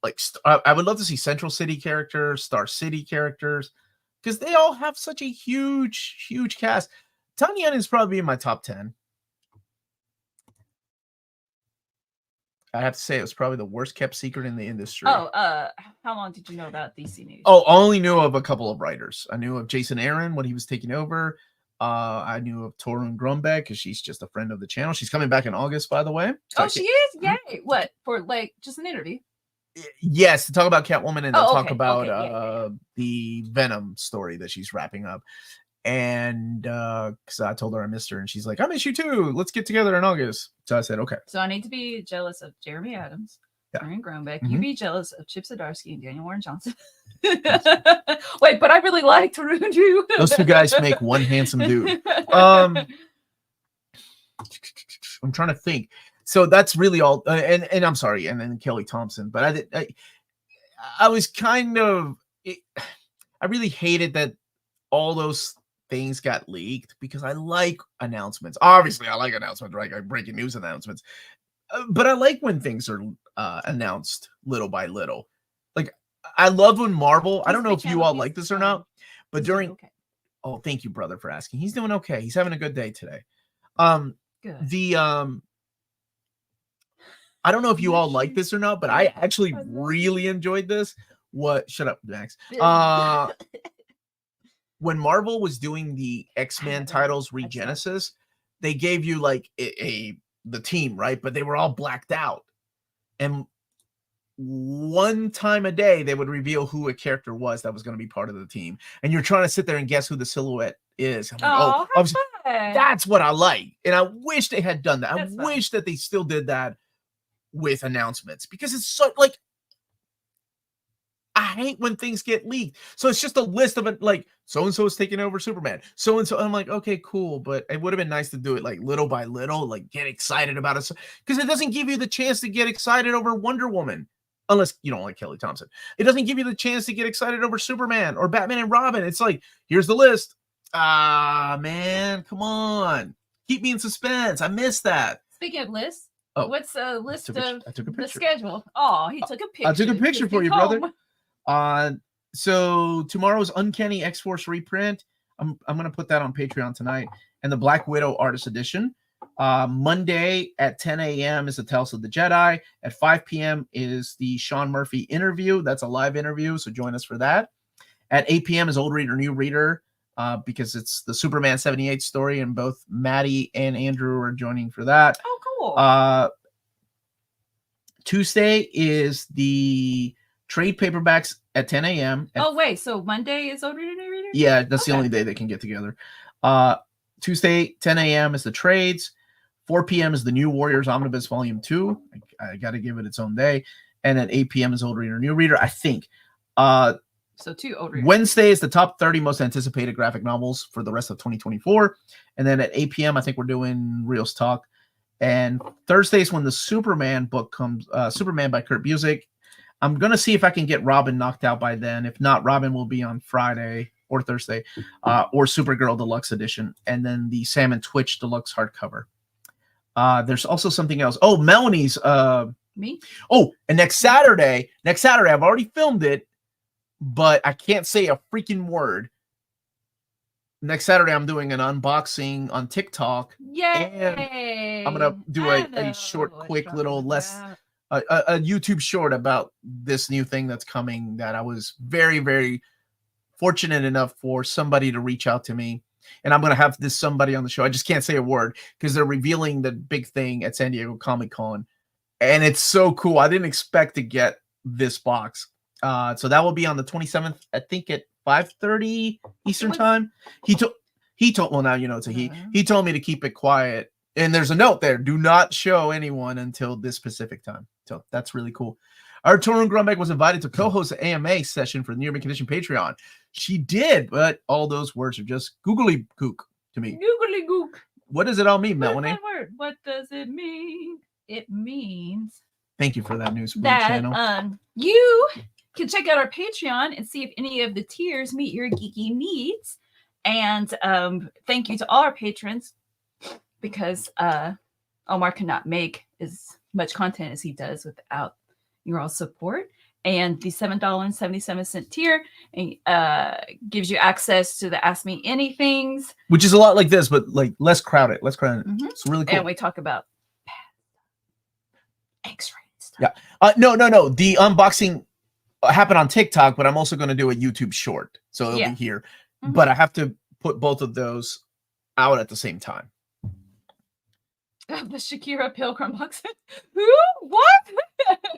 like I would love to see Central City characters, Star City characters, because they all have such a huge cast. Tynion is probably in my top 10. I have to say it was probably the worst kept secret in the industry.
Oh, how long did you know about DC News?
Oh, I only knew of a couple of writers. I knew of Jason Aaron when he was taking over. I knew of Torun Grumbeck because she's just a friend of the channel. She's coming back in August, by the way.
So she is? Yay! What, for like just an interview?
Yes, to talk about Catwoman and to talk
okay,
about the Venom story that she's wrapping up. And because I told her I missed her, and she's like, "I miss you too. Let's get together in August." So I said, "Okay."
So I need to be jealous of Jeremy Adams, Aaron Groenbeck.
Mhm.
You be jealous of Chip Zdarsky and Daniel Warren Johnson. Wait, but I really like Tarun Drew.
Those two guys make one handsome dude. I'm trying to think. So that's really all. And I'm sorry, and then Kelly Thompson. But I was kind of. I really hated that all those things got leaked because I like announcements. Obviously, I like announcements, right? Like breaking news announcements. But I like when things are announced little by little. Like I love when Marvel. I don't know if you all like this or not, but during. Okay. Oh, thank you, brother, for asking. He's doing okay. He's having a good day today. Good. I don't know if you all like this or not, but I actually really enjoyed this. What? Shut up, Max. When Marvel was doing the X-Men titles Regenesis, they gave you like the team, right? But they were all blacked out. And one time a day, they would reveal who a character was that was going to be part of the team. And you're trying to sit there and guess who the silhouette is. I'm like, that's what I like. And I wish they had done that. I wish that they still did that with announcements because it's so like, I hate when things get leaked. So it's just a list of it, like so-and-so is taking over Superman. So-and-so. I'm like, okay, cool. But it would have been nice to do it like little by little, like get excited about it. Because it doesn't give you the chance to get excited over Wonder Woman. Unless you don't like Kelly Thompson. It doesn't give you the chance to get excited over Superman or Batman and Robin. It's like, here's the list. Man, come on. Keep me in suspense. I missed that.
Speaking of lists, what's a list of the schedule?
Oh, he took a picture. I took a picture for you, brother. So tomorrow's Uncanny X-Force reprint. I'm gonna put that on Patreon tonight, and the Black Widow Artist Edition. Monday at 10 a.m. is the Tales of the Jedi. At 5 p.m. is the Sean Murphy interview. That's a live interview, so join us for that. At 8 p.m. is Old Reader, New Reader, because it's the Superman 78 story, and both Maddie and Andrew are joining for that.
Oh, cool.
Tuesday is the trade paperbacks at 10 a.m.
Oh, wait. So Monday is Old Reader, New Reader?
Yeah, that's the only day they can get together. Tuesday, 10 a.m. is the trades. 4 p.m. is the New Warriors Omnibus Volume 2. I got to give it its own day. And at 8 p.m. is Old Reader, New Reader, I think.
So 2 Old Reader.
Wednesday is the top 30 most anticipated graphic novels for the rest of 2024. And then at 8 p.m., I think we're doing Reels Talk. And Thursday is when the Superman book comes, Superman by Kurt Busiek. I'm going to see if I can get Robin knocked out by then. If not, Robin will be on Friday or Thursday, or Supergirl Deluxe Edition, and then the Sam and Twitch Deluxe hardcover. There's also something else. Oh, Melanie's.
Me?
Oh, and next Saturday, I've already filmed it, but I can't say a freaking word. Next Saturday, I'm doing an unboxing on TikTok.
Yay!
I'm going to do a short, quick little a YouTube short about this new thing that's coming that I was very, very fortunate enough for somebody to reach out to me. And I'm going to have this somebody on the show. I just can't say a word because they're revealing the big thing at San Diego Comic-Con. And it's so cool. I didn't expect to get this box. So that will be on the 27th, I think at 5:30 Eastern time. He told, well, now you know it's a he. He told me to keep it quiet. And there's a note there. Do not show anyone until this specific time. So that's really cool. Our Torun Grumbeck was invited to co-host the AMA session for the New Urban Condition Patreon. She did, but all those words are just googly gook to me.
Googly gook.
What does it all mean, Melanie?
What does it mean? It means.
Thank you for that news
that
channel.
You can check out our Patreon and see if any of the tiers meet your geeky needs. And thank you to all our patrons because Omar cannot make as much content as he does without your all support. And the $7.77 tier gives you access to the Ask Me Anythings.
Which is a lot like this, but like less crowded.
Mm-hmm.
It's really cool.
And we talk about X-ray stuff.
Yeah. No. The unboxing happened on TikTok, but I'm also going to do a YouTube short. So it'll be here. Mm-hmm. But I have to put both of those out at the same time.
The Shakira Pilgrim box. Who? What?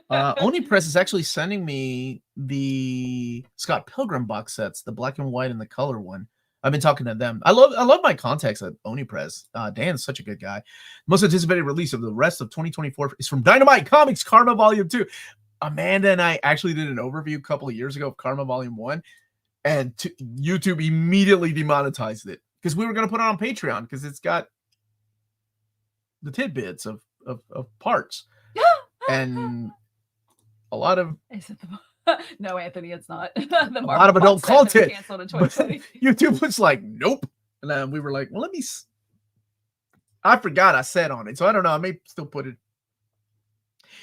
Omnibus is actually sending me the Scott Pilgrim box sets, the black and white and the color one. I've been talking to them. I love my contacts at Omnibus. Dan's such a good guy. Most anticipated release of the rest of 2024 is from Dynamite Comics Karma Volume 2. Amanda and I actually did an overview a couple of years ago of Karma Volume 1, and YouTube immediately demonetized it because we were going to put it on Patreon because it's got the tidbits of parts and a lot of
no, Anthony, it's not.
A lot of adult content. YouTube was like, nope. And then we were like, well, I forgot I said on it. So I don't know. I may still put it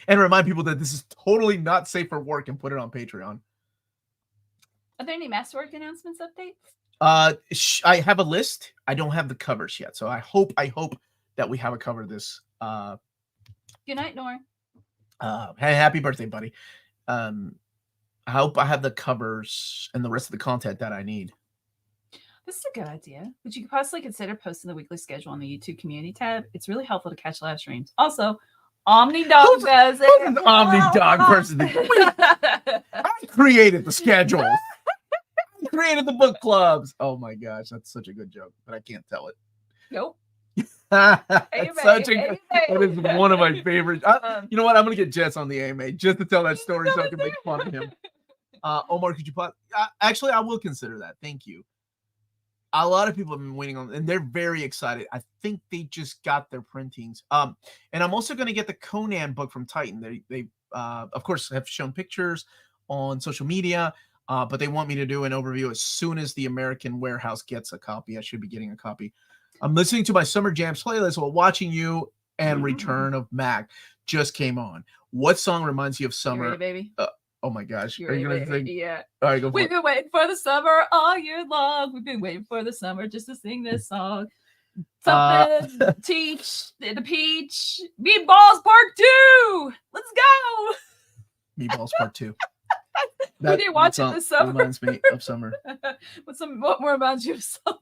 and remind people that this is totally not safe for work and put it on Patreon.
Are there any Masterwork announcements updates?
I have a list. I don't have the covers yet. So I hope that we have a cover this.
Good night, Nora.
Hey, happy birthday, buddy. I hope I have the covers and the rest of the content that I need.
This is a good idea. Would you possibly consider posting the weekly schedule on the YouTube community tab? It's really helpful to catch live streams. Also, Omni Dog does it.
Who's an Omni Dog person? I created the schedule. I created the book clubs. Oh my gosh, that's such a good joke, but I can't tell it.
Nope.
That is one of my favorites. You know what? I'm gonna get Jess on the AMA just to tell that story so I can make fun of him. Omar, could you actually, I will consider that. Thank you. A lot of people have been waiting on, and they're very excited. I think they just got their printings. And I'm also going to get the Conan book from Titan. They of course, have shown pictures on social media, but they want me to do an overview as soon as the American warehouse gets a copy. I should be getting a copy. I'm listening to my Summer Jams playlist while watching you, and Return of Mac just came on. What song reminds you of summer?
You ready, baby?
Oh my gosh.
Are you going to sing? Yeah.
All right, go for
We've been waiting for the summer all year long. We've been waiting for the summer just to sing this song. Something, teach, the peach, Meatballs Part 2. Let's go.
Meatballs Part 2.
We didn't watch it this summer.
Reminds me of summer.
What more reminds you of summer?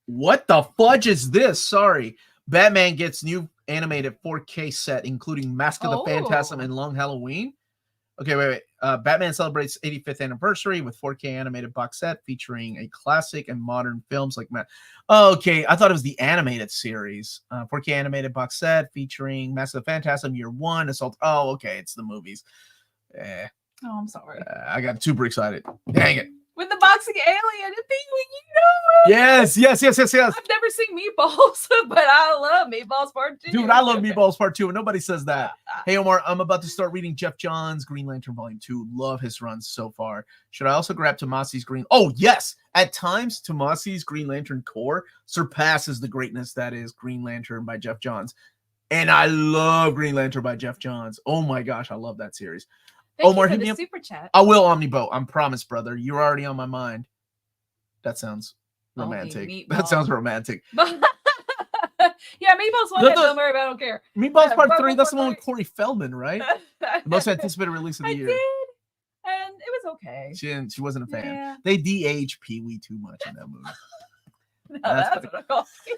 What the fudge is this? Sorry. Batman gets new animated 4K set, including Mask of the Phantasm and Long Halloween. Okay, wait. Batman celebrates 85th anniversary with 4K animated box set featuring a classic and modern films like okay, I thought it was the animated series. 4K animated box set featuring Mask of the Phantasm Year 1, Assault. Oh, okay, it's the movies.
Oh, I'm sorry.
I got super excited. Dang it.
With the boxing alien and penguin, you know it.
Yes.
I've never seen Meatballs, but I love Meatballs Part 2.
Dude, I love Meatballs Part 2, and nobody says that. Hey, Omar, I'm about to start reading Jeff Johns' Green Lantern Volume 2. Love his runs so far. Should I also grab Tomasi's Green? Oh, yes. At times, Tomasi's Green Lantern Corps surpasses the greatness that is Green Lantern by Jeff Johns. And I love Green Lantern by Jeff Johns. Oh, my gosh. I love that series.
Thank
Omar,
you for
hit me
the
up.
Super Chat.
I will, Omnibo. I'm promised, brother. You're already on my mind. That sounds romantic. That sounds romantic.
Yeah, Meatballs 1, don't worry about, I don't care.
Meatballs Part 3, that's the one with Corey Feldman, right? The most anticipated release of the year.
I did, and it was okay.
She wasn't a fan.
Yeah.
They de-aged Pee-wee too much in that movie.
No, that's what I call it.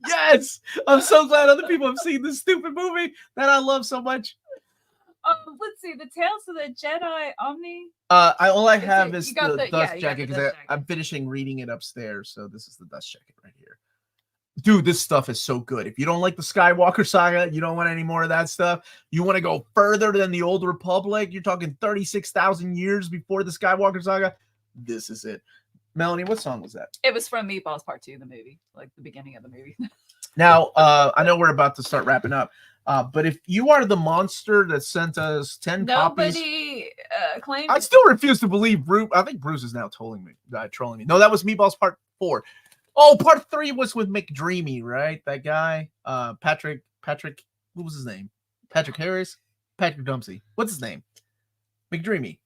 Yes! I'm so glad other people have seen this stupid movie that I love so much.
Let's see, the Tales of the Jedi Omni.
All I have is the dust jacket because I'm finishing reading it upstairs. So this is the dust jacket right here. Dude, this stuff is so good. If you don't like the Skywalker saga, you don't want any more of that stuff. You want to go further than the Old Republic. You're talking 36,000 years before the Skywalker saga. This is it. Melanie, what song was that?
It was from Meatballs Part 2, the movie, like the beginning of the movie.
Now, I know we're about to start wrapping up. But if you are the monster that sent us 10 copies,
nobody claimed.
I still refuse to believe Bruce. I think Bruce is now trolling me. No, that was Meatballs Part 4. Oh, Part 3 was with McDreamy, right? That guy, Patrick. What was his name? Patrick Harris. Patrick Dempsey. What's his name? McDreamy.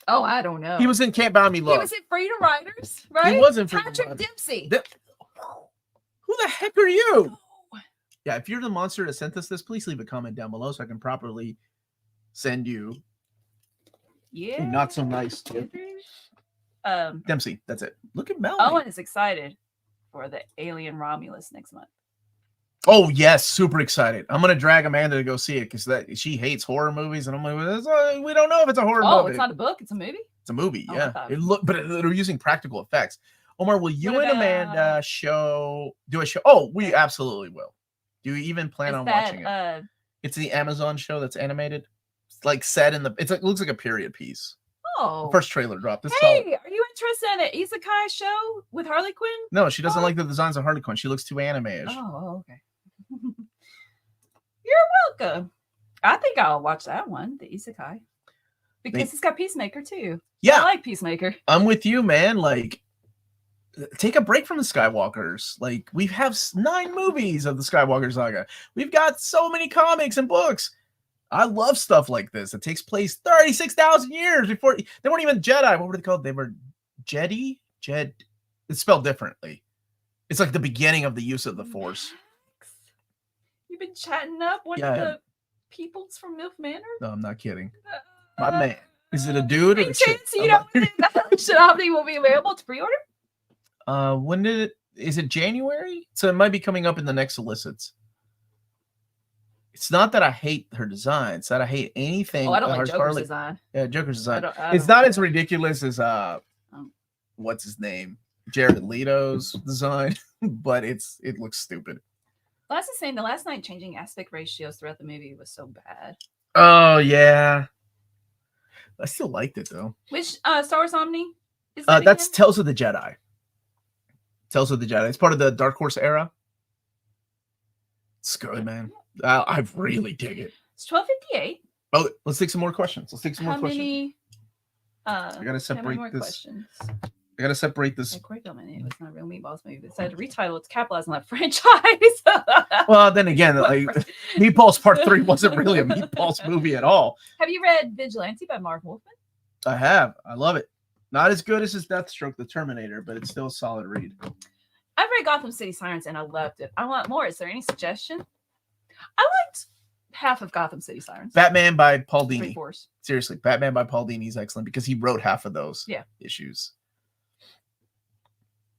Oh, I don't know.
He was in Can't Buy Me
He
Love.
was in Freedom Riders, right?
He was in Freedom
Patrick
Riders.
Dempsey.
Who the heck are you? Yeah, if you're the monster that sent us this, please leave a comment down below so I can properly send you
Yeah.
not so nice tip. Dempsey, that's it. Look at Melanie.
Owen is excited for the Alien Romulus next month.
Oh yes, super excited. I'm gonna drag Amanda to go see it because she hates horror movies, and I'm like, we don't know if it's a horror movie.
Oh, it's not a book; it's a movie.
It's a movie,
Oh,
yeah. They're using practical effects. Omar, will you and Amanda do a show? Oh, we absolutely will. Do you even plan on watching it? It's the Amazon show that's animated. It's like set in it looks like a period piece.
Oh,
the first trailer dropped.
Hey, are you interested in an isekai show with Harley Quinn?
No, she doesn't like the designs of Harley Quinn. She looks too anime-ish.
Oh, okay. You're welcome. I think I'll watch that one, the isekai, because it's got Peacemaker too.
Yeah,
I like Peacemaker.
I'm with you, man. Like, take a break from the Skywalkers. Like, we have 9 movies of the Skywalker saga. We've got so many comics and books. I love stuff like this. It takes place 36,000 years before they weren't even Jedi. What were they called? They were Jedi. It's spelled differently. It's like the beginning of the use of the Force.
You've been chatting up one of the peoples from MILF Manor?
No, I'm not kidding. My man. Is it a dude or a chick?
You know Omni will be available to pre-order?
When is it January? So it might be coming up in the next solicits. It's not that I hate her design. It's that I hate anything.
Oh, I don't like Joker's design.
Yeah, Joker's design.
I
it's not as ridiculous as what's his name? Jared Leto's design, but it looks stupid.
Well, that's the same. The last night changing aspect ratios throughout the movie was so bad.
Oh yeah. I still liked it though.
Which Star Wars Omni? Is that
that's Tales of the Jedi. Tales of the Jedi. It's part of the Dark Horse era. It's good, man. I really dig it.
It's 12:58.
Oh, let's take some more questions.
How many?
I gotta separate this.
Questions?
I gotta separate this.
It's not a real Meatballs movie. It decided to retitle. It's capitalizing on that franchise.
Well, then again, like Meatballs Part 3 wasn't really a Meatballs movie at all.
Have you read Vigilante by Mark Wolfman?
I have. I love it. Not as good as his Deathstroke, the Terminator, but it's still a solid read.
I've read Gotham City Sirens and I loved it. I want more. Is there any suggestion? I liked half of Gotham City Sirens.
Batman by Paul Dini.
3/4.
Seriously, Batman by Paul Dini is excellent because he wrote half of those issues.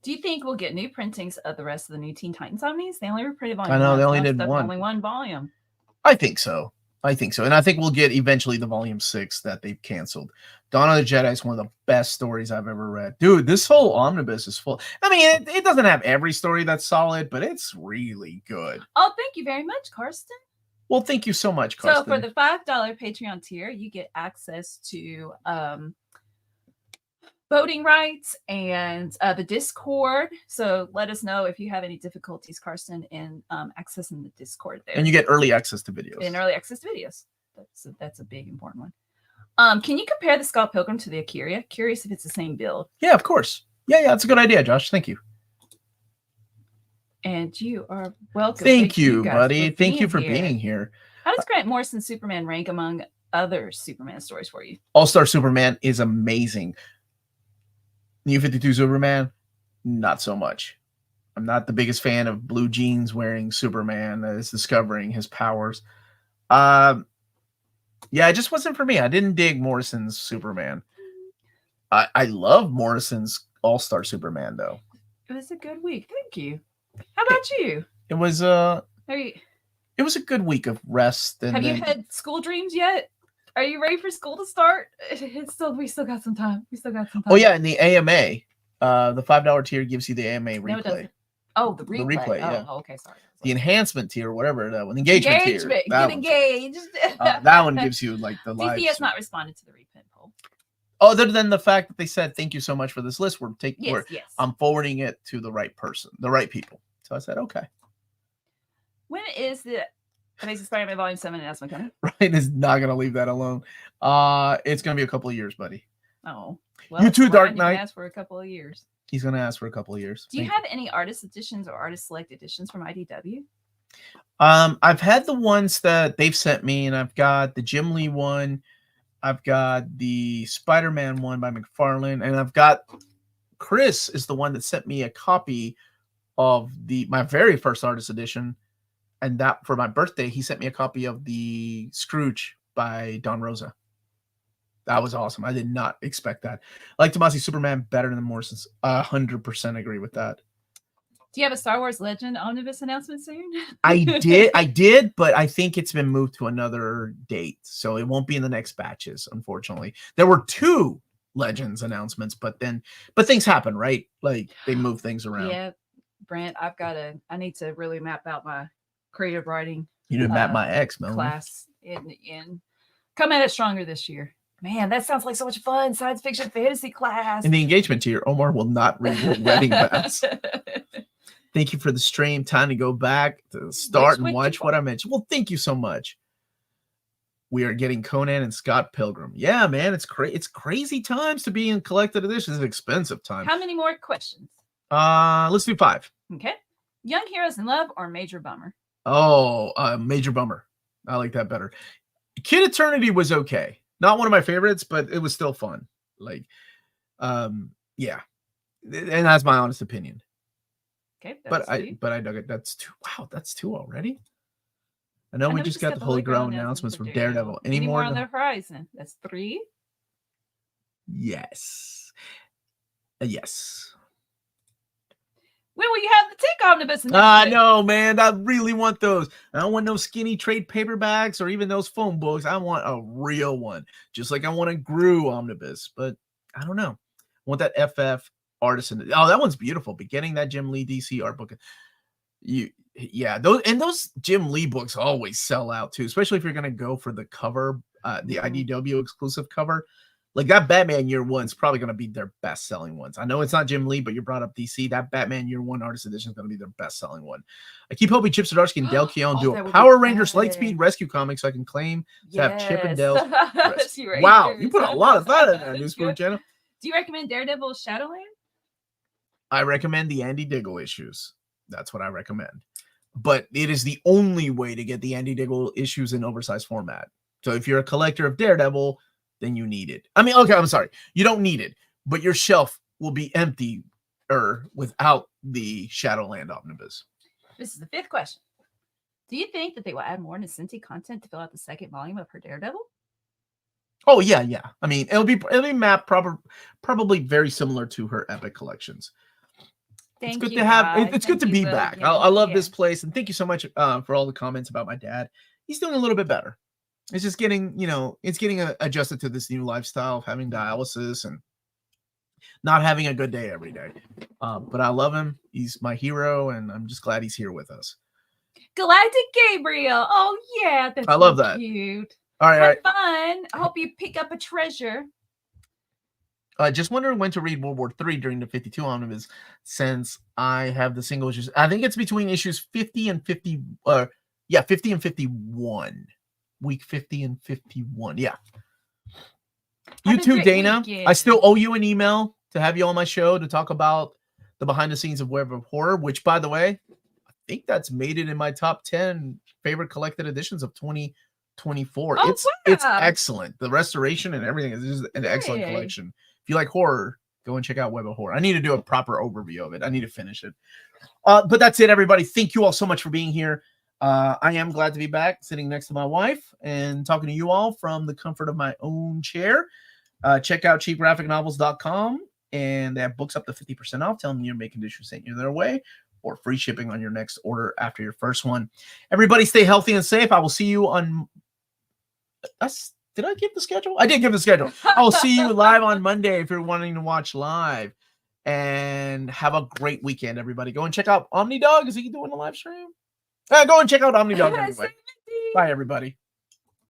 Do you think we'll get new printings of the rest of the new Teen Titans Omnis? They only reprinted volume.
I know, they only
did
one.
Only one volume.
I think so. And I think we'll get eventually the volume 6 that they've canceled. Dawn of the Jedi is one of the best stories I've ever read. Dude, this whole omnibus is full. I mean, it doesn't have every story that's solid, but it's really good.
Oh, thank you very much, Karsten.
Well, thank you so much, Karsten.
So for the $5 Patreon tier, you get access to voting rights and the Discord. So let us know if you have any difficulties, Karsten, in accessing the Discord there.
And you get early access to videos.
That's a big important one. Can you compare the Scott Pilgrim to the Akira? Curious if it's the same build.
Yeah, of course. Yeah, that's a good idea, Josh. Thank you.
And you are welcome.
Thank you, buddy. Thank you for being here.
How does Grant Morrison's Superman rank among other Superman stories for you?
All-Star Superman is amazing. New 52 Superman, not so much. I'm not the biggest fan of blue jeans wearing Superman that is discovering his powers. Yeah, it just wasn't for me. I didn't dig Morrison's Superman. I love Morrison's All-Star Superman, though.
It was a good week. Thank you. How about you?
It was it was a good week of rest. And
have you had school dreams yet? Are you ready for school to start? We still got some time.
Oh yeah, and the AMA, the $5 tier gives you the AMA replay.
No, it doesn't. Oh, the replay.
Yeah.
Oh, okay, sorry.
The enhancement tier, whatever that one, engagement tier.
Get engaged.
That one gives you like the live.
DP has not responded to the reprint poll.
Other than the fact that they said thank you so much for this list,
Yes.
I'm forwarding it to the right person, the right people. So I said okay.
When is the Amazing Spider-Man Volume 7 announcement coming?
Ryan is not gonna leave that alone. It's gonna be a couple of years, buddy.
Oh, well,
you too, Dark Knight.
Ask for a couple of years.
He's gonna ask for a couple of years.
Do you have any artist editions or artist select editions from IDW?
I've had the ones that they've sent me, and I've got the Jim Lee one. I've got the Spider-Man one by McFarlane, and I've got Chris is the one that sent me a copy of my very first artist edition, and that for my birthday he sent me a copy of the Scrooge by Don Rosa. That was awesome. I did not expect that. I like Tomasi Superman better than Morrison's. 100% agree with that.
Do you have a Star Wars Legend Omnibus announcement soon?
I did, but I think it's been moved to another date, so it won't be in the next batches, unfortunately. There were 2 Legends announcements, but things happen, right? Like they move things around.
Yeah, Brent, I need to really map out my creative writing.
You didn't map my ex, Melanie.
Class in come at it stronger this year. Man, that sounds like so much fun. Science fiction fantasy class.
In the engagement tier, Omar will not read your wedding vows. Thank you for the stream. Time to go back to start and watch what I mentioned. Well, thank you so much. We are getting Conan and Scott Pilgrim. Yeah, man, it's crazy times to be in collected editions. It's expensive time.
How many more questions?
Let's do 5.
Okay. Young Heroes in Love or Major Bummer?
Oh, Major Bummer. I like that better. Kid Eternity was okay. Not one of my favorites, but it was still fun. Like, yeah. And that's my honest opinion.
Okay.
But I dug it. That's 2. Wow, that's 2 already. I know we just got the Holy Grail announcements from Daredevil.
Any more on the horizon? That's 3.
Yes. Yes.
When will you have the Tick Omnibus?
No, man. I really want those. I don't want no skinny trade paperbacks or even those phone books. I want a real one. Just like I want a Gru Omnibus. But I don't know. I want that FF Artisan. Oh, that one's beautiful. Beginning that Jim Lee DC art book. Those Jim Lee books always sell out too, especially if you're gonna go for the cover, the IDW exclusive cover. Like that Batman Year One's probably gonna be their best selling ones. I know it's not Jim Lee, but you brought up DC. That Batman Year One artist edition is gonna be their best selling one. I keep hoping Chip Zdarsky and Dale Keown do a Power Rangers Lightspeed Rescue comic so I can claim to have Chip and Dale's. Wow, you put a lot of thought in that Newsproof channel.
Do you recommend Daredevil Shadowland?
I recommend the Andy Diggle issues. That's what I recommend. But it is the only way to get the Andy Diggle issues in oversized format. So if you're a collector of Daredevil, then you need it. I mean, okay, I'm sorry. You don't need it, but your shelf will be empty without the Shadowland Omnibus.
This is the 5th question. Do you think that they will add more Nacenti content to fill out the 2nd volume of her Daredevil?
Oh, yeah. I mean, it'll be mapped probably very similar to her Epic collections. It's good to have. It's good to be back. I love this place, and thank you so much for all the comments about my dad. He's doing a little bit better. It's just getting, adjusted to this new lifestyle of having dialysis and not having a good day every day. But I love him. He's my hero, and I'm just glad he's here with us.
Galactic Gabriel. Oh yeah, that's
I love that.
Cute.
All right,
fun. I hope you pick up a treasure.
Just wondering when to read World War III during the 52 Omnibus, since I have the single issues. I think it's between issues 50 and 50. 50 and 51. Week 50 and 51. Yeah. You too, Dana. Weekend. I still owe you an email to have you on my show to talk about the behind the scenes of Web of Horror, which, by the way, I think that's made it in my top 10 favorite collected editions of 2024.
Oh,
it's excellent. The restoration and everything is an excellent collection. If you like horror, go and check out Web of Horror. I need to do a proper overview of it. I need to finish it. But that's it, everybody. Thank you all so much for being here. I am glad to be back sitting next to my wife and talking to you all from the comfort of my own chair. Check out cheapgraphicnovels.com, and they have books up to 50% off. Tell them your Make Condition sent you their way, or free shipping on your next order after your first one. Everybody stay healthy and safe. I will see you on... Did I give the schedule? I did give the schedule. I will see you live on Monday if you're wanting to watch live. And have a great weekend, everybody. Go and check out OmniDog. Is he doing a live stream? Go and check out OmniDog anyway. Bye, everybody.